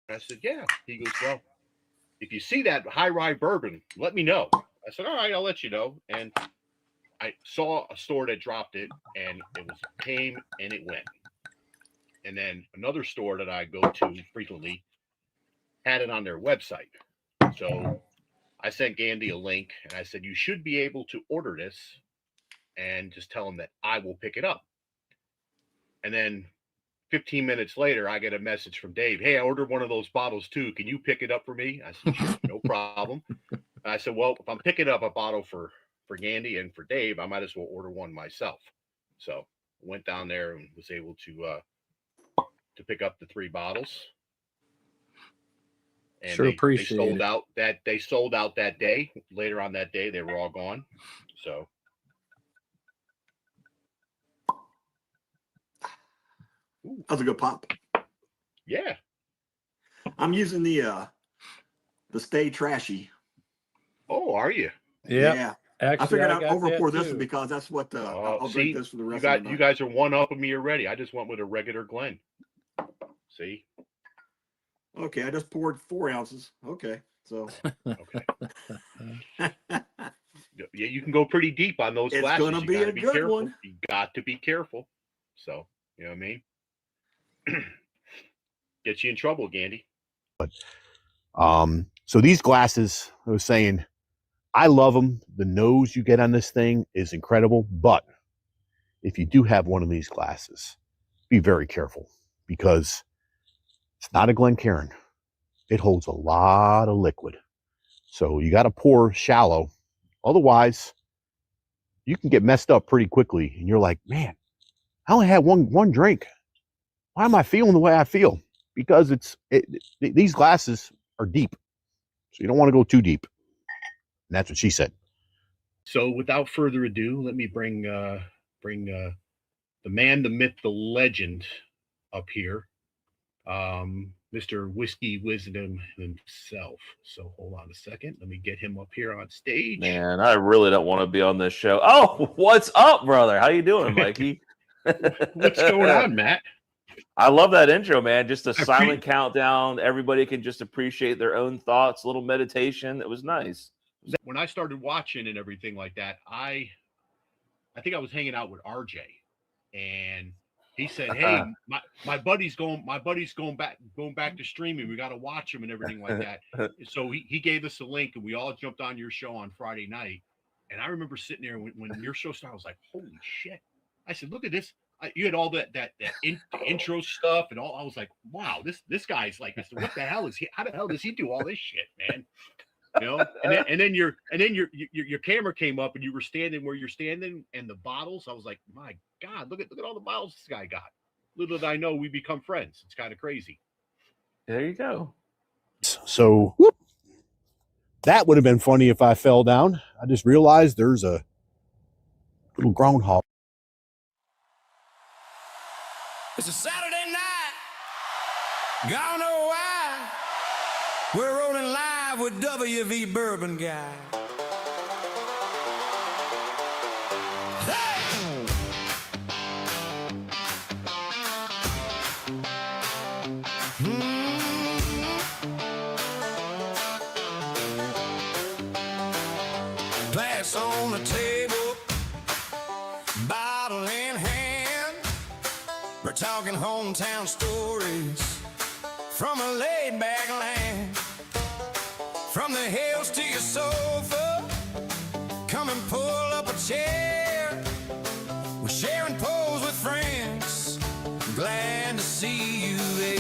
I said, yeah. He goes, well, if you see that high rye bourbon, let me know. I said, all right, I'll let you know. And I saw a store that dropped it, and it was came and it went. And then another store that I go to frequently had it on their website. So I sent Gandhi a link, and I said, you should be able to order this and just tell them that I will pick it up. And then 15 minutes later, I get a message from Dave. Hey, I ordered one of those bottles too. Can you pick it up for me? I said, sure, no problem. And I said, well, if I'm picking up a bottle for Gandhi and for Dave, I might as well order one myself. So I went down there and was able to pick up the 3 bottles. And sure, appreciate they sold out that they sold out that day. Later on that day, they were all gone. So that was a good pop. yeah, I'm using the Stay Trashy. oh, are you? Yeah. Actually, I figured I'd got over that pour this too. because that's what I'll See, drink this for the you rest got of the you night. guys are one up of me already. I just went with a regular Glen. See, Okay, I just poured 4 ounces. Okay, so okay, yeah, you can go pretty deep on those it's glasses. gonna You be gotta a be good careful. one. You got to be careful. So you know what I mean. Gets you in trouble, Gandhi. So these glasses, I was saying, I love them. The nose you get on this thing is incredible. But if you do have one of these glasses, be very careful because it's not a Glencairn. It holds a lot of liquid. So you got to pour shallow. Otherwise, you can get messed up pretty quickly. And you're like, man, I only had one drink. Why am I feeling the way I feel? Because these glasses are deep. So you don't want to go too deep. And that's what she said. So without further ado, let me bring the man, the myth, the legend up here, Mr. Whiskey Wisdom himself. So hold on a second. Let me get him up here on stage. Man, I really don't want to be on this show. Oh, what's up, brother? How you doing, Mikey? What's going on, Matt? I love that intro, man. Just a silent countdown. Everybody can just appreciate their own thoughts, a little meditation. It was nice. When I started watching and everything like that, I think I was hanging out with RJ, and he said, "Hey, my buddy's going back to streaming. We got to watch him and everything like that." So he gave us a link, and we all jumped on your show on Friday night. And I remember sitting there when your show started, I was like, "Holy shit!" I said, "Look at this." You had all that intro stuff and all. I was like, "Wow, this guy's like, I said, what the hell is he? How the hell does he do all this shit, man?" You know, and then your camera came up and you were standing where you're standing and the bottles. I was like, my God, look at all the bottles this guy got. Little did I know we become friends. It's kind of crazy. There you go. So that would have been funny if I fell down. I just realized there's a little groundhog. It's a Saturday night. Gonna know why. We're rolling live with WV Bourbon Guy. Hey! Glass on the table, bottle in hand. We're talking hometown stories from a laid-back land. From the hills to your sofa, come and pull up a chair. We're sharing poles with friends, glad to see you there.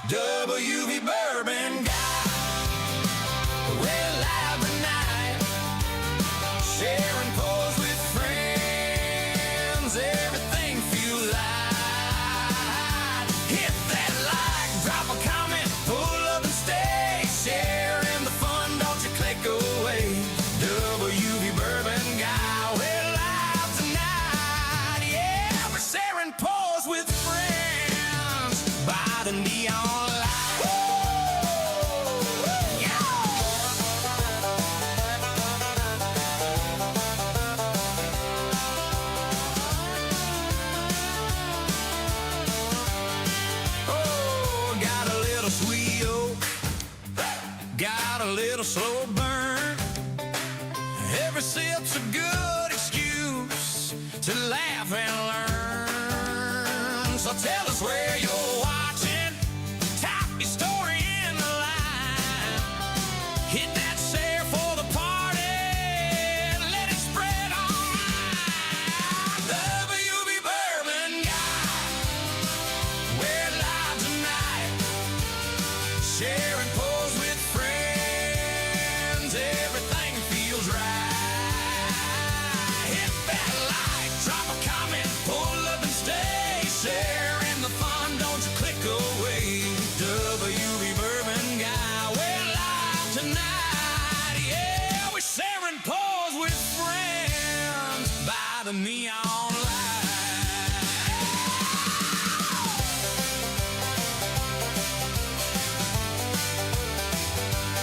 WV Bourbon Guy, we're live tonight, sharing poles with friends, everything feels light. Hit that like, drop a comment, pull up and stay, sharing the fun, don't you click away. WV Bourbon Guy, we're live tonight, yeah, we're sharing poles with friends by the neon light. a little slow burn. Every sip's a good excuse to laugh and learn. So tell us where you're watching, tap your story in the line. Hit that share for the party, let it spread online. WB Bourbon Guy, we're live tonight, sharing pose with friends, everything feels right. Hit that like, drop a comment, pull up and stay, sharing the fun, don't you click away. WB Bourbon Guy, we're live tonight, yeah, we're sharing pose with friends by the neon light.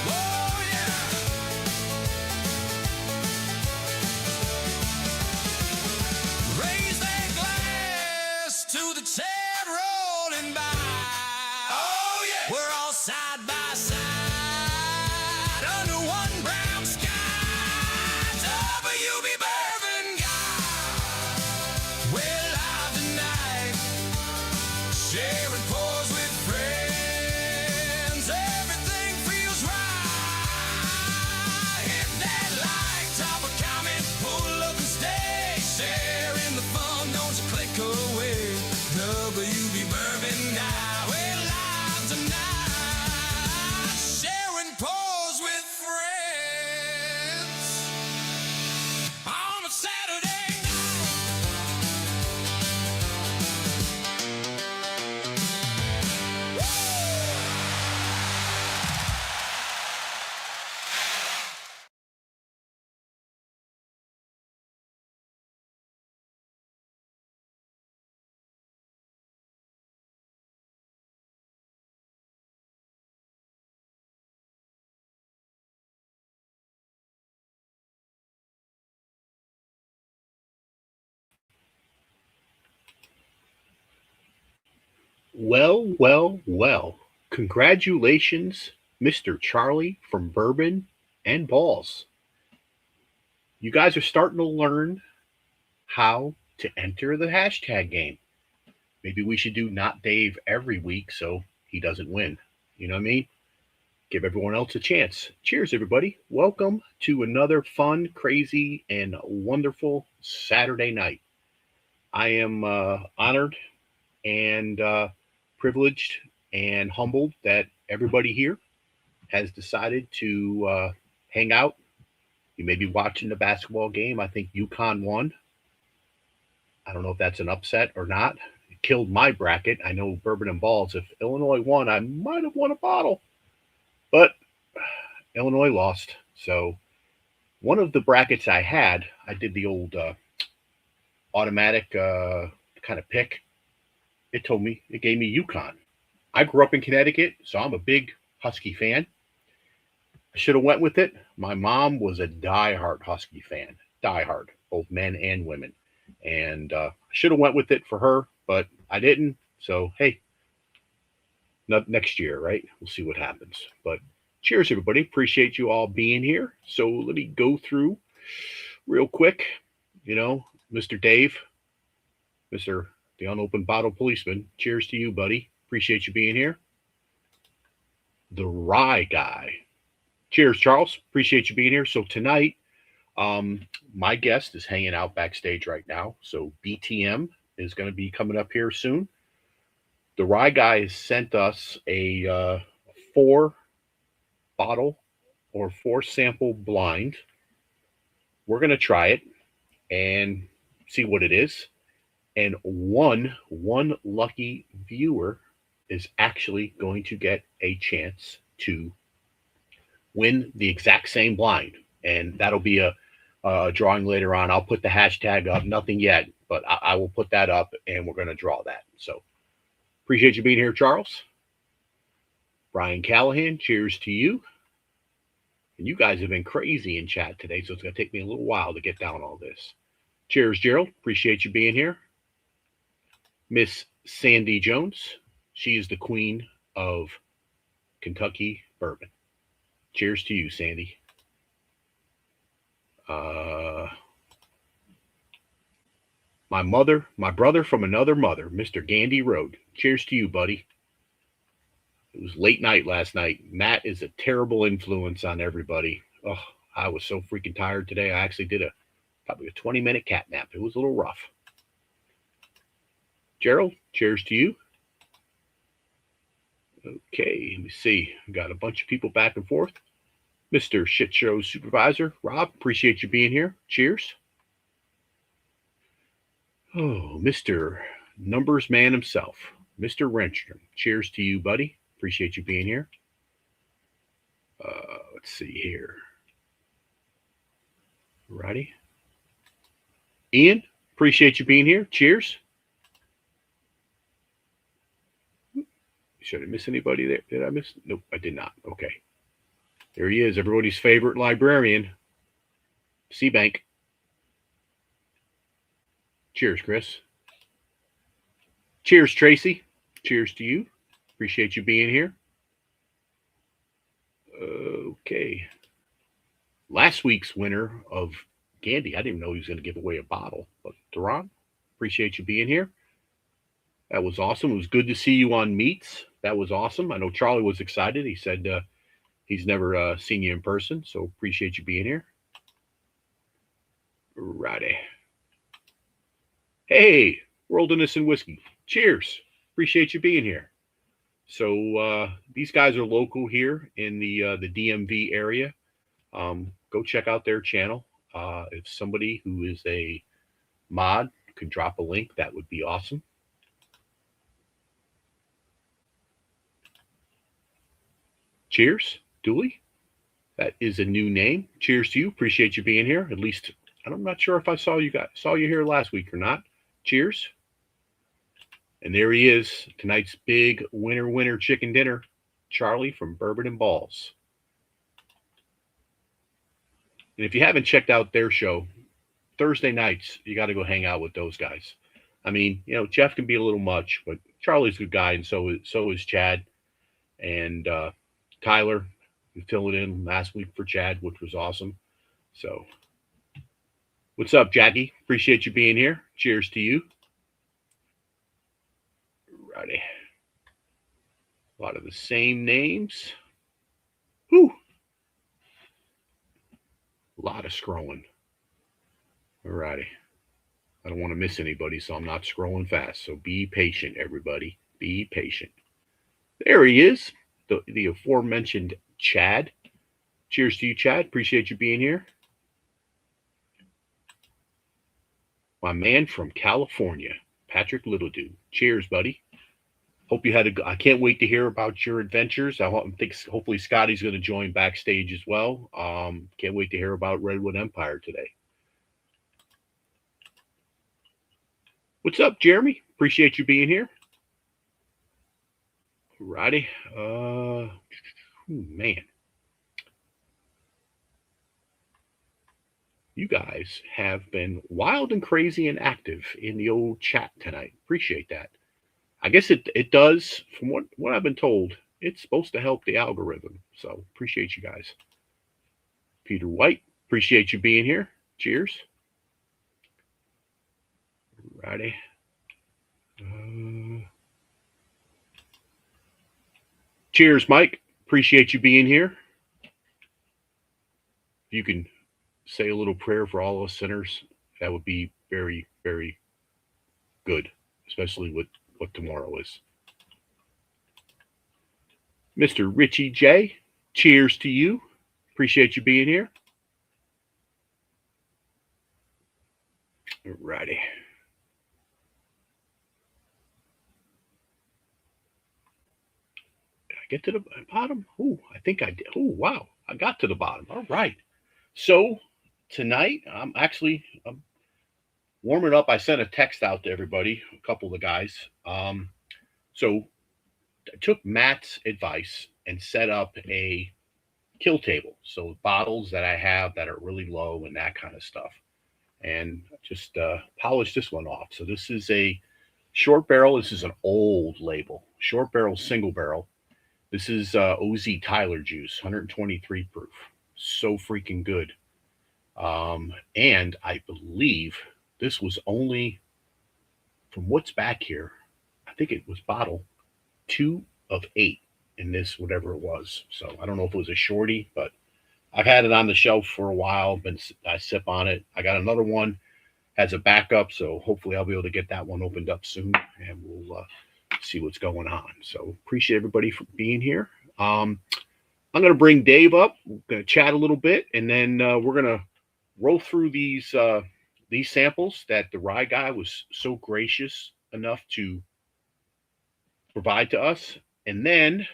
Oh yeah. Raise that glass to the chat rolling by. Oh yeah. We're all side by side under one brown sky. WB Bourbon Guy, we're live tonight, sharing pause with friends. Everything feels right. Hit that like, drop a comment, pull up and stay, sharing the fun, don't you click away. WB Bourbon Guy, we're live tonight, sharing pause with friends on a Saturday night. Well, well, well. Congratulations, Mr. Charlie from Bourbon and Balls. You guys are starting to learn how to enter the hashtag game. Maybe we should do Not Dave every week so he doesn't win. You know what I mean? Give everyone else a chance. Cheers, everybody. Welcome to another fun, crazy, and wonderful Saturday night. I am honored and privileged and humbled that everybody here has decided to hang out. You may be watching the basketball game. I think UConn won. I don't know if that's an upset or not. It killed my bracket. I know Bourbon and Balls. If Illinois won, I might have won a bottle. But Illinois lost. So one of the brackets I had, I did the old automatic kind of pick. It gave me UConn. I grew up in Connecticut, so I'm a big Husky fan. I should have went with it. My mom was a diehard Husky fan, diehard, both men and women. And I should have went with it for her, but I didn't. So, hey, next year, right? We'll see what happens. But cheers, everybody. Appreciate you all being here. So let me go through real quick. You know, Mr. Dave, Mr. the unopened bottle policeman. Cheers to you, buddy. Appreciate you being here. The Rye Guy. Cheers, Charles. Appreciate you being here. So tonight, my guest is hanging out backstage right now. So BTM is going to be coming up here soon. The Rye Guy has sent us a 4-bottle or 4-sample blind. We're going to try it and see what it is. And one lucky viewer is actually going to get a chance to win the exact same blind. And that'll be a drawing later on. I'll put the hashtag up. Nothing yet, but I will put that up and we're going to draw that. So appreciate you being here, Charles. Brian Callahan, cheers to you. And you guys have been crazy in chat today, so it's going to take me a little while to get down all this. Cheers, Gerald. Appreciate you being here. Miss Sandy Jones. She is the queen of Kentucky bourbon. Cheers to you, Sandy. My brother from another mother, Mr. Gandy Road. Cheers to you, buddy. It was late night last night. Matt is a terrible influence on everybody. Oh, I was so freaking tired today. I actually did probably a 20-minute cat nap. It was a little rough. Gerald, cheers to you. Okay, let me see. Got a bunch of people back and forth. Mr. Shit Show Supervisor, Rob, appreciate you being here. Cheers. Oh, Mr. Numbers Man himself, Mr. Renstrom. Cheers to you, buddy. Appreciate you being here. Let's see here. Righty. Ian, appreciate you being here. Cheers. Should I miss anybody there? Did I miss? Nope, I did not. Okay. There he is, everybody's favorite librarian, Seabank. Cheers, Chris. Cheers, Tracy. Cheers to you. Appreciate you being here. Okay. Last week's winner of Gandy, I didn't know he was going to give away a bottle, but Duran, appreciate you being here. That was awesome. It was good to see you on Meets. That was awesome. I know Charlie was excited. He said he's never seen you in person, so appreciate you being here. Righty. Hey, Worldliness and Whiskey. Cheers. Appreciate you being here. So these guys are local here in the DMV area. Go check out their channel. If somebody who is a mod could drop a link, that would be awesome. Cheers, Dooley. That is a new name. Cheers to you. Appreciate you being here. At least I'm not sure if I saw you here last week or not. Cheers. And there he is, tonight's big winner chicken dinner, Charlie from Bourbon and Balls. And if you haven't checked out their show, Thursday nights, you got to go hang out with those guys. I mean, you know, Jeff can be a little much, but Charlie's a good guy, and so is Chad. And Tyler, we filled it in last week for Chad, which was awesome. So, what's up, Jackie? Appreciate you being here. Cheers to you. Righty. A lot of the same names. Whew. A lot of scrolling. Alrighty. I don't want to miss anybody, so I'm not scrolling fast. So be patient, everybody. Be patient. There he is, the aforementioned Chad. Cheers to you, Chad. Appreciate you being here. My man from California, Patrick Littledew. Cheers, buddy. Hope you had I can't wait to hear about your adventures. I think hopefully Scotty's going to join backstage as well. Can't wait to hear about Redwood Empire today. What's up, Jeremy? Appreciate you being here. Righty. Man. You guys have been wild and crazy and active in the old chat tonight. Appreciate that. I guess it does, from what I've been told, it's supposed to help the algorithm. So appreciate you guys. Peter White, appreciate you being here. Cheers. Righty. Cheers, Mike. Appreciate you being here. If you can say a little prayer for all us sinners, that would be very, very good, especially with what tomorrow is. Mr. Richie J, cheers to you. Appreciate you being here. Alrighty. Did I get to the bottom? Oh, I think I did. Oh, wow. I got to the bottom. All right. So tonight, I'm warming up. I sent a text out to everybody, a couple of the guys. So I took Matt's advice and set up a kill table. So bottles that I have that are really low and that kind of stuff. And just polished this one off. So this is a short barrel. This is an old label. Short barrel, single barrel. This is OZ Tyler juice, 123 proof. So freaking good. And I believe this was only, from what's back here, I think it was bottle 2 of 8 in this, whatever it was. So I don't know if it was a shorty, but I've had it on the shelf for a while. I sip on it. I got another one, has a backup, so hopefully I'll be able to get that one opened up soon, and we'll see what's going on. So appreciate everybody for being here. I'm going to bring Dave up. We're going to chat a little bit, and then we're going to roll through these samples that the rye guy was so gracious enough to provide to us. And then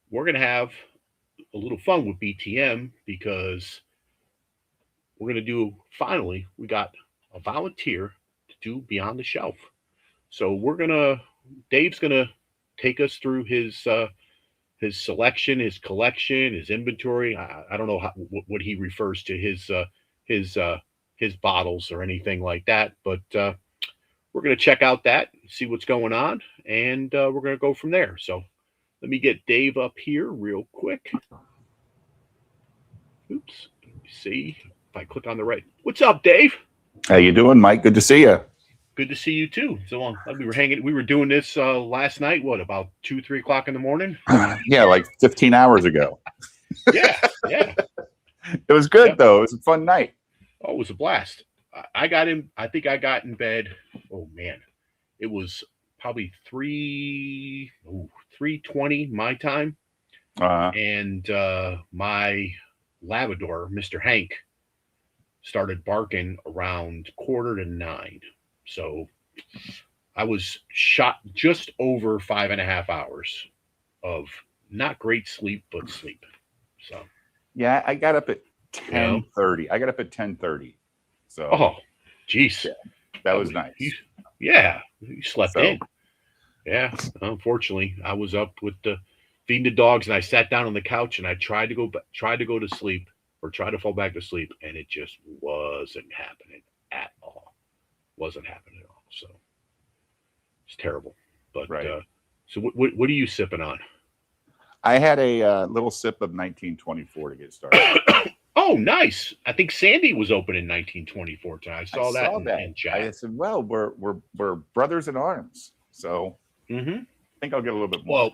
we're going to have a little fun with BTM, because we're going to do, finally, we got a volunteer to do Beyond the Shelf. So Dave's going to take us through his selection, his collection, his inventory. I don't know what he refers to his bottles or anything like that, but we're going to check out that, see what's going on, and we're going to go from there. So let me get Dave up here real quick. Oops. Let me see if I click on the right. What's up, Dave? How you doing, Mike? Good to see you. Good to see you too. So long. We were doing this last night. What, about 2-3 o'clock in the morning? Yeah, like 15 hours ago. Yeah. It was good though. It was a fun night. Oh, it was a blast. I think I got in bed. Oh man, it was probably 3:20 my time, and my Labrador, Mr. Hank, started barking around 8:45. So I was shot just over 5.5 hours of not great sleep, but sleep. So yeah, I got up at 10:30. I got up at 10:30. So oh, geez, yeah, that was nice. You slept in. Yeah, unfortunately, I was up with feeding the dogs, and I sat down on the couch and I tried to go to sleep, or try to fall back to sleep, and it just wasn't happening at all. Wasn't happening at all. So it's terrible. But right. So what are you sipping on? I had a little sip of 1924 to get started. Oh, nice. I think Sandy was open in 1924 tonight. I saw that in chat. I said, well, we're brothers in arms. So I think I'll get a little bit more. Well,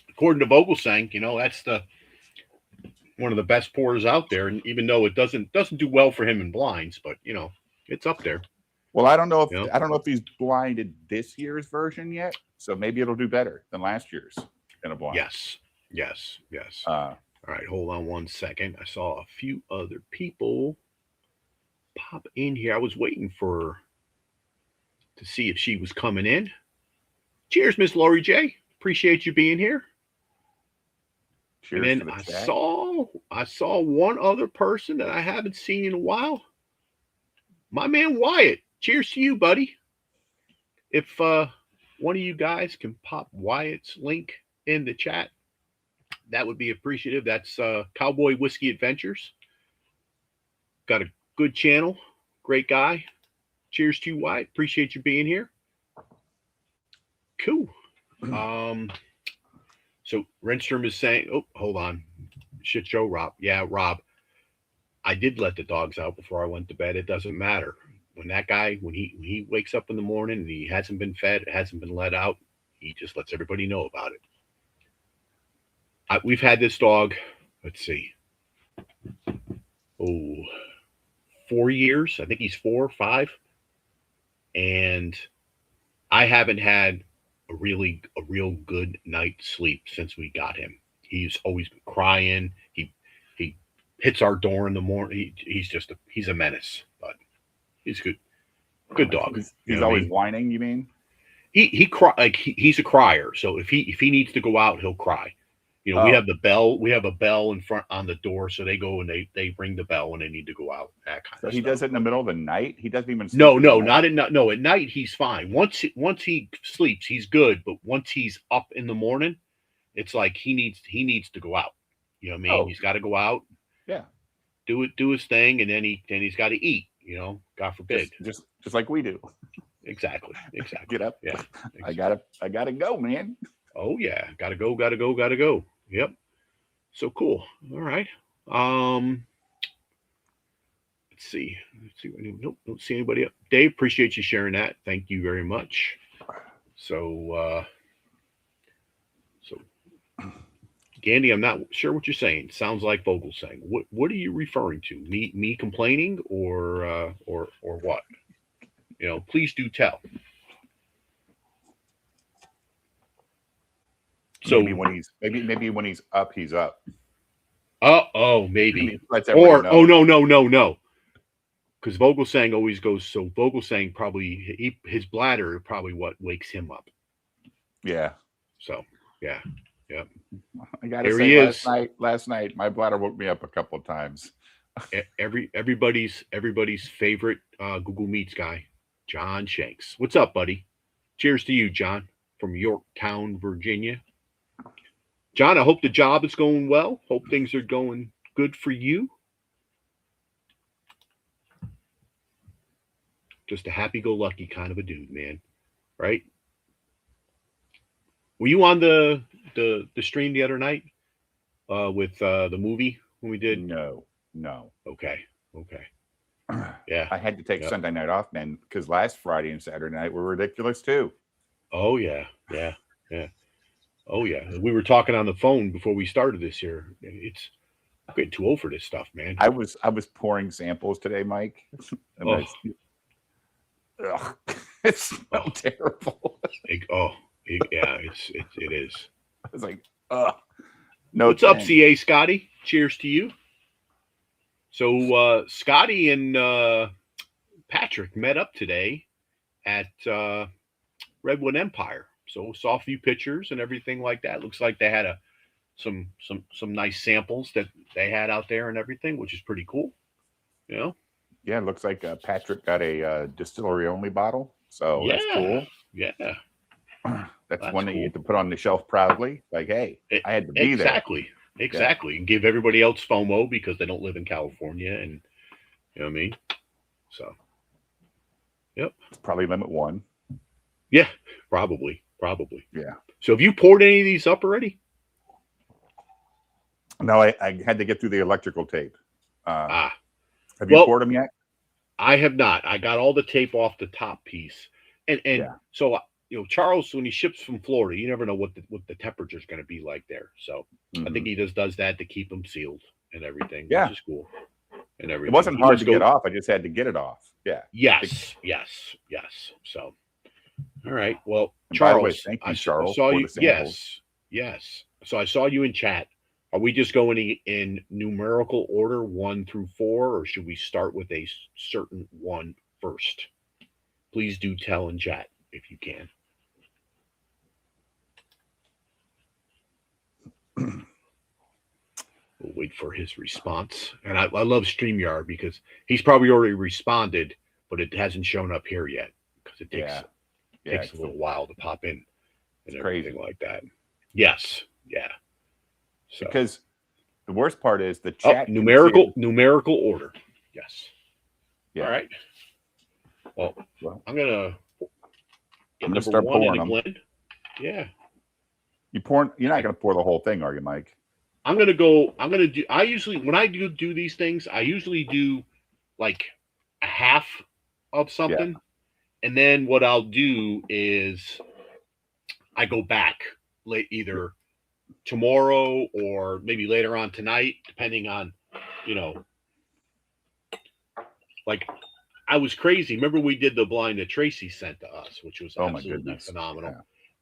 according to Vogelsang, that's one of the best pours out there. And even though it doesn't do well for him in blinds, but it's up there. Well, I don't know if he's blinded this year's version yet. So maybe it'll do better than last year's in a blind. Yes. All right, hold on one second. I saw a few other people pop in here. I was waiting to see if she was coming in. Cheers, Miss Lori J. Appreciate you being here. Cheers. And then I saw one other person that I haven't seen in a while. My man Wyatt. Cheers to you, buddy. If one of you guys can pop Wyatt's link in the chat, that would be appreciative. That's Cowboy Whiskey Adventures. Got a good channel. Great guy. Cheers to you, Wyatt. Appreciate you being here. Cool. So Renstrom is saying, oh, hold on. Shit show, Rob. Yeah, Rob. I did let the dogs out before I went to bed. It doesn't matter. When that guy, when he wakes up in the morning and he hasn't been fed, hasn't been let out, he just lets everybody know about it. We've had this dog, let's see, 4 years. I think he's 4 or 5. And I haven't had a real good night's sleep since we got him. He's always been crying. He hits our door in the morning. He's a menace, but he's good dog. He's always whining, you mean? He cry, like he's a crier. So if he needs to go out, he'll cry. We have the bell. We have a bell in front on the door, so they go and they ring the bell when they need to go out. That kind of stuff. So he does it in the middle of the night. He doesn't even. No, not at night. No, at night he's fine. Once he sleeps, he's good. But once he's up in the morning, it's like he needs to go out. You know what I mean? Oh. He's got to go out. Yeah. Do his thing, and then he's got to eat. God forbid. Just like we do. Exactly. Get up. Yeah. Exactly. I gotta go, man. Oh yeah, gotta go, gotta go, gotta go. Yep. So cool. All right. Let's see. Let's see. Nope, don't see anybody up. Dave, appreciate you sharing that. Thank you very much. So Gandhi, I'm not sure what you're saying. Sounds like Vogel saying. What are you referring to? Me complaining or what? Please do tell. So maybe when he's up, he's up. Maybe. Or No. Because Vogel saying always goes. So Vogel saying probably his bladder probably what wakes him up. Yeah. So yeah. I gotta There say, he is. last night, my bladder woke me up a couple of times. Everybody's favorite Google Meets guy, John Shanks. What's up, buddy? Cheers to you, John, from Yorktown, Virginia. John, I hope the job is going well. Hope things are going good for you. Just a happy-go-lucky kind of a dude, man. Right? Were you on the stream the other night with the movie when we did? No. Okay. Yeah. I had to take Sunday night off, man, because last Friday and Saturday night were ridiculous too. Oh yeah. Oh yeah. We were talking on the phone before we started this here. I'm getting too old for this stuff, man. I was pouring samples today, Mike. And it's so terrible. It is. I was like, no. What's up, CA Scotty? Cheers to you. So Scotty and Patrick met up today at Redwood Empire. So saw a few pictures and everything like that. Looks like they had some nice samples that they had out there and everything, which is pretty cool. Yeah, it looks like Patrick got a distillery only bottle. So that's cool. Yeah. That's one that you have to put on the shelf proudly. Like, hey, I had to be there. Exactly. And give everybody else FOMO because they don't live in California, and you know what I mean? So yep. It's probably limit one. Yeah, probably. Yeah. So have you poured any of these up already? No, I had to get through the electrical tape. Have you poured them yet? I have not. I got all the tape off the top piece. And so Charles, when he ships from Florida, you never know what the temperature is going to be like there. So I think he just does that to keep them sealed and everything, which is cool. And everything. It wasn't hard to get off. I just had to get it off. Yeah. Yes. So, all right. Well, and Charles, by the way, thank you, Charles, saw for you. the samples. Yes. So I saw you in chat. Are we just going in numerical order 1 through 4, or should we start with a certain one first? Please do tell in chat if you can. We'll wait for his response. And I love StreamYard because he's probably already responded, but it hasn't shown up here yet because it takes a little while to pop in and everything like that. Yes. Yeah. So, because the worst part is the chat numerical order. Yes. Yeah. All right. Well, I'm gonna start pouring them. Blend. Yeah. You're not gonna pour the whole thing, are you, Mike? I'm gonna do. I usually when I do these things, I usually do like a half of something, and then what I'll do is I go back either tomorrow or maybe later on tonight, depending on, like I was crazy. Remember we did the blind that Tracy sent to us, which was absolutely phenomenal. Yeah.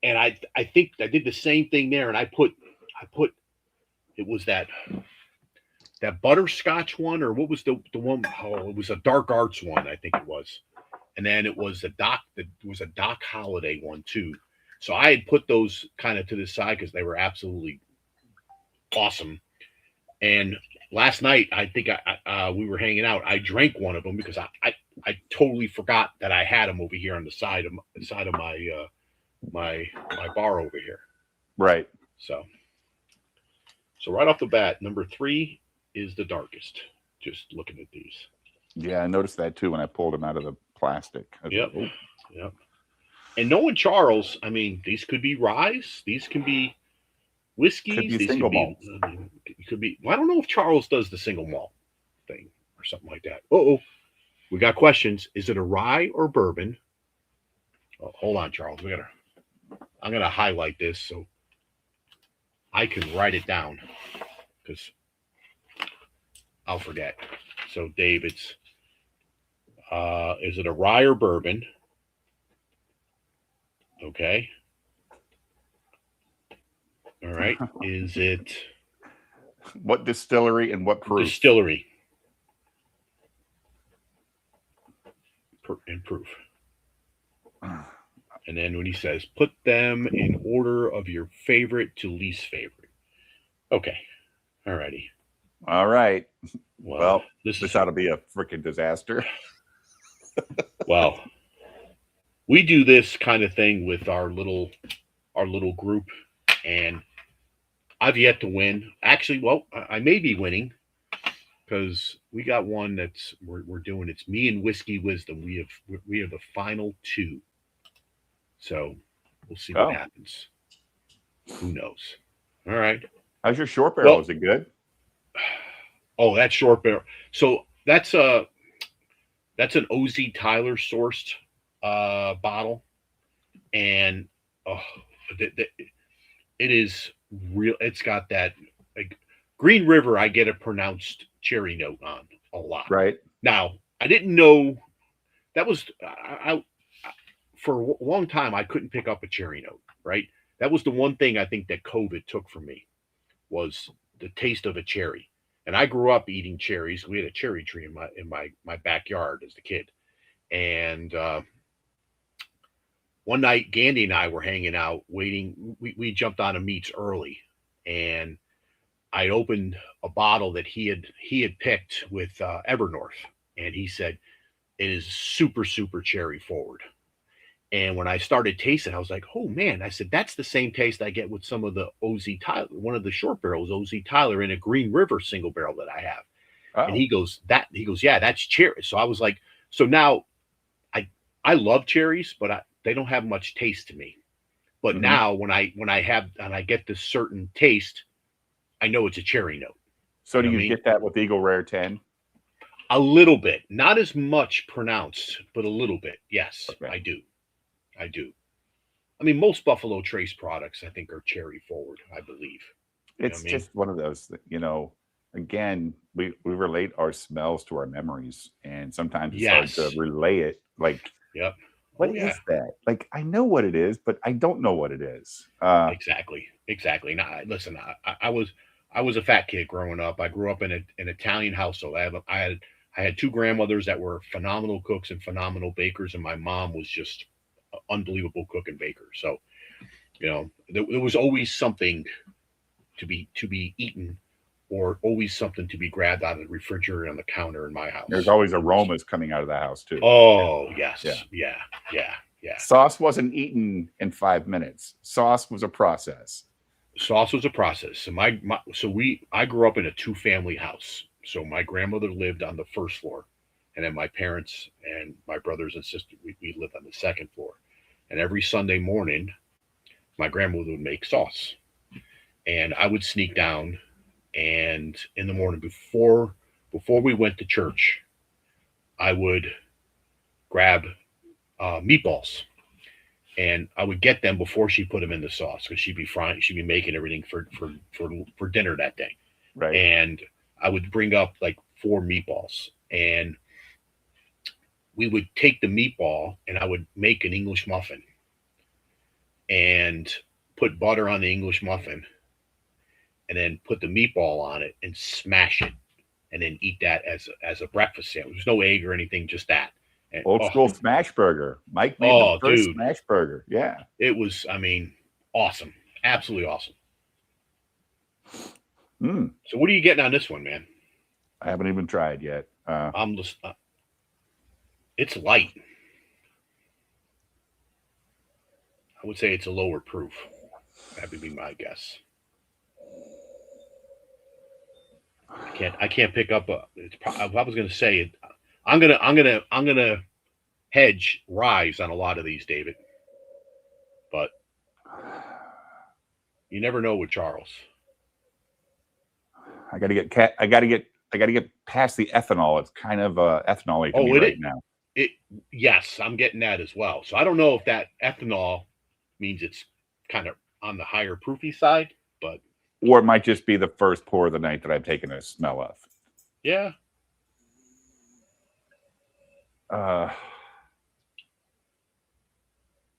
And I think I did the same thing there. And I put it was that butterscotch one, or what was the one? Oh, it was a dark arts one, I think it was. And then it was a Doc Holiday one too. So I had put those kind of to the side because they were absolutely awesome. And last night, I think we were hanging out. I drank one of them because I totally forgot that I had them over here on the side of my my bar over here. Right. So right off the bat, number 3 is the darkest. Just looking at these. Yeah, I noticed that too when I pulled them out of the plastic. Yep. Like, yep. And knowing Charles, I mean, these could be ryes, these can be whiskeys, Could be these single could be, could be. Well, I don't know if Charles does the single malt thing or something like that. Oh, we got questions. Is it a rye or bourbon? Oh, hold on, Charles. I'm gonna highlight this so I can write it down because I'll forget. So, Dave, it's is it a rye or bourbon? Okay. All right. Is it What distillery and what proof? distillery? And proof. And then when he says, put them in order of your favorite to least favorite. Okay. All righty. All right. Well, this ought to be a freaking disaster. Well, we do this kind of thing with our little group, and I've yet to win. Actually, well, I may be winning because we got one that's we're doing. It's me and Whiskey Wisdom. We have the final two, so we'll see what happens. Who knows? All right. How's your short barrel? Well, is it good? Oh, that's short barrel. So that's an OZ Tyler sourced bottle, and it is real. It's got that like Green River. I get a pronounced cherry note on a lot. Right. Now, I didn't know that was I for a long time I couldn't pick up a cherry note. Right. That was the one thing I think that COVID took from me was the taste of a cherry. And I grew up eating cherries. We had a cherry tree in my backyard as a kid. And one night, Gandhi and I were hanging out, waiting. We jumped on a meets early, and I opened a bottle that he had picked with Evernorth, and he said it is super cherry forward. And when I started tasting, I was like, "Oh man!" I said, "That's the same taste I get with some of the OZ Tyler, one of the short barrels, OZ Tyler, in a Green River single barrel that I have." Oh. And he goes, "Yeah, that's cherry." So I was like, "So now, I love cherries, but they don't have much taste to me. But now when I get this certain taste, I know it's a cherry note." So do you get that with Eagle Rare 10? A little bit, not as much pronounced, but a little bit. Yes, okay. I do. I mean, most Buffalo Trace products, I think, are cherry forward, I believe. It's just one of those that, again, we relate our smells to our memories. And sometimes it's hard to relay it. Like, what is that? Like, I know what it is, but I don't know what it is. Exactly. Now, listen, I was a fat kid growing up. I grew up in an Italian household. I had two grandmothers that were phenomenal cooks and phenomenal bakers, and my mom was just an unbelievable cook and baker. So, there was always something to be eaten, or always something to be grabbed out of the refrigerator on the counter in my house. There's always aromas coming out of the house too. Oh yes, yeah. Sauce wasn't eaten in 5 minutes. Sauce was a process. So I grew up in a 2-family house. So my grandmother lived on the first floor, and then my parents and my brothers and sisters, we lived on the second floor. And every Sunday morning, my grandmother would make sauce, and I would sneak down, and in the morning before we went to church, I would grab meatballs, and I would get them before she put them in the sauce, because she'd be making everything for dinner that day. Right. And I would bring up like 4 meatballs, and we would take the meatball and I would make an English muffin and put butter on the English muffin, and then put the meatball on it and smash it, and then eat that as a breakfast sandwich. There's no egg or anything, just that. And, old school smash burger. Mike made the first smash burger. Yeah. It was, awesome. Absolutely awesome. So what are you getting on this one, man? I haven't even tried yet. I'm just, it's light. I would say it's a lower proof. That would be my guess. I can't pick up I was going to say it. I'm gonna hedge rise on a lot of these, David. You never know with Charles. I got to get past the ethanol. It's kind of ethanol-y to me right now. Yes, I'm getting that as well. So I don't know if that ethanol means it's kind of on the higher proofy side, but or it might just be the first pour of the night that I've taken a smell of. Yeah.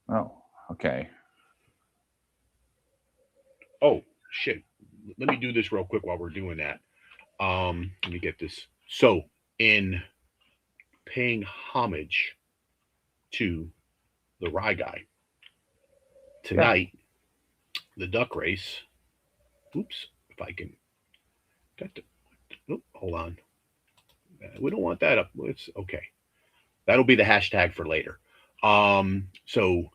Oh, okay. Oh, shit. Let me do this real quick while we're doing that. Let me get this. So, in paying homage to the rye guy, tonight, the duck race. Oops, if I can. Hold on. We don't want that up. It's okay. That'll be the hashtag for later. So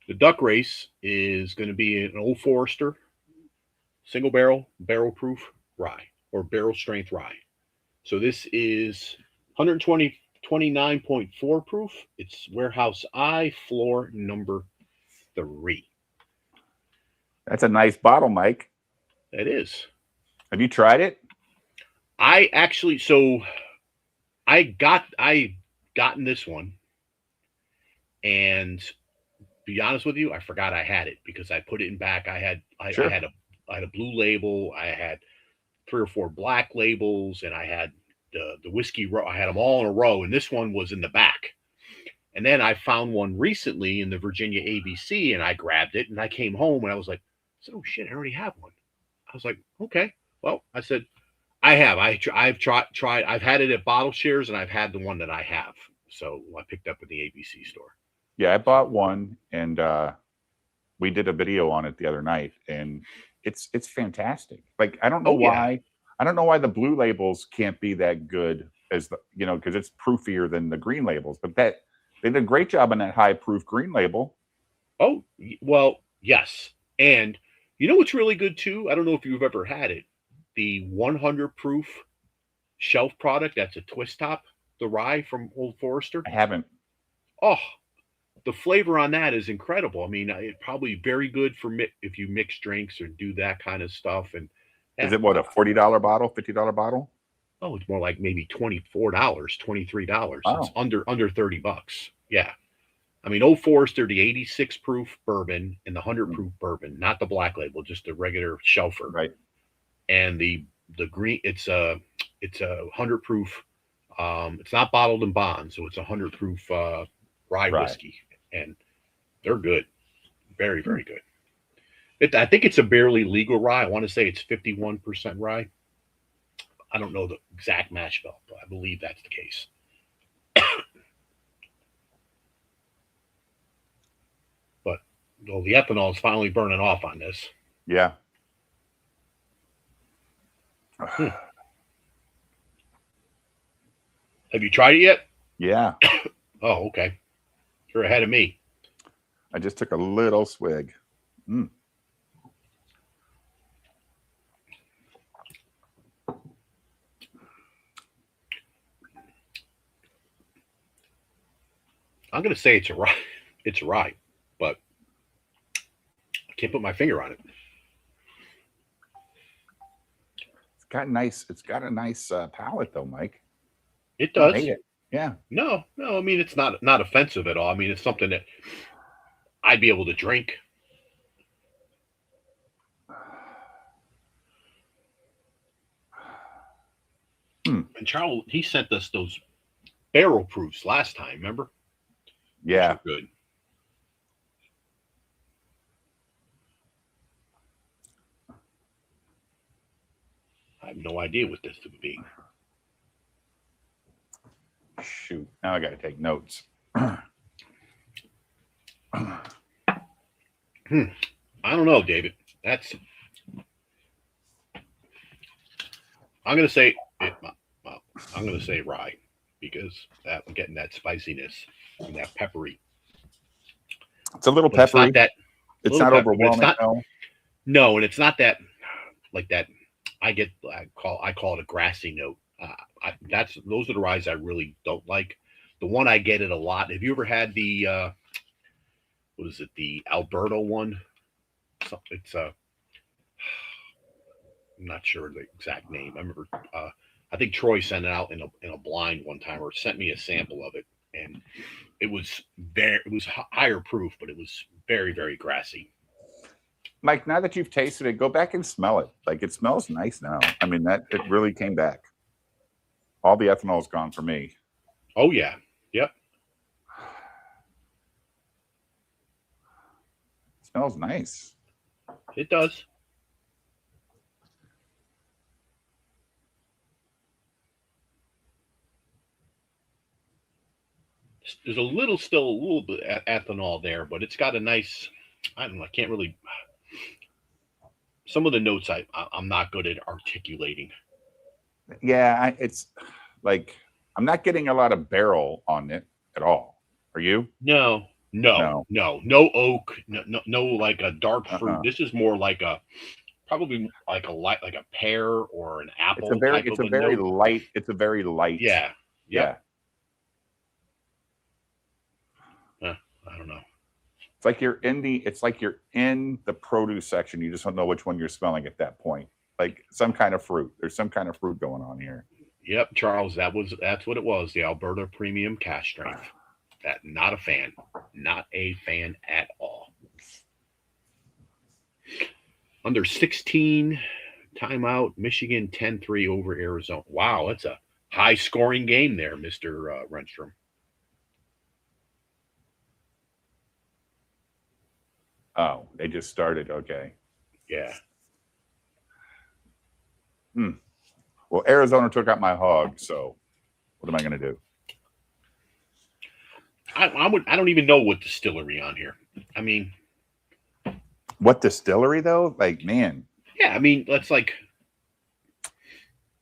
the duck race is going to be an Old Forester single barrel proof rye or barrel strength rye. So this is 29.4 proof. It's warehouse I, floor number 3. That's a nice bottle, Mike. It is. Have you tried it? I actually, so I gotten this one, and to be honest with you, I forgot I had it because I put it in back. I had a blue label, I had 3 or 4 black labels, and I had the whiskey row. I had them all in a row, and this one was in the back. And then I found one recently in the Virginia ABC, and I grabbed it, and I came home, and I was like, oh shit, I already have one. I was like, okay, well, I said, I've tried. I've had it at Bottle Shares, and I've had the one that I have. So I picked up at the ABC store. Yeah, I bought one, and we did a video on it the other night, and it's fantastic. Like, I don't know why. Yeah. I don't know why the blue labels can't be that good as the, because it's proofier than the green labels. But they did a great job on that high proof green label. Oh, well, yes. And you know what's really good too? I don't know if you've ever had it. The 100 proof shelf product, that's a twist top, the rye from Old Forester. I haven't. Oh, the flavor on that is incredible. I mean, it's probably very good for if you mix drinks or do that kind of stuff. And is it what, a $40 bottle, $50 bottle? Oh, it's more like maybe $24, $23. Wow. It's under $30. Yeah. I mean, Old Forester, the 86 proof bourbon and the 100 proof bourbon, not the black label, just the regular shelfer. Right. And the green, it's a 100 proof. It's not bottled in bond, so it's a 100 proof rye whiskey, and they're good, very, very good. I think it's a barely legal rye. I want to say it's 51% rye. I don't know the exact mash bill, but I believe that's the case. But well, the ethanol is finally burning off on this. Yeah. Have you tried it yet? Yeah. Oh, okay. You're ahead of me. I just took a little swig. Mm. I'm going to say it's a rye. It's a rye, but I can't put my finger on it. It's got a nice palate though, Mike. It does. Yeah. No. I mean, it's not offensive at all. I mean, it's something that I'd be able to drink. And Charles, he sent us those barrel proofs last time, remember? Yeah. Good. I have no idea what this would be. Shoot. Now I got to take notes. I don't know, David. I'm going to say rye because I'm getting that spiciness and that peppery. It's a little peppery. It's not overwhelming. No, and it's not that like that. I call it a grassy note. Those are the ryes I really don't like. The one I get it a lot. Have you ever had the what is it? The Alberto one? It's I'm not sure the exact name. I remember, I think Troy sent it out in a blind one time, or sent me a sample of it, and it was higher proof, but it was very, very grassy. Mike, now that you've tasted it, go back and smell it. Like, it smells nice now. I mean, it really came back. All the ethanol is gone for me. Oh yeah, yep. It smells nice. It does. There's still a little bit of ethanol there, but it's got a nice, I don't know, I can't really, some of the notes I'm not good at articulating. Yeah, it's like, I'm not getting a lot of barrel on it at all. Are you? No oak, no like a dark fruit. This is more like probably like a pear or an apple. It's a very light. Yeah. Yeah. I don't know. It's like you're in the produce section. You just don't know which one you're smelling at that point. Like some kind of fruit. There's some kind of fruit going on here. Yep, Charles, that's what it was. The Alberta Premium Cash Strength. Not a fan. Not a fan at all. Under 16, timeout, Michigan 10-3 over Arizona. Wow, that's a high scoring game there, Mr. Renstrom. Oh, they just started. Okay. Yeah. Well, Arizona took out my hog, so what am I going to do? I don't even know what distillery on here. I mean, what distillery though? Like, man. Yeah, I mean, let's I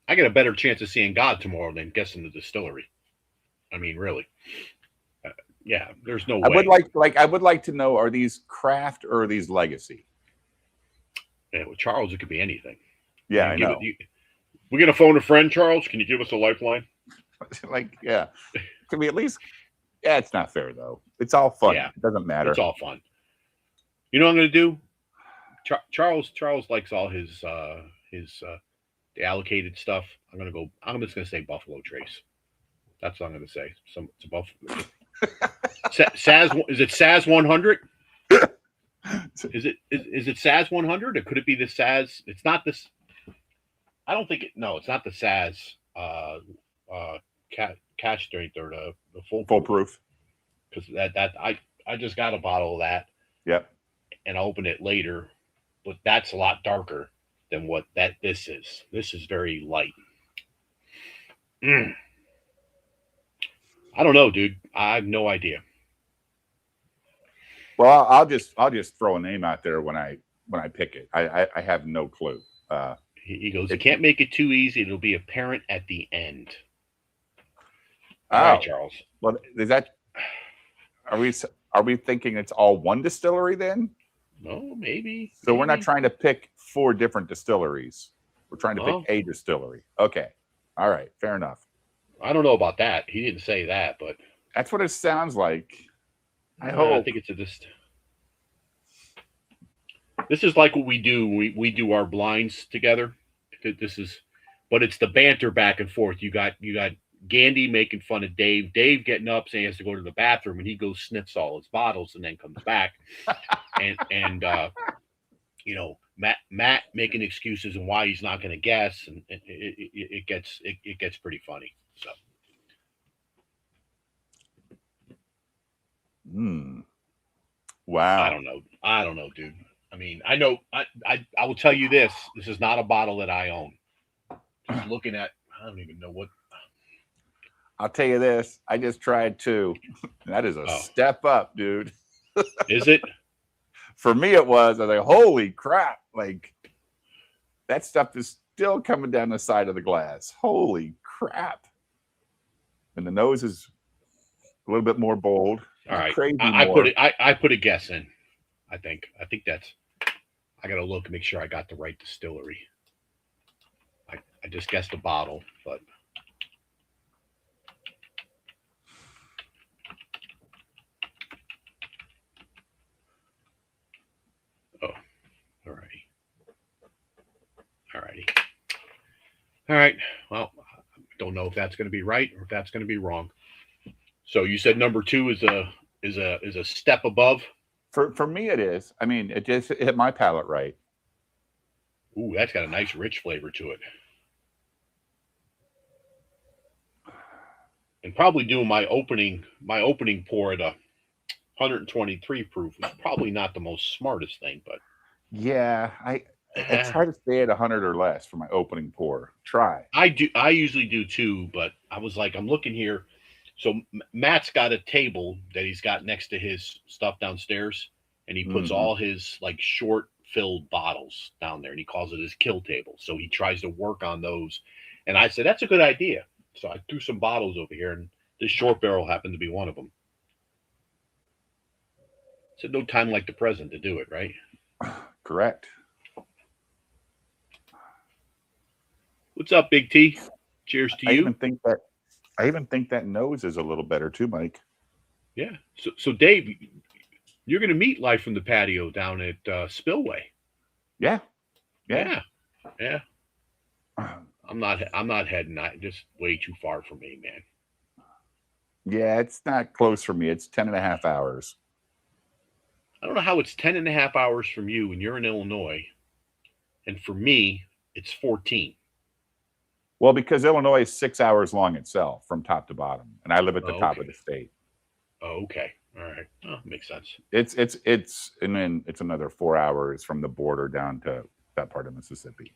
get a better chance of seeing God tomorrow than guessing the distillery. I mean, really. Yeah, there's no way. I would like to know, are these craft or are these legacy? Yeah, with Charles, it could be anything. Yeah, I know. We're gonna phone a friend, Charles. Can you give us a lifeline? Yeah. Can we at least? Yeah, it's not fair though. It's all fun. Yeah. It doesn't matter. It's all fun. You know what I'm gonna do? Charles likes all his the allocated stuff. I'm just gonna say Buffalo Trace. That's what I'm gonna say. It's a Buffalo. Saz, is it Saz 100? Is it Saz 100, or could it be the Saz? It's not this. I don't think it. No, it's not the Saz cash strength or the full proof. Because I just got a bottle of that. Yep. And I'll open it later, but that's a lot darker than what this is. This is very light. I don't know, dude. I have no idea. Well, I'll just throw a name out there when I pick it. I have no clue. He goes, you can't make it too easy. It'll be apparent at the end. Oh, all right, Charles. Well, are we thinking it's all one distillery then? No, maybe. So we're not trying to pick 4 different distilleries. We're trying to pick a distillery. Okay. All right. Fair enough. I don't know about that. He didn't say that, but that's what it sounds like. I hope. I think it's this is like what we do. We do our blinds together. But it's the banter back and forth. You got Gandy making fun of Dave. Dave getting up saying he has to go to the bathroom, and he goes sniffs all his bottles and then comes back. and Matt making excuses and why he's not going to guess, and it gets pretty funny. So. Wow. I don't know, dude. I mean, I know. I will tell you this. This is not a bottle that I own. Just looking at, I don't even know what. I'll tell you this. I just tried 2. That is a step up, dude. Is it? For me, it was. I was like, holy crap. Like, that stuff is still coming down the side of the glass. Holy crap. And the nose is a little bit more bold. All right. Crazy I put a guess in. I think that's. I got to look and make sure I got the right distillery. I just guessed a bottle, but. Oh, all righty. All right. Well, I don't know if that's going to be right or if that's going to be wrong. So you said number 2 is a step above. For me, it is. I mean, it just hit my palate right. Ooh, that's got a nice rich flavor to it. And probably doing my opening pour at a 123 proof is probably not the most smartest thing, but yeah, it's hard to stay at 100 or less for my opening pour. Try. I usually do too, but I was like, I'm looking here. So Matt's got a table that he's got next to his stuff downstairs, and he puts all his like short filled bottles down there, and he calls it his kill table. So he tries to work on those. And I said, that's a good idea. So I threw some bottles over here, and this short barrel happened to be one of them. So no time like the present to do it, right? Correct. What's up, Big T? Cheers to you. I even think that nose is a little better too, Mike. Yeah. So Dave, you're going to meet Live from the Patio down at Spillway. Yeah. I'm not heading. Just way too far for me, man. Yeah, it's not close for me. It's 10.5 hours. I don't know how it's 10.5 hours from you and you're in Illinois. And for me, it's 14. Well, because Illinois is 6 hours long itself from top to bottom. And I live at the top of the state. Oh, okay. All right. Oh, makes sense. And then it's another 4 hours from the border down to that part of Mississippi.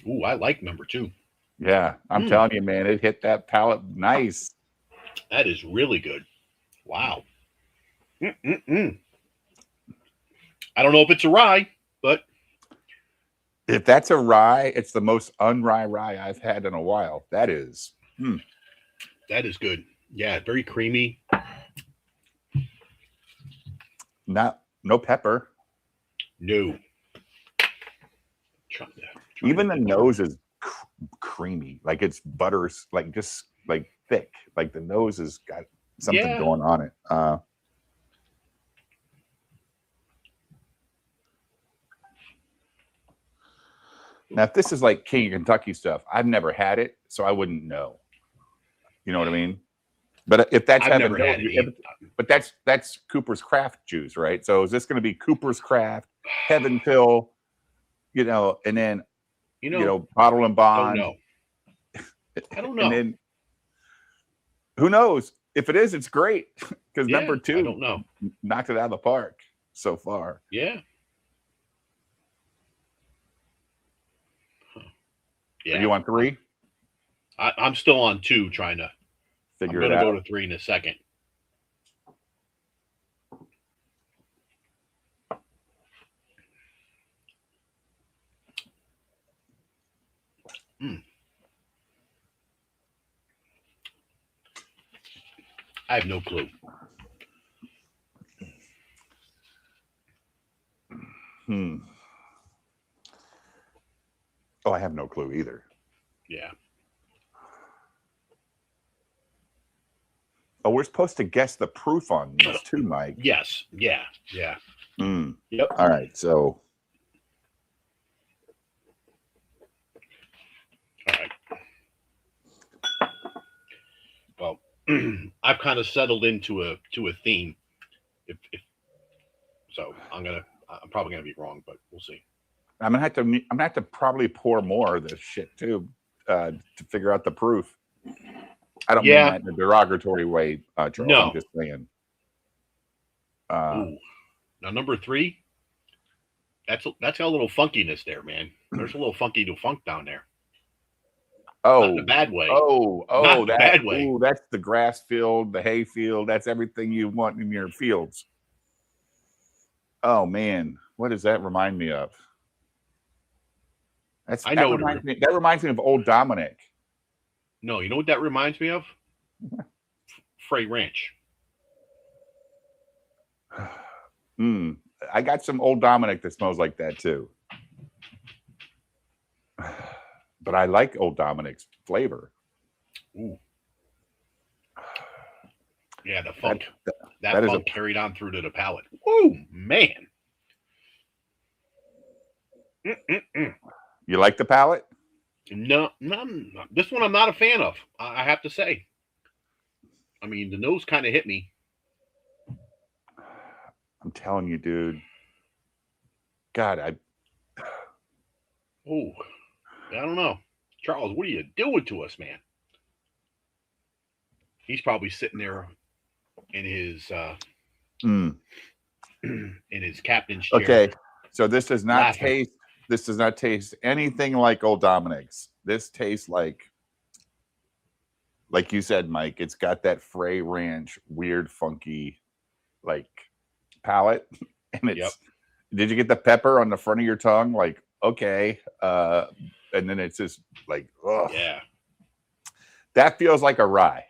Ooh, I like number 2. Yeah, I'm telling you, man, it hit that palate nice. That is really good. Wow. I don't know if it's a rye, but if that's a rye, it's the most unrye rye I've had in a while. That is. That is good. Yeah, very creamy. No pepper. No. Even the nose is creamy, like it's butters, like just like thick. Like the nose has got something going on it. Now, if this is like King of Kentucky stuff, I've never had it, so I wouldn't know. You know what I mean? But if that's but that's Cooper's Craft juice, right? So is this going to be Cooper's Craft, Heaven Fill, and then Bottle and Bond? I don't know. And then who knows? If it is, it's great because number 2 I don't know. Knocked it out of the park so far. Yeah. Yeah. Are you on 3? I'm still on 2 trying to figure it out. I'm going to go to 3 in a second. I have no clue. Oh, I have no clue either. Yeah. Oh, we're supposed to guess the proof on these too, Mike. Yes. Yeah. Yep. All right. So. All right. Well, I've kind of settled into a theme. If so, I'm probably gonna be wrong, but we'll see. I'm gonna have to probably pour more of this shit too to figure out the proof. I don't mean that in a derogatory way, Charles. No. I'm just saying. Now number 3, that's got a little funkiness there, man. There's a little funky to funk down there. Oh, not in a bad way. Not in a bad way. Ooh, that's the grass field, the hay field. That's everything you want in your fields. Oh man, what does that remind me of? That reminds me of Old Dominic. No, you know what that reminds me of? Frey Ranch. I got some Old Dominic that smells like that too. But I like Old Dominic's flavor. Ooh. Yeah, the funk. That funk carried on through to the palate. Woo, man. You like the palate? No, this one I'm not a fan of. I have to say. I mean, the nose kind of hit me. I'm telling you, dude. God, I don't know. Charles, what are you doing to us, man? He's probably sitting there in his in his captain's chair. Okay, so this does not laughing. taste anything like Old Dominic's. This tastes like you said, Mike. It's got that Frey Ranch weird, funky, like palate, and it's. Did you get the pepper on the front of your tongue? Like, okay, and then it's just like, ugh. Yeah, that feels like a rye.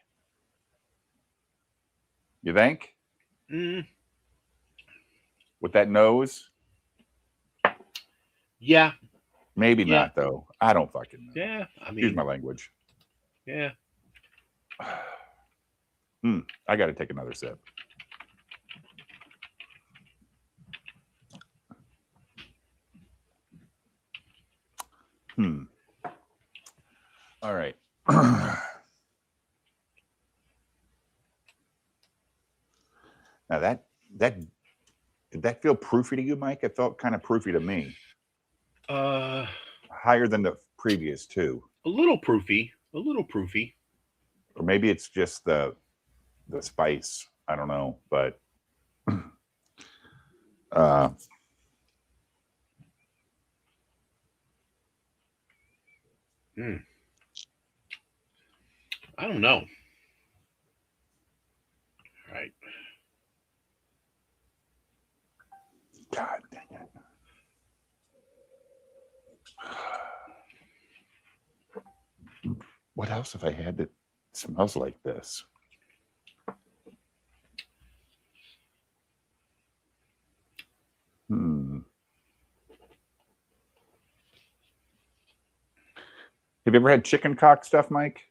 You think? With that nose? Yeah. Maybe not, though. I don't fucking know. Yeah. I mean, excuse my language. Yeah. I got to take another sip. All right. Now that did that feel proofy to you, Mike? It felt kind of proofy to me. Higher than the previous two. A little proofy. Or maybe it's just the spice. I don't know, but I don't know. All right. God dang it. What else have I had that smells like this? Have you ever had chicken cock stuff, Mike?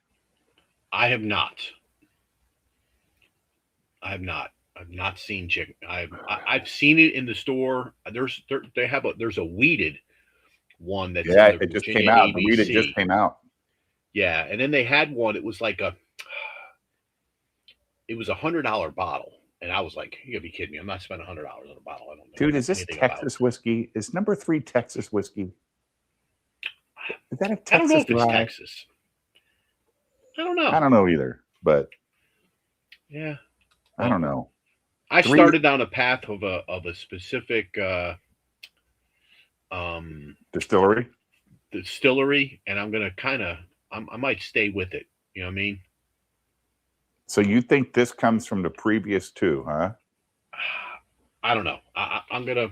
I have not. I've not seen chicken. I've seen it in the store. There's a weeded one that's it just came out. The weeded just came out. Yeah, and then they had one. It was like $100 bottle, and I was like, "You gotta be kidding me! I'm not spending $100 on a bottle. I don't know." Dude, is this Texas whiskey? Is number 3 Texas whiskey? Is that a Texas? I don't know if it's Texas. I don't know. I don't know either, but yeah, I don't know. I started down a path of a specific distillery, and I'm gonna I might stay with it. You know what I mean? So you think this comes from the previous two, huh? I don't know. I'm gonna.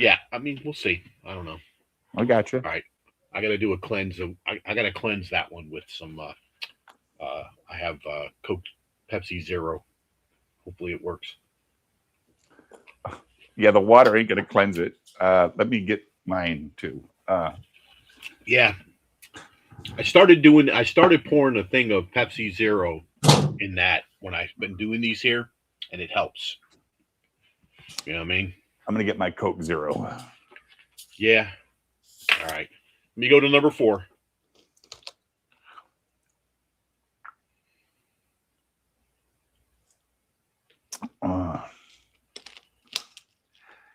Yeah, I mean, we'll see. I don't know. I got you. All right, I got to do a cleanse. I got to cleanse that one with some. I have Coke, Pepsi Zero. Hopefully, it works. Yeah, the water ain't gonna cleanse it. Let me get mine too. Yeah, I started pouring a thing of Pepsi Zero in that when I've been doing these here, and it helps. You know what I mean? I'm gonna get my Coke Zero. Yeah. All right. Let me go to number 4.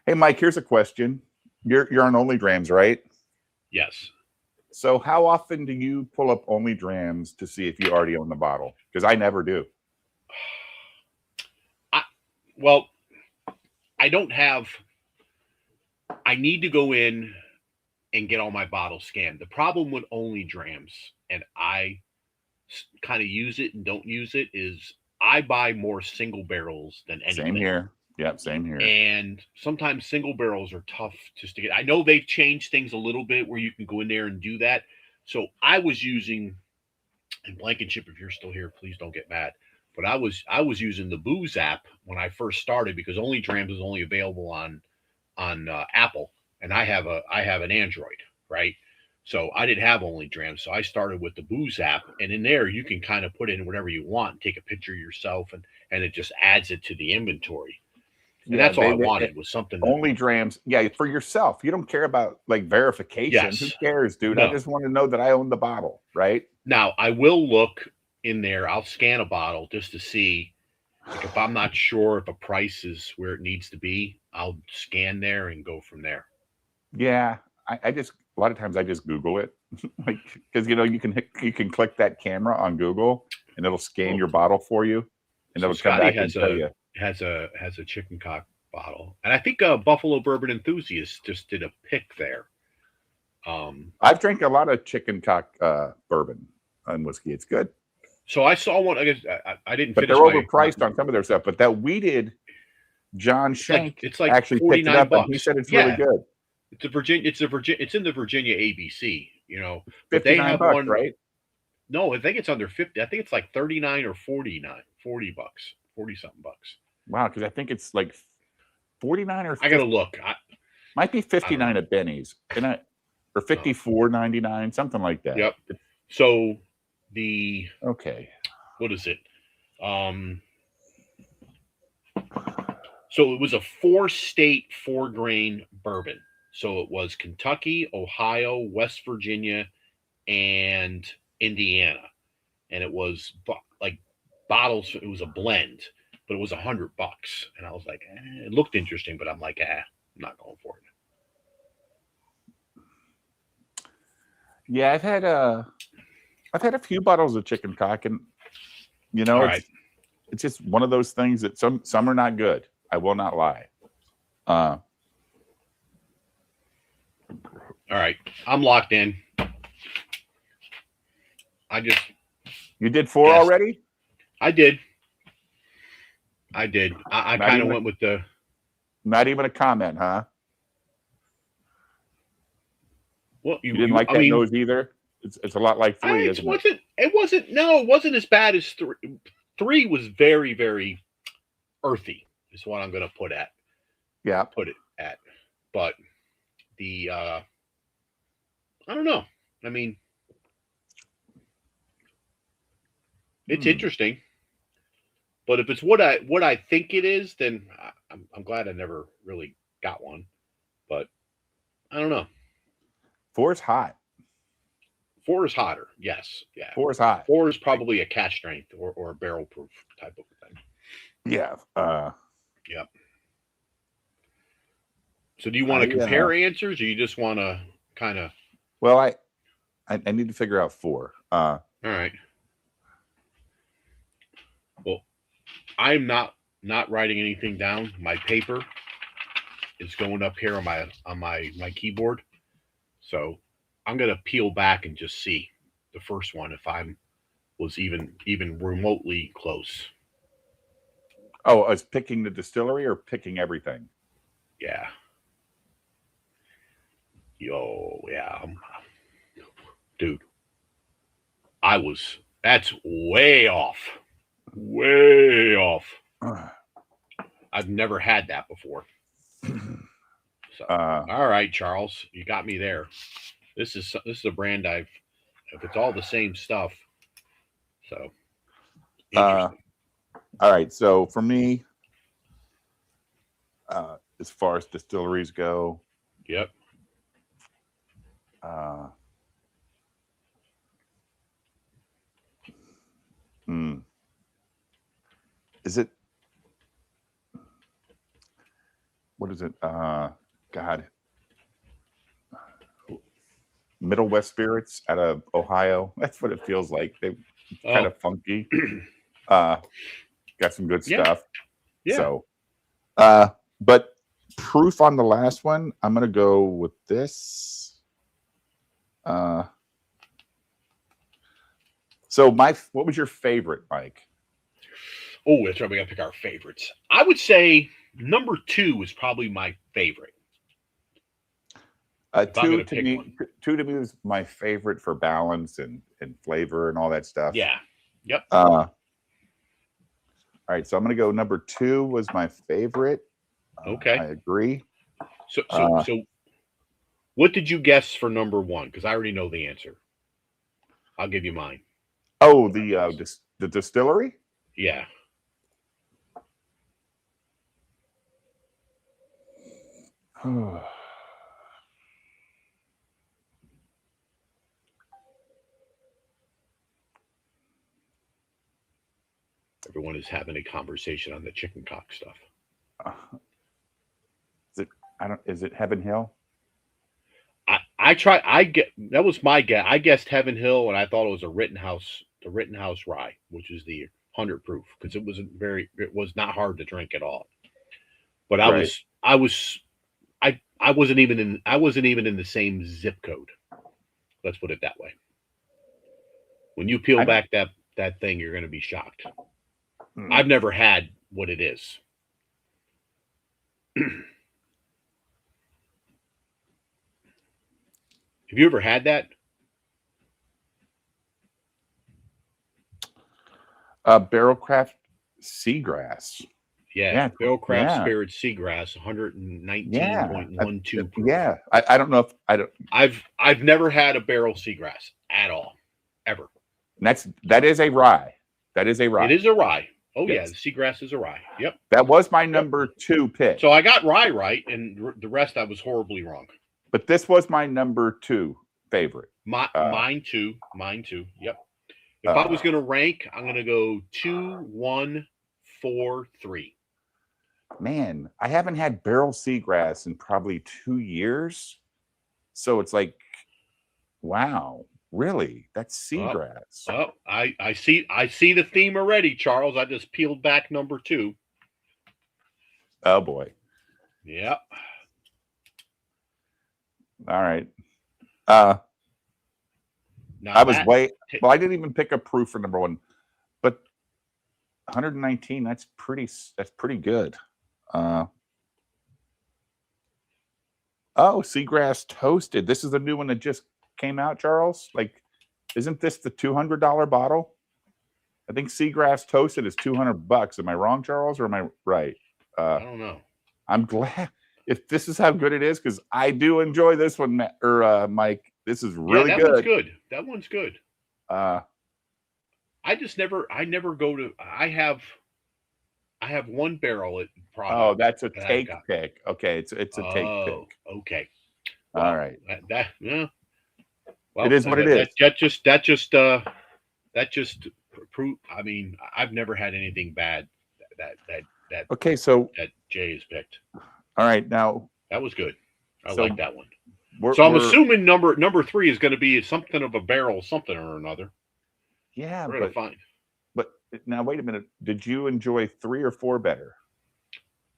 Hey, Mike, here's a question. You're on Only Drams, right? Yes. So how often do you pull up Only Drams to see if you already own the bottle? Because I never do. I need to go in and get all my bottles scanned. The problem with Only Drams, and I kind of use it and don't use it, is I buy more single barrels than anything. Same here. Yep, same here. And sometimes single barrels are tough just to get. I know they've changed things a little bit where you can go in there and do that. So I was using, and Blankenship, if you're still here, please don't get mad. But I was using the Booze app when I first started because Only Drams is only available on Apple, and I have an Android, right? So I didn't have Only Drams, so I started with the Booze app, and in there you can kind of put in whatever you want, take a picture yourself, and it just adds it to the inventory. And that's all I wanted was something. Only drams. Yeah, for yourself. You don't care about like verification. Yes. Who cares, dude? No. I just want to know that I own the bottle, right? Now, I will look in there. I'll scan a bottle just to see. Like if I'm not sure if a price is where it needs to be, I'll scan there and go from there. Yeah. I just, a lot of times I just Google it. Like, because, you know, you can click that camera on Google and it'll scan your bottle for you. And it'll come back and tell you. Has a chicken cock bottle, and I think Buffalo Bourbon Enthusiast just did a pick there. I've drank a lot of chicken cock bourbon and whiskey. It's good. So I saw one. I guess I didn't. But they're overpriced on some of their stuff. But that weeded John Shank it's like actually picked it up, and he said it's really good. It's a Virginia. It's in the Virginia ABC. You know, but they have $59, one, right? No, I think it's under 50. I think it's like 39 or 49, 40 bucks, 40 something bucks. Wow, because I think it's like 49 or 50. I gotta look. Might be 59 at Benny's, or 54.99, something like that. Yep. So what is it? So it was a 4-state 4-grain bourbon. So it was Kentucky, Ohio, West Virginia, and Indiana, and it was like bottles. It was a blend. But it was $100, and I was like, it looked interesting, but I'm like, I'm not going for it. Yeah, I've had a few bottles of chicken cock, and you know, it's just one of those things that some are not good. I will not lie. All right, I'm locked in. You did 4 already? I did. I kind of went with the. Not even a comment, huh? Well, you didn't like that nose either. It's a lot like 3, isn't it? It wasn't as bad as 3. 3 was very, very earthy. Is what I'm going to put it at. But the I don't know. I mean, it's interesting. But if it's what I think it is, then I'm glad I never really got one. But I don't know. 4 is hot. 4 is hotter. Yes. Yeah. 4 is hot. 4 is probably a cask strength or a barrel proof type of thing. Yeah. Yep. So do you want to compare answers, or you just want to kind of? Well, I need to figure out 4. All right. Well, I'm not writing anything down. My paper is going up here on my keyboard. So I'm gonna peel back and just see the first one if I was even remotely close. Oh, I was picking the distillery or picking everything? Yeah. Yeah. Dude. That's way off. Way off. I've never had that before. So, all right, Charles, you got me there. This is a brand if it's all the same stuff. So, all right. So for me, as far as distilleries go, yep. Is it? What is it? God. Middle West Spirits out of Ohio. That's what it feels like. They're kind of funky. Got some good stuff. Yeah. So, but proof on the last one, I'm gonna go with this. So what was your favorite, Mike? Oh, that's right. We got to pick our favorites. I would say number 2 is probably my favorite. 2 to me was my favorite for balance and flavor and all that stuff. Yeah. Yep. All right, so I'm gonna go number 2 was my favorite. Okay. I agree. So what did you guess for number 1? Because I already know the answer. I'll give you mine. Oh, the distillery? Yeah. Everyone is having a conversation on the chicken cock stuff. Is it Heaven Hill? That was my guess. I guessed Heaven Hill, and I thought it was the Rittenhouse rye, which is the 100 proof, because it was not hard to drink at all. But I wasn't even in the same zip code. Let's put it that way. When you peel back that thing, you're going to be shocked. I've never had what it is. Have you ever had that? Barrel Craft Seagrass. Yeah. Barrel Craft Spirit Seagrass, 119.12 proof. Yeah. I don't know if I've never had a barrel Seagrass at all, ever. And that is a rye. That is a rye. It is a rye. Oh yes. Yeah, the Seagrass is a rye. Yep. That was my number 2 pick. So I got rye right, and the rest I was horribly wrong. But this was my number 2 favorite. Mine too. Yep. If I was going to rank, I'm going to go 2, 1, 4, 3. Man, I haven't had barrel Seagrass in probably 2 years. So it's like, wow, really? That's Seagrass. Oh, I see the theme already, Charles. I just peeled back number 2. Oh boy. Yep. All right. I didn't even pick a proof for number 1, but 119, that's pretty good. Seagrass Toasted. This is the new one that just came out, Charles. Like, isn't this the $200 bottle? I think Seagrass Toasted is $200. Am I wrong, Charles, or am I right? I don't know. I'm glad if this is how good it is, because I do enjoy this one, Mike. This is really good. That one's good. I never go to. I have one barrel at product. Oh, that's a take pick. Okay, it's a take pick. Okay. Well, all right. Well, it is what it is. That just prove. I mean, I've never had anything bad that okay, so that Jay has picked. All right, now that was good. I like that one. So I'm assuming number 3 is going to be something of a barrel, something or another. Yeah, we're gonna find. But now, wait a minute. Did you enjoy 3 or 4 better?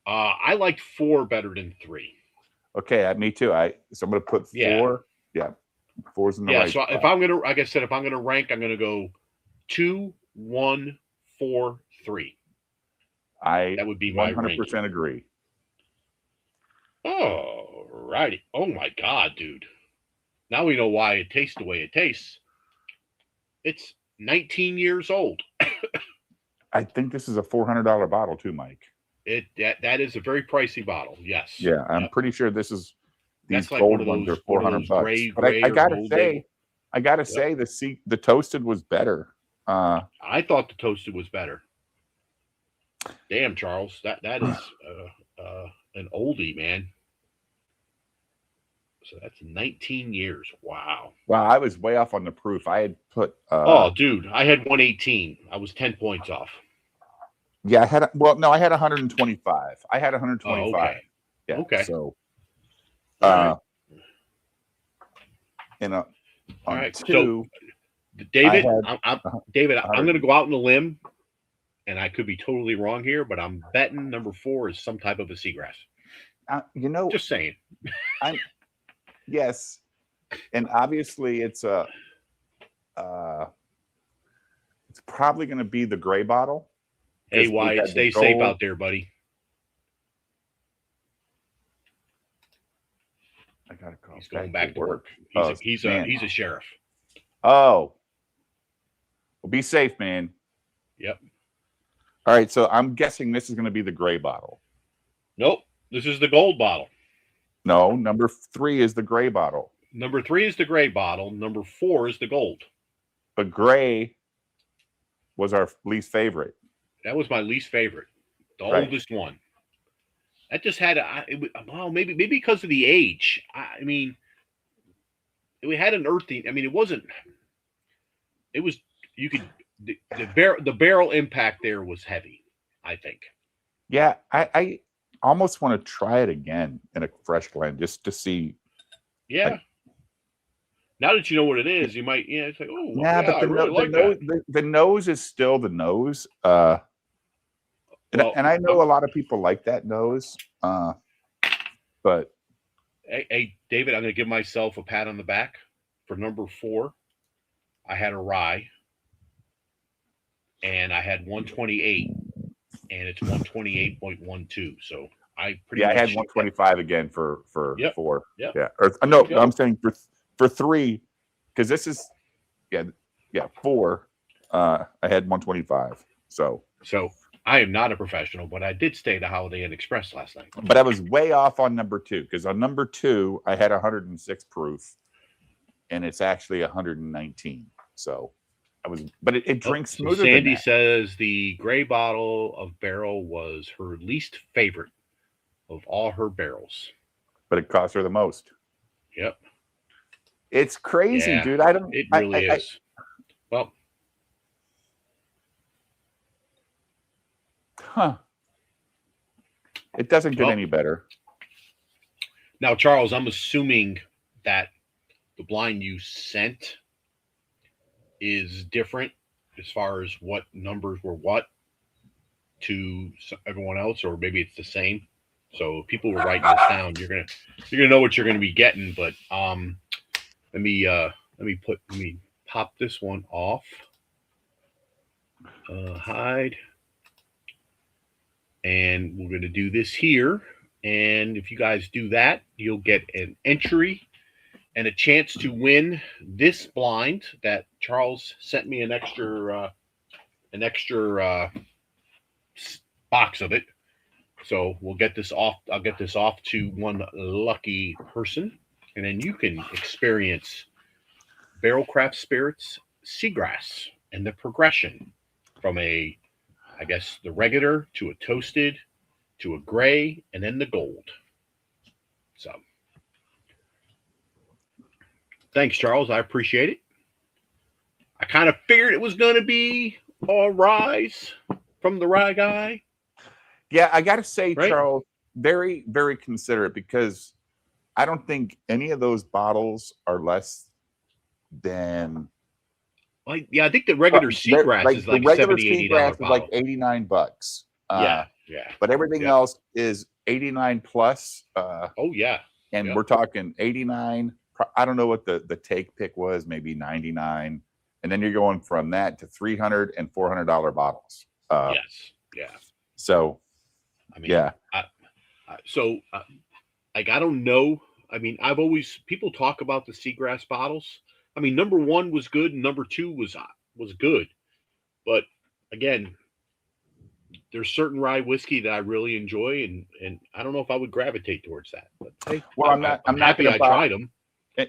I liked 4 better than 3. Okay, me too. So I'm going to put 4. Yeah, 4's in the right. So if I'm gonna, like I said, if I'm gonna rank, I'm gonna go 2, 1, 4, 3. That would be my 100% agree. Oh, righty. Oh my God, dude. Now we know why it tastes the way it tastes. It's 19 years old. I think this is a $400 bottle too, Mike. That is a very pricey bottle. Yes. Yeah, I'm pretty sure these like gold ones are $400. But I gotta say, the toasted was better. I thought the toasted was better. Damn, Charles, that is an oldie, man. So that's 19 years. Wow. Wow, I was way off on the proof. I had put. Dude, I had 118. I was 10 points off. Yeah, I had 125. I had 125. Oh, okay. Yeah. Okay. So, all right. 2, so, David, I'm going to go out on a limb, and I could be totally wrong here, but I'm betting number 4 is some type of a seagrass. Just saying. Yes, and obviously it's probably going to be the gray bottle. Hey, Wyatt, stay safe out there, buddy. I got to call. He's going back to work. He's a sheriff. Oh, well, be safe, man. Yep. All right, so I'm guessing this is going to be the gray bottle. Nope, this is the gold bottle. No, number 3 is the gray bottle. Number 3 is the gray bottle. Number 4 is the gold. But gray was our least favorite. That was my least favorite. The oldest one. That just had maybe because of the age. I mean, we had an earthy. I mean, it wasn't. It was you could the barrel impact there was heavy. I think. Yeah, I almost want to try it again in a fresh blend just to see. Yeah. Now that you know what it is, you might. Yeah, it's like, oh, well, yeah, but I really like that. The nose is still the nose. And I know a lot of people like that nose, but hey, David, I'm going to give myself a pat on the back for number 4. I had a rye, and I had 128, and it's 128.12. So I pretty much I had 125 again for 4. Yep. Yeah, or no, I'm saying for 3 because this is 4. I had 125. So. I am not a professional, but I did stay at the Holiday Inn Express last night. But I was way off on number 2 because on number 2 I had 106 proof, and it's actually 119. So but it drinks smoother. So Sandy says the gray bottle of barrel was her least favorite of all her barrels, but it cost her the most. Yep, it's crazy, dude. It really is. Well. Huh. It doesn't get any better. Now, Charles, I'm assuming that the blind you sent is different as far as what numbers were what to everyone else, or maybe it's the same. So if people were writing this down, you're gonna know what you're gonna be getting. But let me pop this one off. Hide. And we're going to do this here. And if you guys do that, you'll get an entry and a chance to win this blind that Charles sent me an extra box of it. So we'll get this off. I'll get this off to one lucky person. And then you can experience Barrel Craft Spirits Seagrass and the progression from the regular to a toasted to a gray and then the gold. So thanks, Charles. I appreciate it. I kind of figured it was going to be a rise from the rye guy. Yeah, I got to say, right? Charles, very, very considerate, because I don't think any of those bottles are less than. I think the regular Seagrass is like $70, $80 is like $89. Yeah. But everything else is 89 plus. And we're talking 89. I don't know what the take pick was, maybe 99. And then you're going from that to $300 and $400 bottles. Yes. Yeah. So, I mean, yeah. I don't know. I mean, people talk about the Seagrass bottles. I mean, number 1 was good, and number 2 was good. But again, there's certain rye whiskey that I really enjoy, and I don't know if I would gravitate towards that. But hey, well, I'm happy I tried them.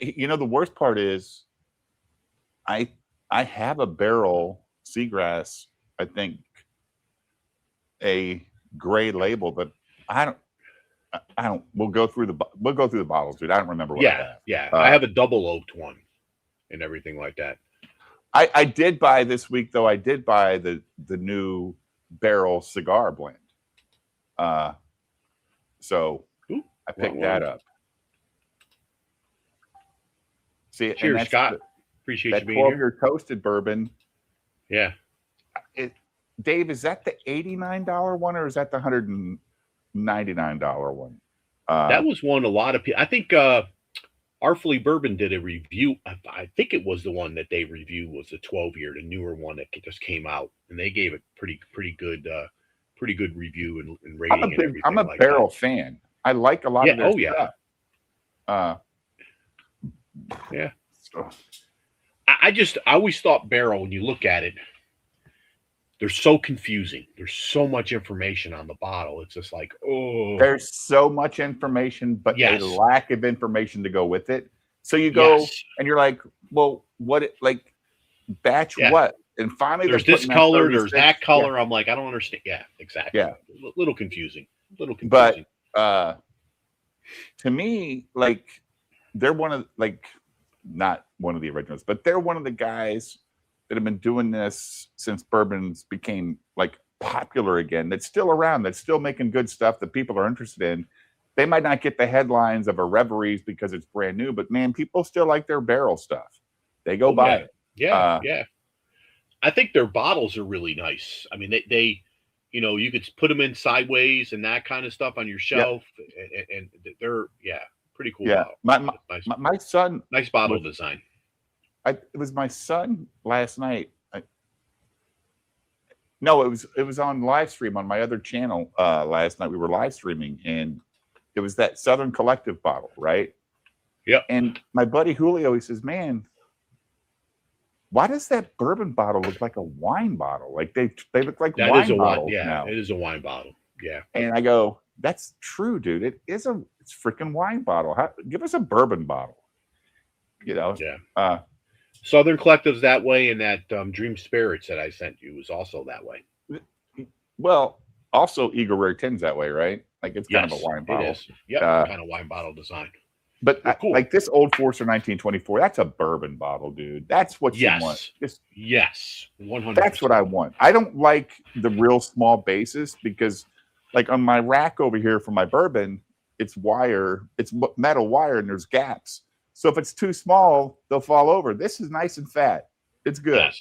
You know, the worst part is I have a barrel Seagrass, I think a gray label, but I don't. We'll go through the bottles, dude. I don't remember what I have. Yeah. I have a double oaked one and everything like that. I did buy this week, though. I did buy the new barrel cigar blend. So I picked that up. See, cheers, Scott. Appreciate you being here. 12-year toasted bourbon. Yeah. Dave, is that the $89 one, or is that the $199 one? That was one a lot of people. I think Artfully Bourbon did a review. I think it was the one that they reviewed was the 12-year, the newer one that just came out, and they gave it pretty good review and rating and everything. I'm a like barrel that. fan. I like a lot of their stuff. Yeah. I always thought barrel, when you look at it, they're so confusing. There's so much information on the bottle. It's just like, oh. There's so much information, but a lack of information to go with it. So you go and you're like, well, batch what? And finally, there's this color, there's that color. I'm like, I don't understand. Yeah, exactly. Yeah. A little confusing. But to me, like they're one of not one of the originals, but they're one of the guys that have been doing this since bourbons became like popular again. That's still around. That's still making good stuff that people are interested in. They might not get the headlines of a Reveries because it's brand new, but man, people still like their barrel stuff. They go buy it. Yeah, yeah. I think their bottles are really nice. I mean, they you could put them in sideways and that kind of stuff on your shelf, and they're pretty cool. Yeah, bottle. my son, nice bottle design. It was my son last night. No, it was on live stream on my other channel last night. We were live streaming, and it was that Southern Collective bottle, right? Yeah. And my buddy Julio, he says, "Man, why does that bourbon bottle look like a wine bottle? Like they look like wine bottles now." It is a wine bottle. Yeah. And I go, "That's true, dude. It's freaking wine bottle. Give us a bourbon bottle." You know? Yeah. Southern Collective's that way, and that Dream Spirits that I sent you was also that way. Well, also Eagle Rare 10's that way, right? Like it's kind of a wine bottle. It is. Yeah, kind of wine bottle design. But cool. Like this Old Forester 1924, that's a bourbon bottle, dude. That's what you want. Yes, 100%. That's what I want. I don't like the real small bases because, like on my rack over here for my bourbon, it's metal wire, and there's gaps. So if it's too small, they'll fall over. This is nice and fat. It's good. Yes.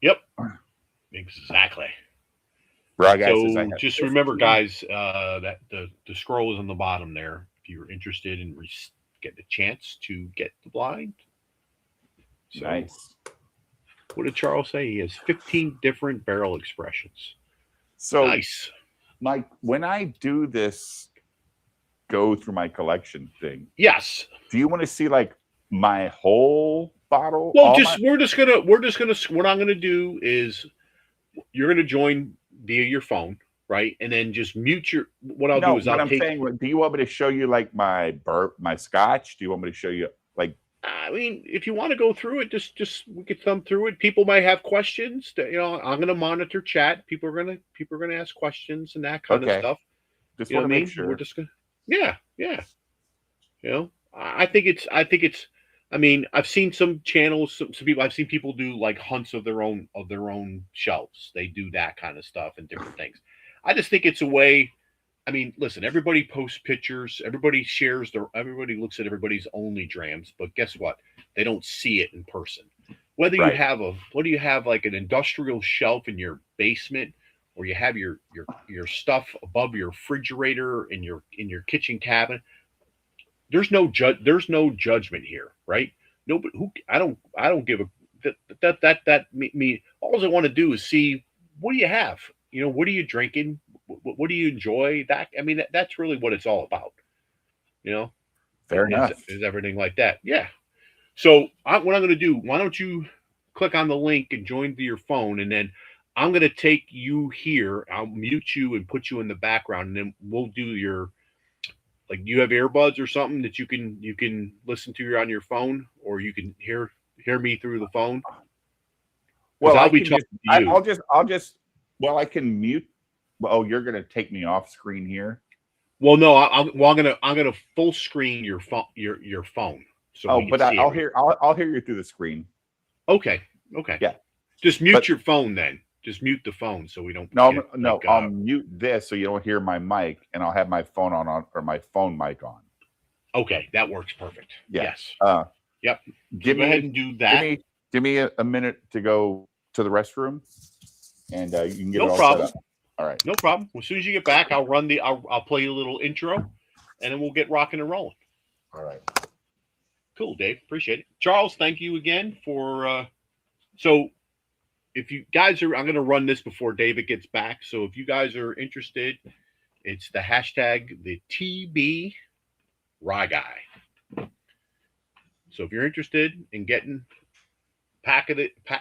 Yep. Exactly. So just remember, guys, that the scroll is on the bottom there. If you're interested in getting a chance to get the blind. So, nice. What did Charles say? He has 15 different barrel expressions. So nice. Mike, when I do this go through my collection thing, yes. Do you want to see like my whole bottle? Well, what I'm gonna do is you're gonna join via your phone, right? And then just mute your. What I'll do is I'll take. Do you want me to show you like my scotch? Do you want me to show you like? I mean, if you want to go through it, just we could thumb through it. People might have questions. That, I'm going to monitor chat. People are going to ask questions and that kind of stuff. Just want to make sure. We're just gonna. Yeah. I think it's. I mean, I've seen some channels, some people. I've seen people do like hunts of their own shelves. They do that kind of stuff and different things. I just think it's a way. I mean, listen. Everybody posts pictures. Everybody shares everybody looks at everybody's only drams. But guess what? They don't see it in person. Whether you have like an industrial shelf in your basement, or you have your stuff above your refrigerator in your kitchen cabinet. There's no judgment here, right? Nobody I don't give a that me. All I want to do is see, what do you have? What are you drinking? What do you enjoy? That's really what it's all about. Fair enough. Is everything like that? Yeah. So what I'm going to do? Why don't you click on the link and join to your phone, and then I'm going to take you here. I'll mute you and put you in the background, and then we'll do your. Like, you have earbuds or something that you can listen to on your phone, or you can hear me through the phone. Well, I'll be talking to you. I can mute. Oh, you're gonna take me off screen here. Well, no, I'm gonna full screen your phone. Your phone. So I'll hear you through the screen. Okay. Yeah. Just mute your phone then. Just mute the phone so we don't. I'll mute this so you don't hear my mic, and I'll have my phone on or my phone mic on. Okay, that works perfect. Yeah. Yes. Yep. Go ahead and do that. Give me a minute to go to the restroom, and you can get it all problem. set up. All right. No problem. As soon as you get back, I'll play you a little intro, and then we'll get rocking and rolling. All right. Cool, Dave. Appreciate it. Charles, thank you again for. So, if you guys are, I'm going to run this before David gets back. So if you guys are interested, it's the hashtag the TB Rye Guy. So if you're interested in getting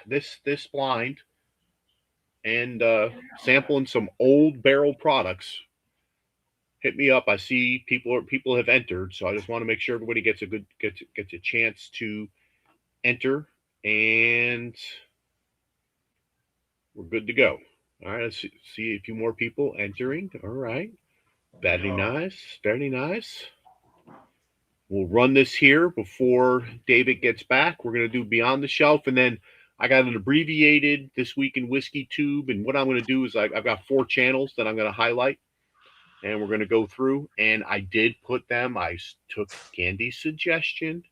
this blind and sampling some old barrel products, hit me up. I see people have entered, so I just want to make sure everybody gets a chance to enter, and we're good to go. All right, let's see a few more people entering. All right. Very nice. Very nice. We'll run this here before David gets back. We're going to do Beyond the Shelf, and then I got an abbreviated This Week in WhiskeyTube, and what I'm going to do is I've got 4 channels that I'm going to highlight, and we're going to go through, and I did put them. I took Candy's suggestion,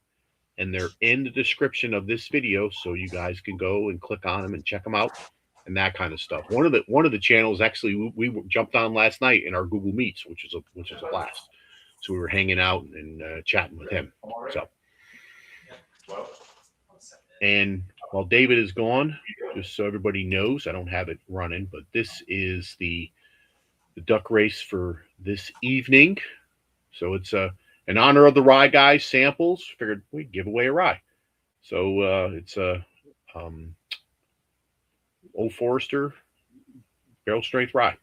and they're in the description of this video, so you guys can go and click on them and check them out and that kind of stuff. One of the channels actually we jumped on last night in our Google Meets, which is a blast. So we were hanging out and chatting with him. So, and while David is gone, just so everybody knows, I don't have it running, but this is the duck race for this evening. So it's in honor of the rye guys samples. Figured we'd give away a rye. So it's a Old Forester barrel strength rye.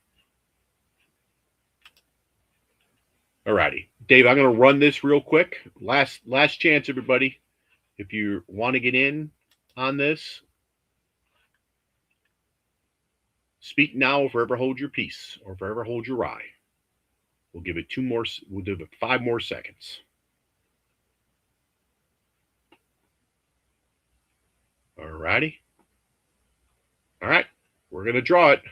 Alrighty, Dave, I'm going to run this real quick. Last chance, everybody. If you want to get in on this, speak now or forever hold your peace, or forever hold your rye. We'll give it 2 more. We'll give it 5 more seconds. Alrighty. All right, we're going to draw it.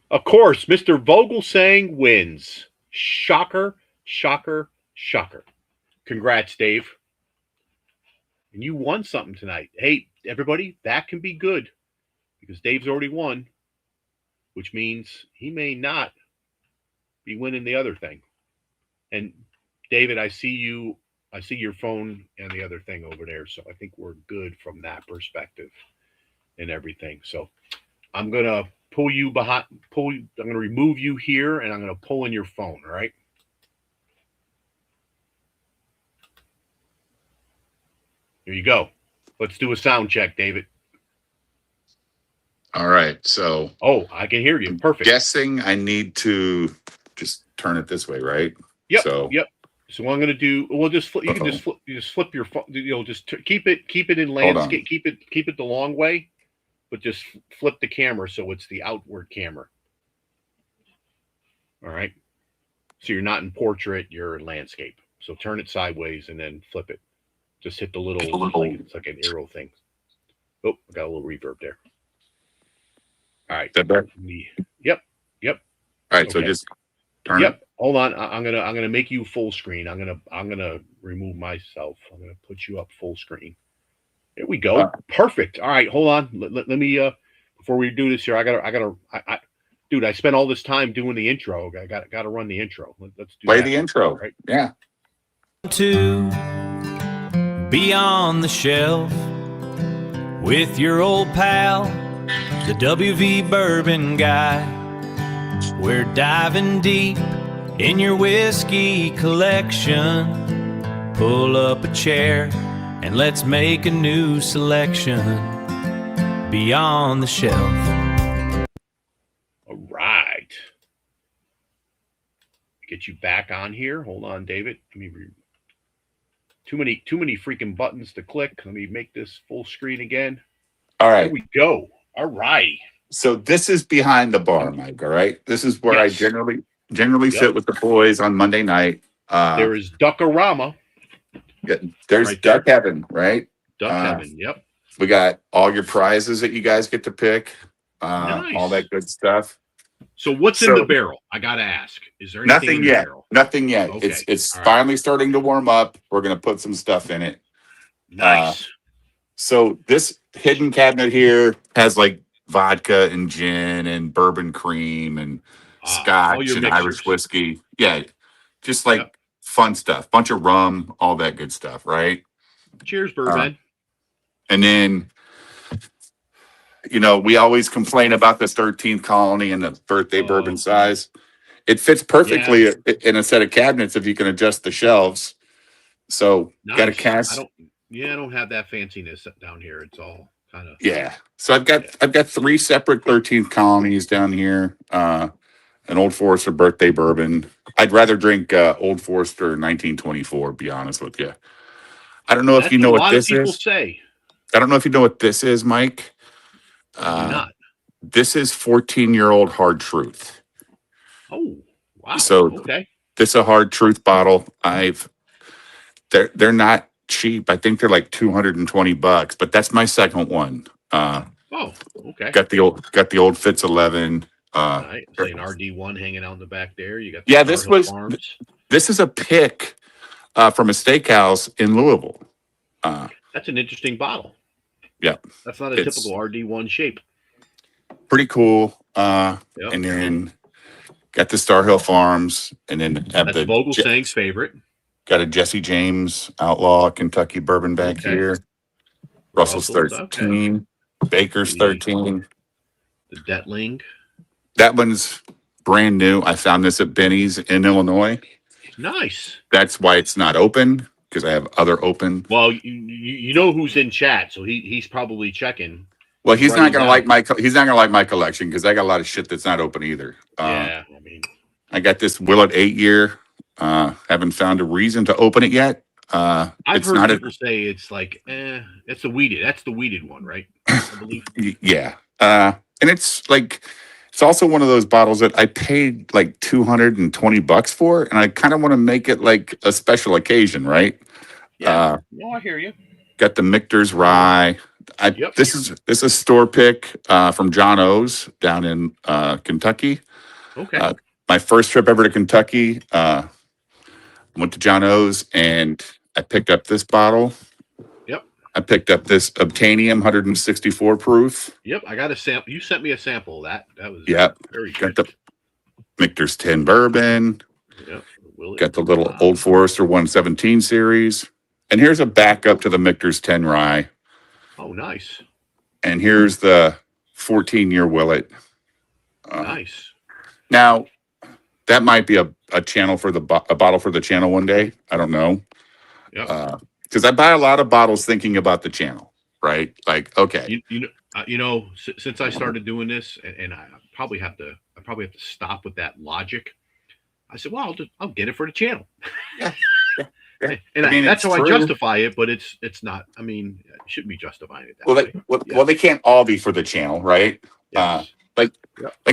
Of course, Mr. Vogelsang wins. Shocker, shocker, shocker. Congrats, Dave. And you won something tonight. Hey, everybody, that can be good because Dave's already won, which means he may not be winning the other thing. And David, I see your phone and the other thing over there. So I think we're good from that perspective and everything. So I'm going to pull you behind, I'm going to remove you here, and I'm going to pull in your phone. All right. Here you go. Let's do a sound check, David. All right. So, oh, I can hear you. Perfect. Guessing I need to just turn it this way, right? Yep. So, yep. So what I'm going to do, we'll just flip, you can just flip your phone, just keep it in landscape, keep it the long way, but just flip the camera so it's the outward camera. All right. So you're not in portrait, you're in landscape. So turn it sideways and then flip it. Just hit the little it's like an arrow thing. Oh, I got a little reverb there. All right. That better? Yep. Yep. All right. Okay. So just turn it. Hold on. I'm gonna make you full screen. I'm gonna remove myself. I'm gonna put you up full screen. There we go. Perfect. All right. Hold on. Let me before we do this here, dude, I spent all this time doing the intro. I got to run the intro. Let's do play the intro. Right? Yeah. To Beyond the Shelf with your old pal, the WV Bourbon Guy. We're diving deep in your whiskey collection. Pull up a chair and let's make a new selection. Beyond the Shelf. All right. Get you back on here. Hold on, David. Let me too many freaking buttons to click. Let me make this full screen again. All right. There we go. All right. So this is behind the bar, Mike. All right. This is where I generally sit with the boys on Monday night. There is Duckorama. Yeah, there's right Duck there. Heaven, right? Duck Heaven. Yep. We got all your prizes that you guys get to pick. Nice. All that good stuff. So what's in the barrel? I gotta ask. Is there anything nothing in the yet? Barrel? Nothing yet. Okay. It's finally starting to warm up. We're gonna put some stuff in it. Nice. So this hidden cabinet here has like vodka and gin and bourbon cream and scotch and Irish whiskey. Yeah, just like fun stuff. Bunch of rum, all that good stuff, right? Cheers, bourbon. And then, you know, we always complain about the 13th colony and the birthday bourbon size. It fits perfectly in a set of cabinets if you can adjust the shelves. So got a cast. I don't have that fanciness down here. It's all kind of So I've got 3 separate 13th colonies down here. An Old Forester birthday bourbon. I'd rather drink Old Forester 1924, be honest with you. I don't know if That's you know what a what lot of this people is. say. I don't know if you know what this is, Mike. Probably not. This is 14-year-old hard truth. Oh, wow. So Okay. this is a hard truth bottle. They're not cheap. I think they're like $220, but that's my second one. Oh, okay. Got the old Fitz 11. All right. Say an RD1 hanging out in the back there. You got the Yeah, Star this Hill was Farms. this is a pick from a steakhouse in Louisville. That's an interesting bottle. Yeah, That's not a it's typical RD1 shape. pretty cool. Yep. And then got the Star Hill Farms, and then have That's Vogelsang's favorite. Got a Jesse James Outlaw Kentucky bourbon back here. Russell's 13. Okay. Baker's 13. The Detling. That one's brand new. I found this at Benny's in Illinois. Nice. That's why it's not open, because I have other open. Well, you know who's in chat, so he's probably checking. Well, he's not gonna like my collection, because I got a lot of shit that's not open either. Yeah, I mean, I got this Willet 8-year. Haven't found a reason to open it yet. I've heard people say it's like, it's the weeded. That's the weeded one, right? I believe. Yeah. And it's like, it's also one of those bottles that I paid like $220 for, and I kind of want to make it like a special occasion, right? Yeah. No, I hear you. Got the Michter's Rye. This is a store pick from John O's down in Kentucky. Okay. My first trip ever to Kentucky, went to John O's and I picked up this bottle. Yep. I picked up this Obtainium 164 proof. Yep. I got a sample. You sent me a sample of that. That was very good. Got the Michter's 10 bourbon. Yep. Got the little Old Forester 117 series. And here's a backup to the Michter's 10 Rye. Oh, nice. And here's the 14-year Willet. Nice. Now, that might be a channel for a bottle for the channel one day. I don't know. Yeah. Because I buy a lot of bottles thinking about the channel, right? Like, okay. Since I started doing this, and I probably have to stop with that logic. I said, well, I'll get it for the channel. Yeah. And that's how I justify it, but it's not. I mean, it shouldn't be justifying it that way. Well, they can't all be for the channel, right? Yes. Like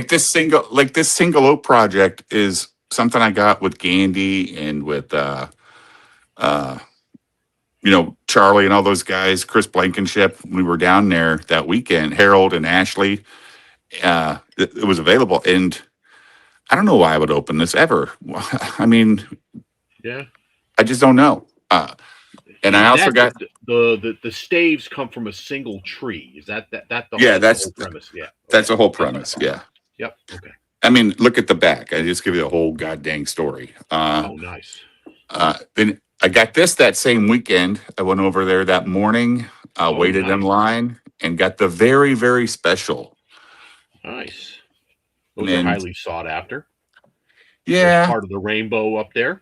this single oak project is something I got with Gandy and with Charlie and all those guys, Chris Blankenship. We were down there that weekend, Harold and Ashley. It was available, and I don't know why I would open this ever. I mean, yeah, I just don't know. And I also got the staves come from a single tree. Is that the that's whole premise? Yeah, that's the whole premise. Yeah. Yep. Okay. I mean, look at the back. I just give you the whole goddamn story. Oh, nice. Then I got this that same weekend. I went over there that morning, waited in line, and got the very, very special. Nice. Those are highly sought after. Yeah. There's part of the rainbow up there.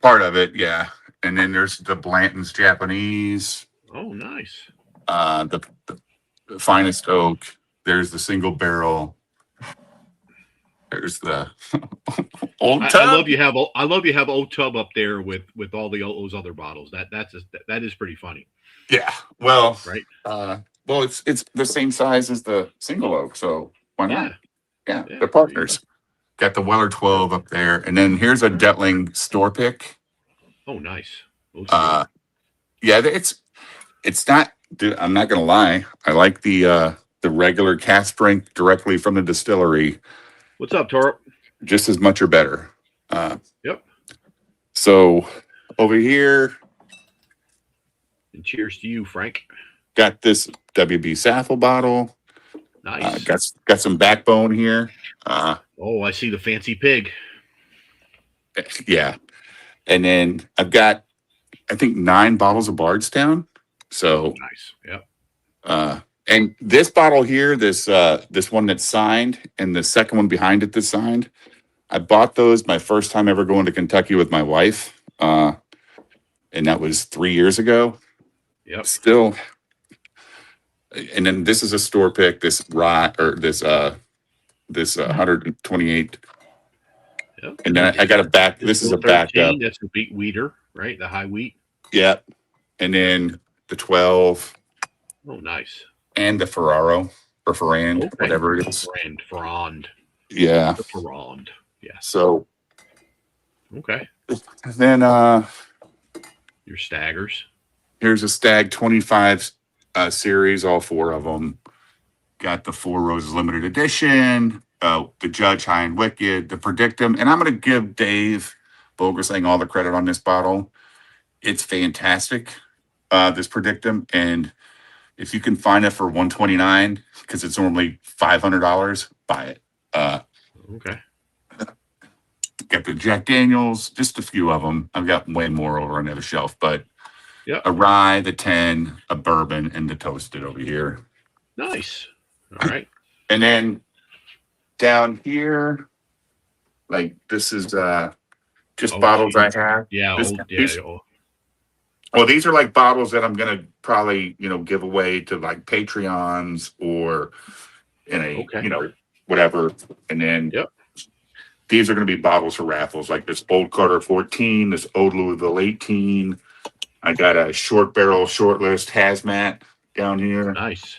Part of it, yeah. And then there's the Blanton's Japanese. Oh, nice. The finest oak. There's the single barrel. There's the old tub. I love you have old tub up there with all those other bottles. That is pretty funny. Yeah. Well, right. Well, it's the same size as the single oak, so why not? Yeah, they're there partners. Got the Weller 12 up there, and then here's a Detling store pick. Oh, nice. Yeah, it's not. Dude, I'm not gonna lie. I like the regular cask strength directly from the distillery. What's up, Toro? Just as much or better. Yep. So over here, and cheers to you, Frank. Got this WB Saffel bottle. Nice. Got some backbone here. Oh, I see the fancy pig. Yeah. And then I've got, I think, 9 bottles of Bardstown. So nice. Yep. And this bottle here, this one that's signed, and the second one behind it that's signed, I bought those my first time ever going to Kentucky with my wife, and that was 3 years ago. Yep. Still. And then this is a store pick. This rye or this 128. Yep. And then I got a back. This is a backup. That's a wheat weeder, right? The high wheat. Yeah. And then the 12 Oh, nice. and the Ferraro or Ferrand, Okay. whatever it is. Ferrand. Yeah. The Ferrand. Yes. So Okay. then Your staggers. here's a Stag 25 series, all 4 of them. Got the 4 Roses limited edition, the Judge High and Wicked, the Predictum, and I'm going to give Dave Bogerslang all the credit on this bottle. It's fantastic, this Predictum, and if you can find it for $129, because it's normally $500, buy it. Okay. Got the Jack Daniels, just a few of them. I've got way more over on the other shelf, but a rye, the 10, a bourbon, and the toasted over here. Nice. All right. And then down here, like this is just bottles I have. Yeah. Well, these are like bottles that I'm gonna probably give away to like Patreons or in a whatever. And then these are gonna be bottles for raffles, like this Old Carter 14, this Old Louisville 18. I got a short barrel short list hazmat down here. Nice.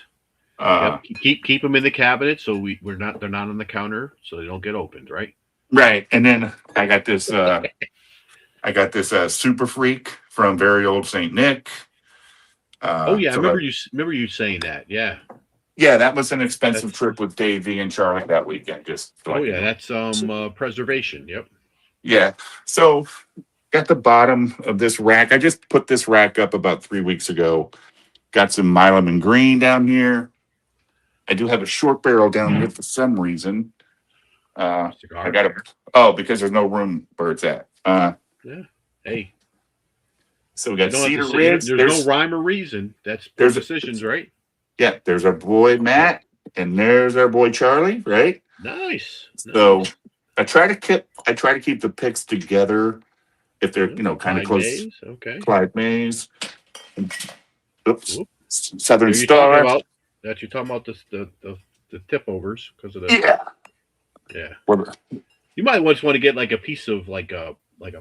Keep them in the cabinet so they're not on the counter so they don't get opened, right? Right. And then I got this Super Freak from Very Old St. Nick. I remember you saying that. Yeah. Yeah, that was an expensive trip with Dave V and Charlie that weekend. That's preservation. Yep. Yeah. So got the bottom of this rack. I just put this rack up about 3 weeks ago. Got some Milam and Green down here. I do have a short barrel down here for some reason. I got because there's no room where it's at. Hey. So we got Cedar Ridge. There's no rhyme or reason. That's their decisions, right? Yeah, there's our boy Matt, and there's our boy Charlie, right? Nice. So I try to keep the picks together if they're kind of close. Mays. Okay. Clyde Mays. Oops. Southern Star. That you're talking about the tip overs because of the yeah. You might just want to get like a piece of like a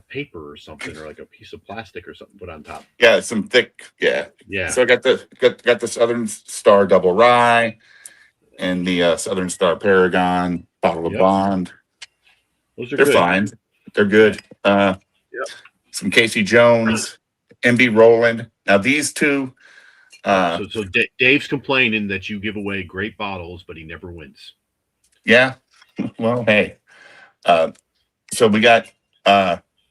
paper or something, or like a piece of plastic or something put on top. Yeah, some thick. Yeah. So I got the Southern Star Double Rye and the Southern Star Paragon bottle of Bond. Those are They're fine. They're good. Some Casey Jones, MB Roland. Now these two. So Dave's complaining that you give away great bottles, but he never wins. Yeah. Well, hey. So we got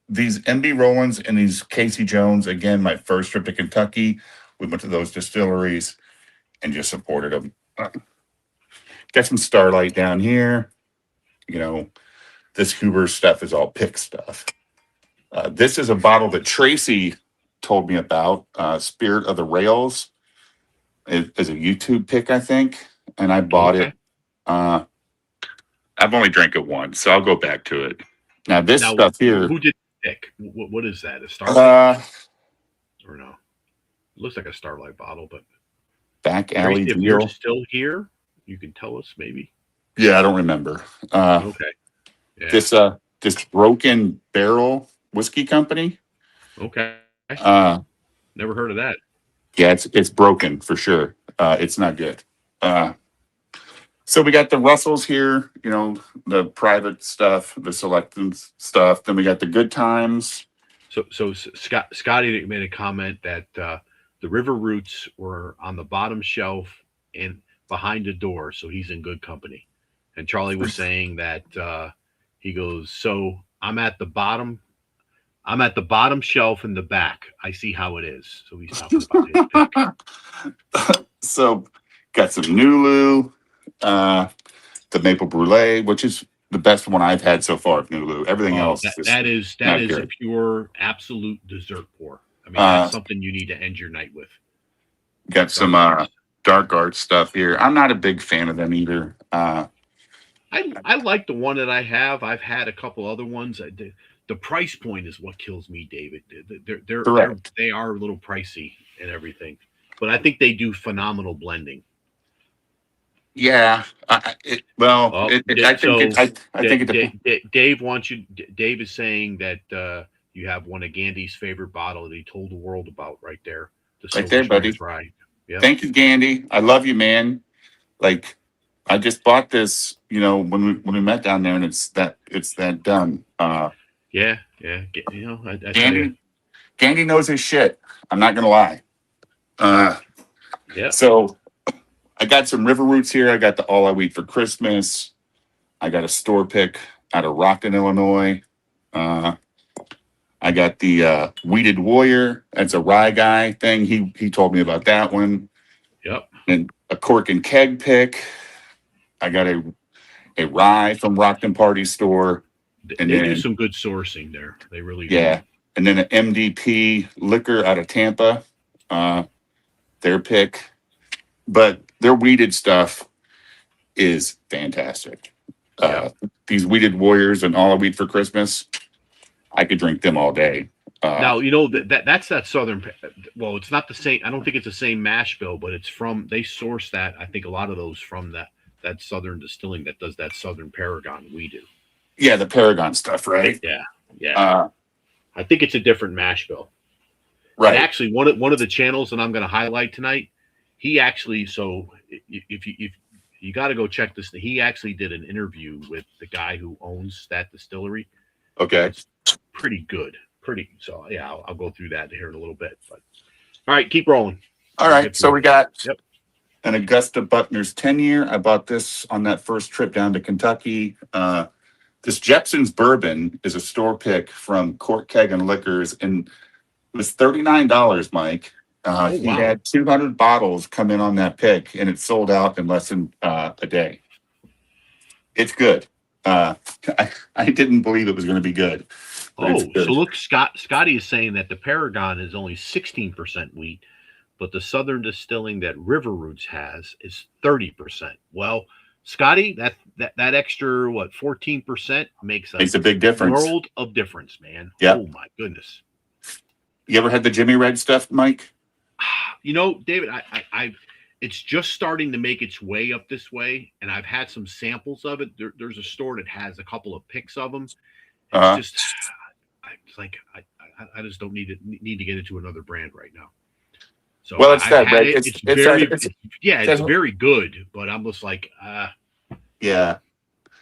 these MB Rollins and these Casey Jones. Again, my first trip to Kentucky. We went to those distilleries and just supported them. Got some Starlight down here. This Huber stuff is all pick stuff. This is a bottle that Tracy told me about. Spirit of the Rails. It is a YouTube pick, I think, and I bought it. I've only drank it once, so I'll go back to it. Now this stuff here. Who did the pick? What is that? A Starlight? Or no? It looks like a Starlight bottle, but back alley Tracy, deal. If you're still here, you can tell us maybe. Yeah, I don't remember. Okay. Yeah. This Broken Barrel Whiskey Company. Okay. Never heard of that. Yeah, it's broken for sure. It's not good. So we got the Russells here, the private stuff, the selected stuff. Then we got the Good Times. So Scotty made a comment that the River Roots were on the bottom shelf and behind the door, so he's in good company. And Charlie was saying that he goes, so I'm at the bottom shelf in the back. I see how it is. So he's talking about his pick. So got some Nulu, the Maple Brulee, which is the best one I've had so far of Nulu. Everything else that is a pure absolute dessert pour. I mean, that's something you need to end your night with. Got some dark art stuff here. I'm not a big fan of them either. I like the one that I have. I've had a couple other ones. The price point is what kills me, David. They are a little pricey and everything, but I think they do phenomenal blending. Yeah. I think it depends. Dave wants you. Dave is saying that you have one of Gandy's favorite bottle that he told the world about right there. The Right there, buddy. Rye. Yep. Thank you, Gandy. I love you, man. Like, I just bought this, you know, when we met down there, and it's that done. Yeah. You know, I tell you. Gandy knows his shit. I'm not gonna lie. Yeah. So I got some River Roots here. I got the All I Wheat for Christmas. I got a store pick out of Rockton, Illinois. I got the Weeded Warrior. That's a rye guy thing. He told me about that one. Yep. And a cork and keg pick. I got a rye from Rockton Party Store. And they then, do some good sourcing there. They really do. Yeah. And then an MDP liquor out of Tampa. Their pick. But their weeded stuff is fantastic. These Weeded Warriors and All I Wheat for Christmas, I could drink them all day. Now, you know, that's that Southern. Well, it's not the same. I don't think it's the same mash bill, but it's from. They source that. I think a lot of those from that Southern distilling that does that Southern Paragon. We do. Yeah, the Paragon stuff, right? Yeah. I think it's a different mash bill. Right. And actually, one of the channels that I'm going to highlight tonight, he actually. So if you got to go check this, he actually did an interview with the guy who owns that distillery. Okay. It's pretty good. So yeah, I'll go through that here in a little bit. But all right, keep rolling. All right, so we got an Augusta Buckner's 10-year. I bought this on that first trip down to Kentucky. This Jepson's bourbon is a store pick from Cork Keg and Liquors, and it was $39, Mike. He had 200 bottles come in on that pick, and it sold out in less than a day. It's good. I didn't believe it was going to be good. Oh, so look, Scotty is saying that the Paragon is only 16% wheat, but the Southern distilling that River Roots has is 30%. Well, Scotty, that extra 14% makes a big difference. World of difference, man. Yeah. Oh my goodness. You ever had the Jimmy Red stuff, Mike? You know, David, I it's just starting to make its way up this way, and I've had some samples of it. There's a store that has a couple of picks of them. It's just, it's like I just don't need to get into another brand right now. So well, it's that red. It's very good, but I'm just like, yeah.